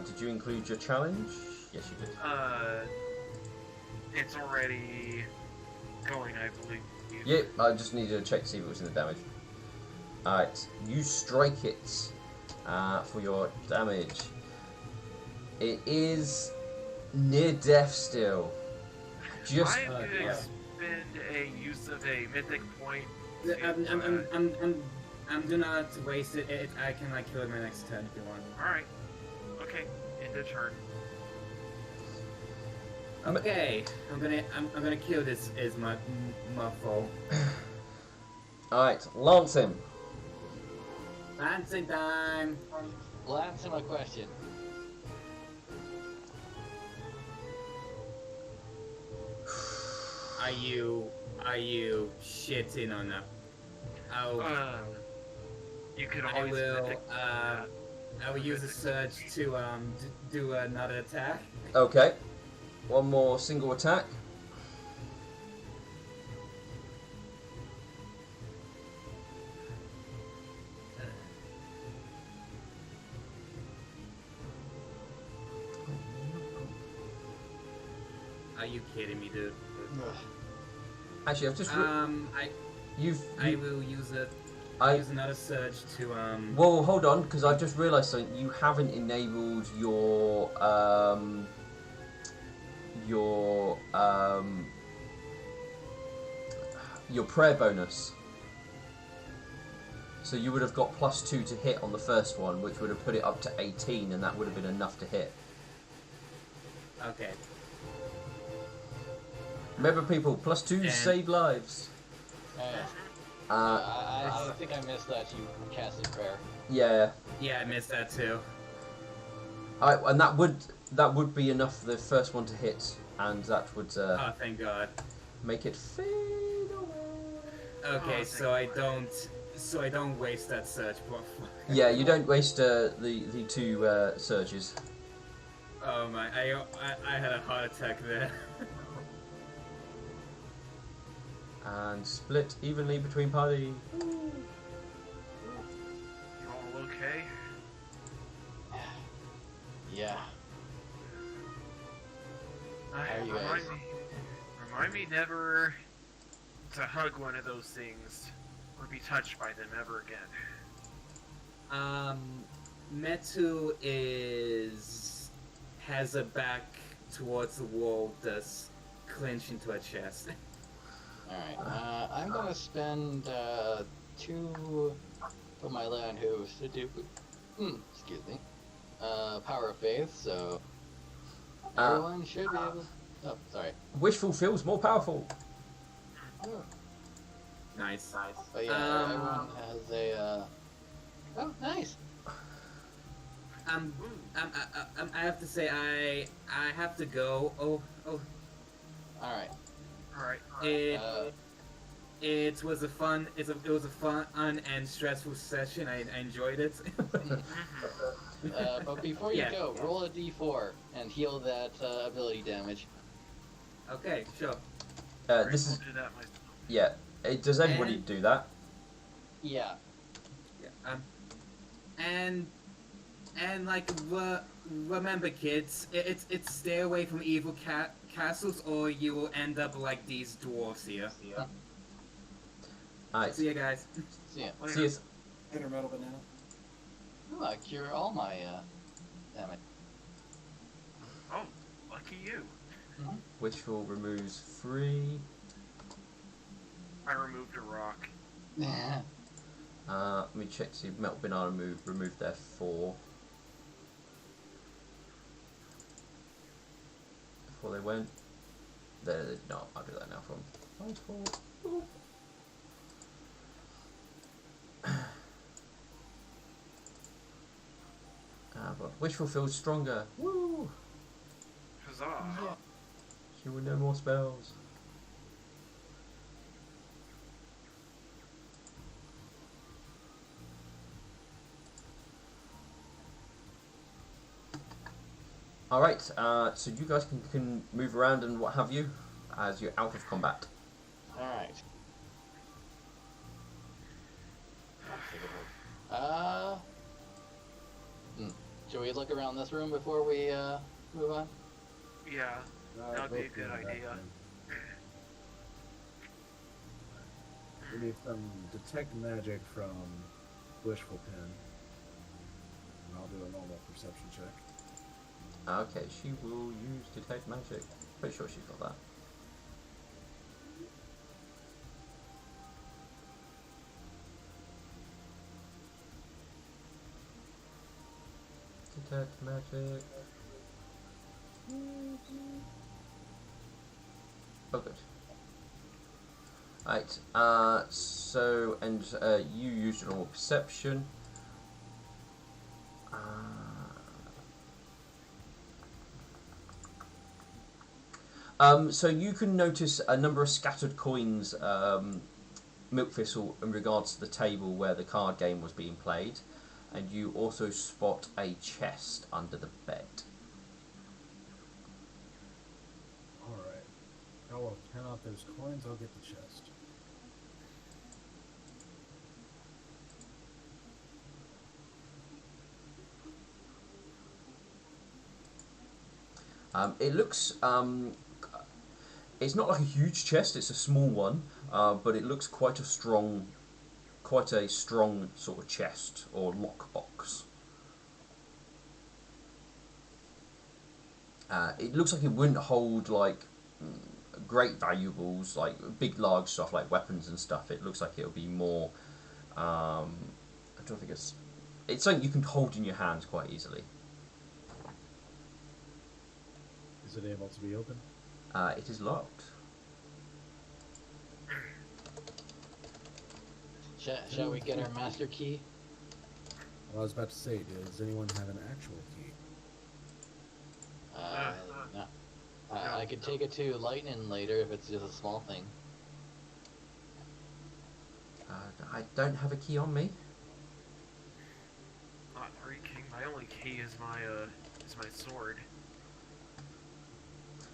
Did you include your challenge? Yes, you did. It's already going, I believe. Yep, I just needed to check to see if it was in the damage. Alright, you strike it for your damage. It is near death still. Just I'm gonna spend a use of a mythic point. Do not waste it. I can like kill it my next turn if you want. Alright. Okay, end of turn. Okay, I'm gonna kill this is my foe. Alright, lance him. Dancing time. Well, answer my question. Are you shitting on that? Oh, You could I always will. mythic, I will use a surge to do another attack. Okay. One more single attack. Are you kidding me, dude? Actually, I've just. I will use it. Use another surge to Well, hold on, because I've just realised something. You haven't enabled your prayer bonus. So you would have got +2 to hit on the first one, which would have put it up to 18, and that would have been enough to hit. Okay. Remember, people, +2 And- save lives. I think I missed that you casted prayer. Yeah. Yeah, I missed that too. And that would be enough for the first one to hit, and that would Oh, thank God. make it fade away. Okay, so I don't waste that surge buff. Yeah, you don't waste the two surges. Oh my! I had a heart attack there. And split evenly between party. You all okay? Yeah. How are you guys? Remind me never to hug one of those things or be touched by them ever again. Metu has a back towards the wall, does clench into her chest. Alright, I'm gonna spend 2 of my land hooves to do, excuse me, Power of Faith, so everyone should be able, oh, sorry. Wish fulfills more powerful. Oh. Nice. But yeah, everyone has a, oh, nice. I have to say, I have to go. Oh. Alright. It was a fun and stressful session. I enjoyed it. But before you Yeah. go, roll a d4 and heal that ability damage. Okay, sure. This is I'll do that myself. yeah. Does everybody And- do that? Yeah. Yeah. And like remember, kids, it's stay away from evil cat castles, or you will end up like these dwarfs here. Alright. See ya, guys. So yeah. See you. Hit her metal banana. Ooh, I cure all my damage. Oh, lucky you. Wishful removes 3. I removed a rock. Let me check to see if Metal Banana removed their 4. Before they went. They did not. I'll do that now for them. Minus 4. But Wishful feels stronger. Woo! Huzzah. She will know more spells. Alright, so you guys can move around and what have you as you're out of combat. Alright. Should we look around this room before we move on? Yeah, that would be a good idea. We need some detect magic from Wishful Pin. And I'll do a normal perception check. Okay, she will use Detect Magic. Pretty sure she's got that. Detect Magic. Oh, good. Right, so, and you used your normal perception. So you can notice a number of scattered coins, Milk Thistle, in regards to the table where the card game was being played, and you also spot a chest under the bed. Alright. I will count out those coins, I'll get the chest. It looks, it's not like a huge chest, it's a small one, but it looks quite a strong sort of chest or lockbox. It looks like it wouldn't hold like great valuables, like big large stuff like weapons and stuff. It looks like it'll be more, I don't think it's something you can hold in your hands quite easily. Is it able to be opened? It is locked. Shall we get our master key? Well, I was about to say, does anyone have an actual key? No. I could take it to Lightning later if it's just a small thing. I don't have a key on me. Are you kidding? My only key is my sword.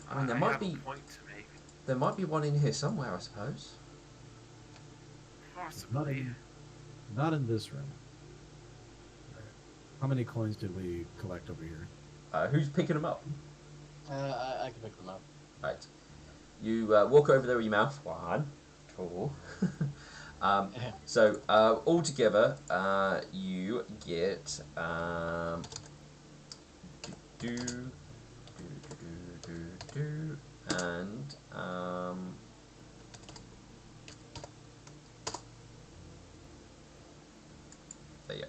I mean, there I might have be a point to make. there might be one in here somewhere, I suppose. Possibly. Not in this room. How many coins did we collect over here? Who's picking them up? I can pick them up. Right. You walk over there with your mouth. 1, 2. So all together, you get and there you go.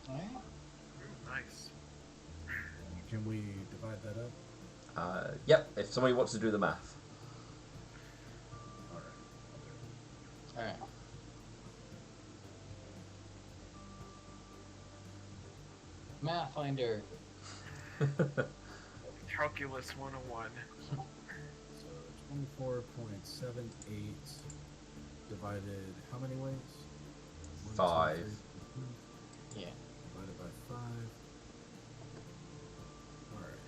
Alright. Nice. Can we divide that up? Yep. If somebody wants to do the math. Alright. Mathfinder. Calculus 101. So 24.78 divided how many ways? 5. 1, 2, 3, 4, Yeah. divided by 5. Alright,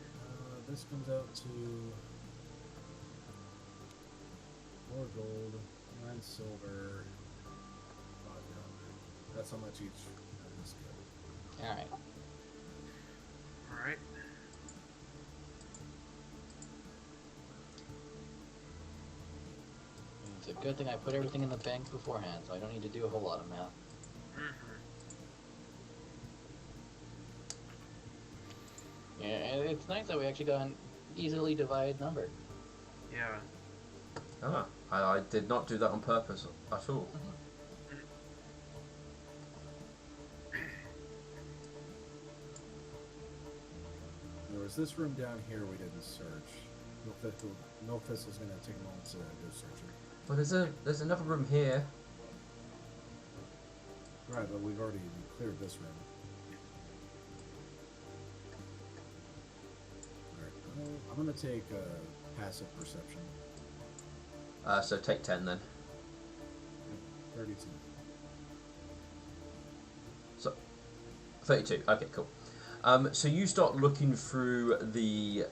this comes out to 4 gold, 9 silver, 5 gold. That's how much each of this goes. Alright. Alright. a good thing I put everything in the bank beforehand, so I don't need to do a whole lot of math. Mm-hmm. Yeah, and it's nice that we actually got an easily divided number. Yeah. Ah, I did not do that on purpose at all. There was this room down here we didn't search. Milk Thistle's gonna take a moment to go search it. Well, there's another room here. Right, but we've already cleared this room. Alright, I'm gonna take passive perception. So take 10 then. 32. So 32. Okay, cool. So you start looking through the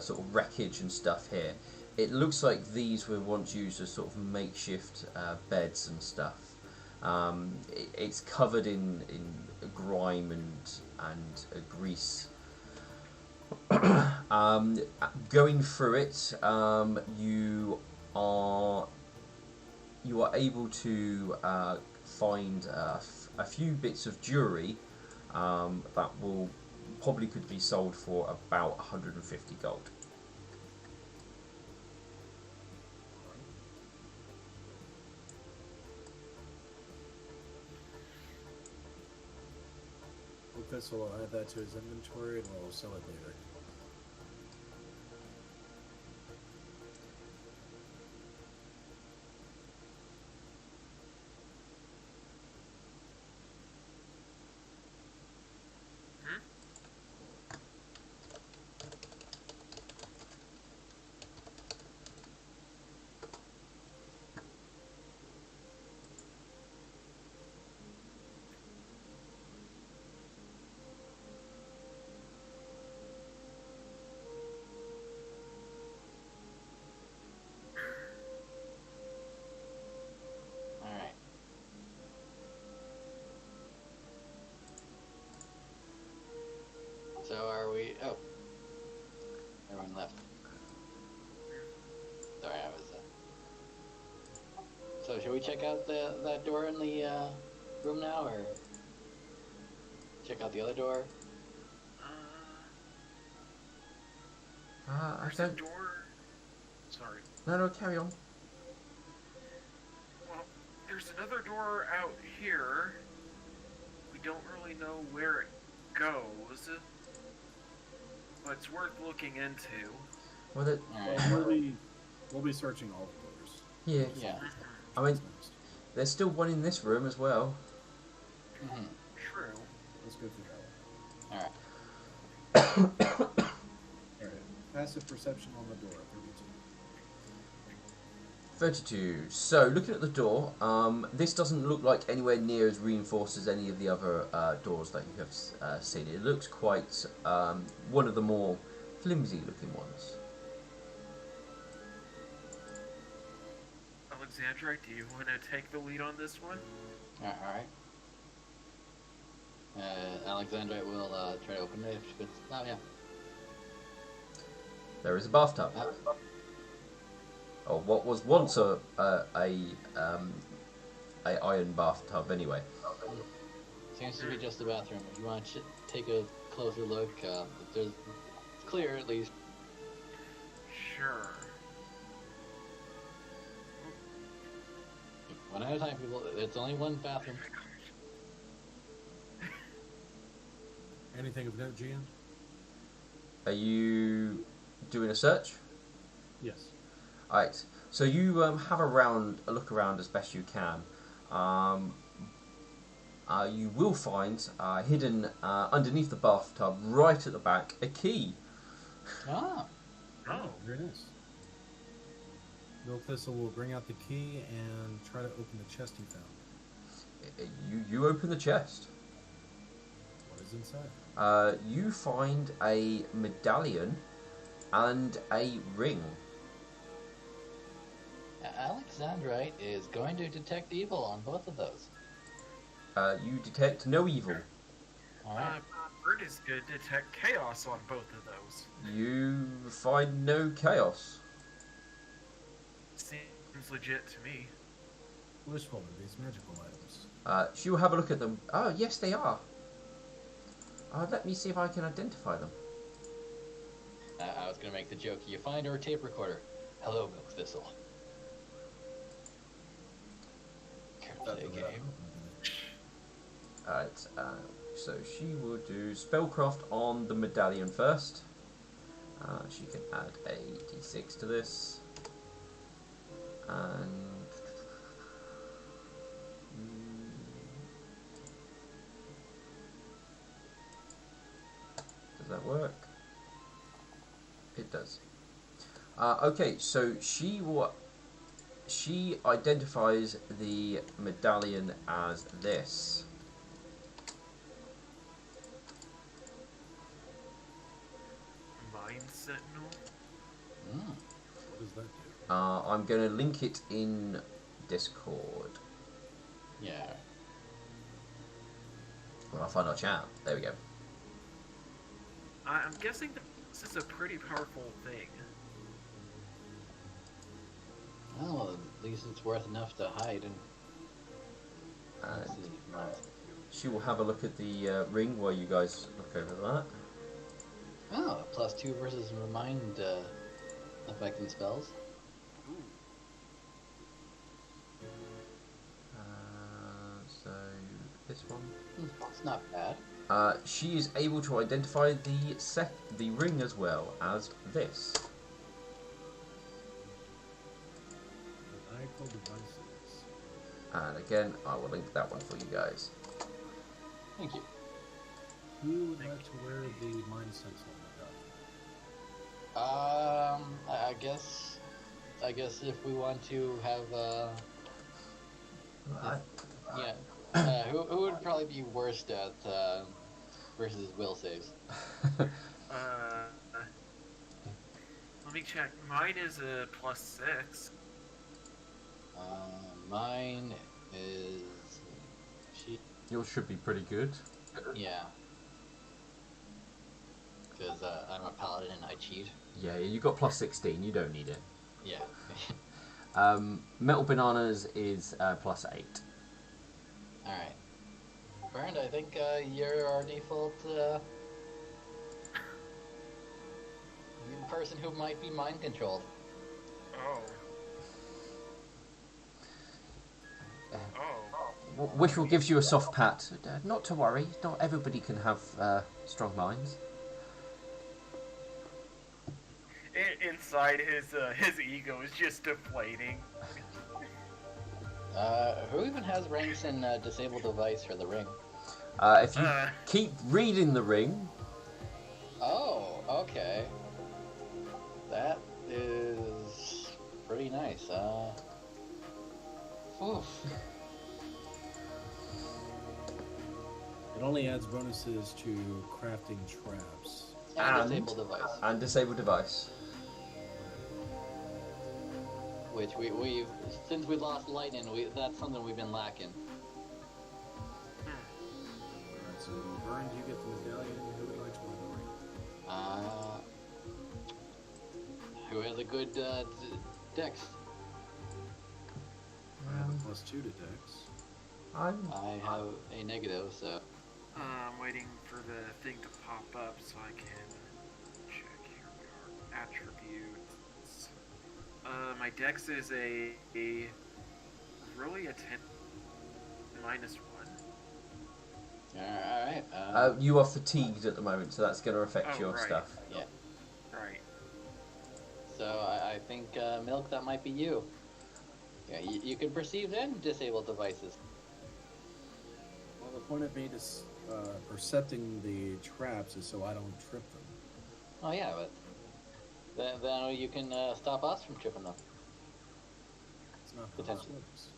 sort of wreckage and stuff here. It looks like these were once used as sort of makeshift beds and stuff. It's covered in grime and grease. Going through it, you are able to find a few bits of jewelry that will probably could be sold for about 150 gold. Milk Thistle will add that to his inventory and we'll sell it later. Alright. So are we... Oh. Everyone left. Sorry, I was... So should we check out that door in the room now, or... check out the other door? I There's a don't. door. Sorry. No, carry on. Well, there's another door out here. We don't really know where it goes, but it's worth looking into. Well, that, Alright. We'll be searching all the doors. yeah. Yeah. I mean, there's still one in this room as well. Mm-hmm. True. Let's go through that Alright. one. Alright. Passive perception on the door, 32. 32. So, looking at the door, this doesn't look like anywhere near as reinforced as any of the other doors that you have seen. It looks quite one of the more flimsy looking ones. Alexandra, do you want to take the lead on this one? Alright. Alexandrite will try to open it if it's... Oh, yeah. There is a bathtub. Or what was once a iron bathtub anyway. Seems to be just the bathroom. If you want to take a closer look, it's clear at least. Sure. One at a time, people. It's only one bathroom. Anything of note, GM? Are you doing a search? Yes. Alright, so you have a look around as best you can. You will find hidden underneath the bathtub, right at the back, a key. Ah. Oh. Very nice. Milk Thistle will bring out the key and try to open the chest he found. You open the chest. What is inside? You find a medallion and a ring. Alexandrite is going to detect evil on both of those. You detect no evil. Alright. Bird is good to detect chaos on both of those. You find no chaos. Seems Seems legit to me. Wishful are these magical items? She will have a look at them. Oh, yes, they are. Let me see if I can identify them. I was gonna make the joke. You find her a tape recorder. Hello, Milk Thistle. Care to play a game? Alright, so she will do Spellcraft on the medallion first. She can add a d6 to this. And... does that work? It does. Okay, so she identifies the medallion as this. Mind Sentinel. What does that do? I'm going to link it in Discord. Yeah. Well, I'll find our chat. There we go. I'm guessing that this is a pretty powerful thing. Well, at least it's worth enough to hide and And see. she will have a look at the ring while you guys look over that. Oh, +2 versus remind effect and spells. Ooh. So this one. It's not bad. She is able to identify the ring as well as this. Maniacal devices. And again, I will link that one for you guys. Thank you. Who would like to wear the Mind Sentinel medallion? I guess if we want to have who would probably be worst at versus will saves? Let me check. Mine is a +6. Mine is she. Yours should be pretty good. Yeah. Because I'm a paladin and I cheat. Yeah, you got +16. You don't need it. Yeah. Metal Bananas is +8. Alright. Bernd, I think you're our default person who might be mind controlled. Oh. Oh. Wishful gives you a soft pat. Not to worry. Not everybody can have strong minds. Inside his ego is just deflating. Who even has ranks in disable device for the ring? If you keep reading the ring, Oh, okay. That is pretty nice. Oof. It only adds bonuses to crafting traps. And disable device. and disable device. Which we've since we lost lightning, that's something we've been lacking. Alright, so Vern, you get the medallion. Who would like to wear the ring? Who has a good dex? I have a +2 to dex. I'm I have a negative, so I'm waiting for the thing to pop up so I can check. Here we are. Attributes. My dex is a really a 10 -1. alright. you are fatigued at the moment, so that's going to affect Oh, your right. stuff. Yeah. Right. So I think Milk, that might be you. Yeah, you can perceive and disable devices. Well, the point of me percepting the traps is so I don't trip them. Oh yeah, but then you can stop us from tripping them. It's not how this Potentially. works.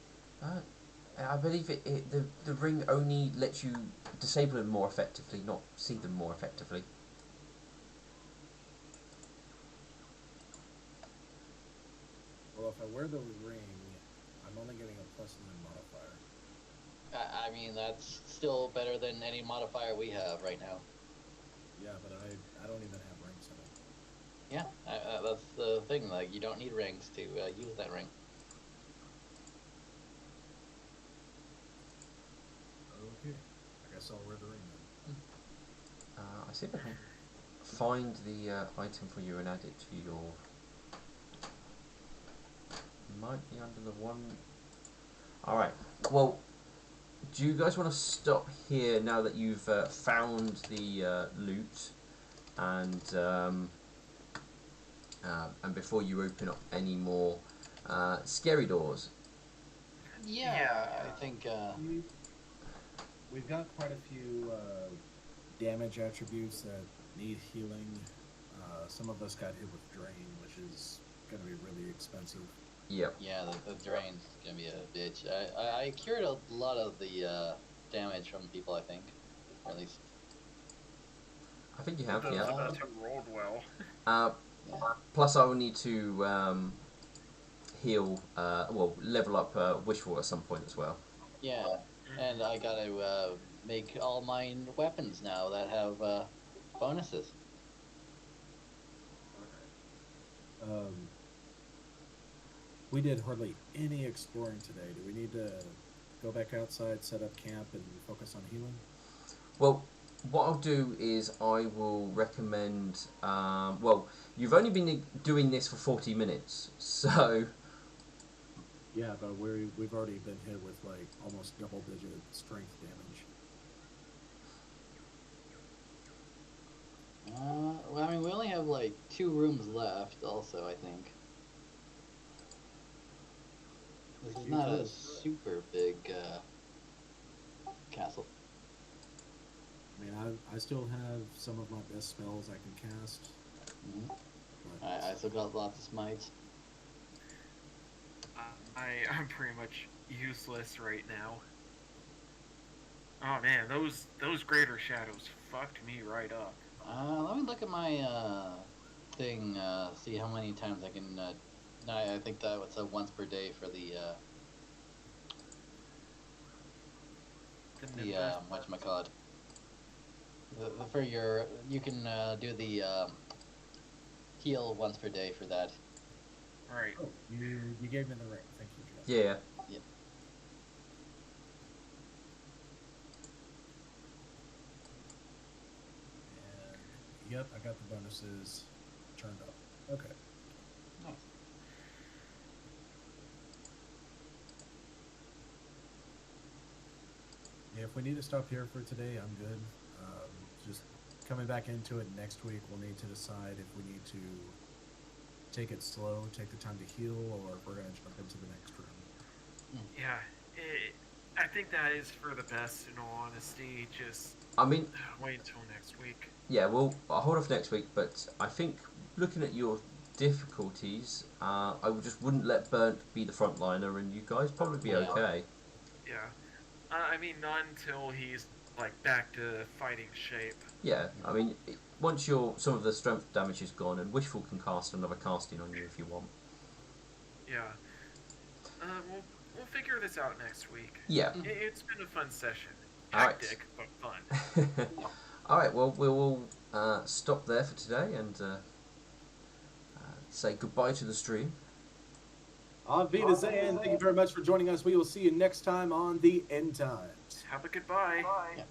I believe the ring only lets you disable them more effectively, not see them more effectively. Well, if I wear the ring, I'm only getting a +9 modifier. I mean, that's still better than any modifier we have right now. Yeah, but I don't even have rings in it. Yeah, that's the thing. Like, you don't need rings to use that ring. guess I'll river in I see if I can find the item for you and add it to your. Might be under the one. All right. Well, do you guys want to stop here now that you've found the loot, and before you open up any more scary doors? Yeah, I think. then. We've got quite a few damage attributes that need healing. Some of us got hit with drain, which is going to be really expensive. Yep. Yeah, the drain's gonna be a bitch. I cured a lot of the damage from people, I think. Or at least. I think you have. Those Yeah. of us who rolled well. Yeah. Plus, I will need to heal. Level up Wishful at some point as well. Yeah, and I gotta make all mine weapons now that have bonuses. We did hardly any exploring today. Do we need to go back outside, set up camp, and focus on healing? Well, what I'll do is I will recommend. You've only been doing this for 40 minutes, so. Yeah, but we've already been hit with like almost double-digit strength damage. Well, I mean, we only have like 2 rooms left. Also, I think this is not a super big castle. I mean, I still have some of my best spells I can cast. Mm-hmm. But I still got lots of smites. I'm pretty much useless right now. Oh man, those greater shadows fucked me right up. Let me look at my thing. See how many times I can. I think that was a once per day for the whatchamacallit. For your, you can do the heal once per day for that. Right. oh, you gave me the ring. Thank you, Jeff. Yeah. And yep, I got the bonuses turned up. Okay. Nice. Yeah, if we need to stop here for today, I'm good. Just coming back into it next week, we'll need to decide if we need to take it slow, take the time to heal, or if we're going to jump into the next room. Yeah. I think that is for the best. In all honesty, just I mean, wait until next week. yeah. Well, I'll hold off next week, but I think looking at your difficulties, I wouldn't let Burnt be the frontliner, and you guys probably be Yeah. okay. Yeah. I mean, not until he's like back to fighting shape. Yeah. I mean, once some of the strength damage is gone, and Wishful can cast another casting on you if you want. Yeah. We'll figure this out next week. Yeah. It's been a fun session. All right. Hectic, but fun. All right. Well, we will stop there for today and say goodbye to the stream. On Wiedersehen. Thank you very much for joining us. We will see you next time on the End Times. Have a goodbye. Yeah.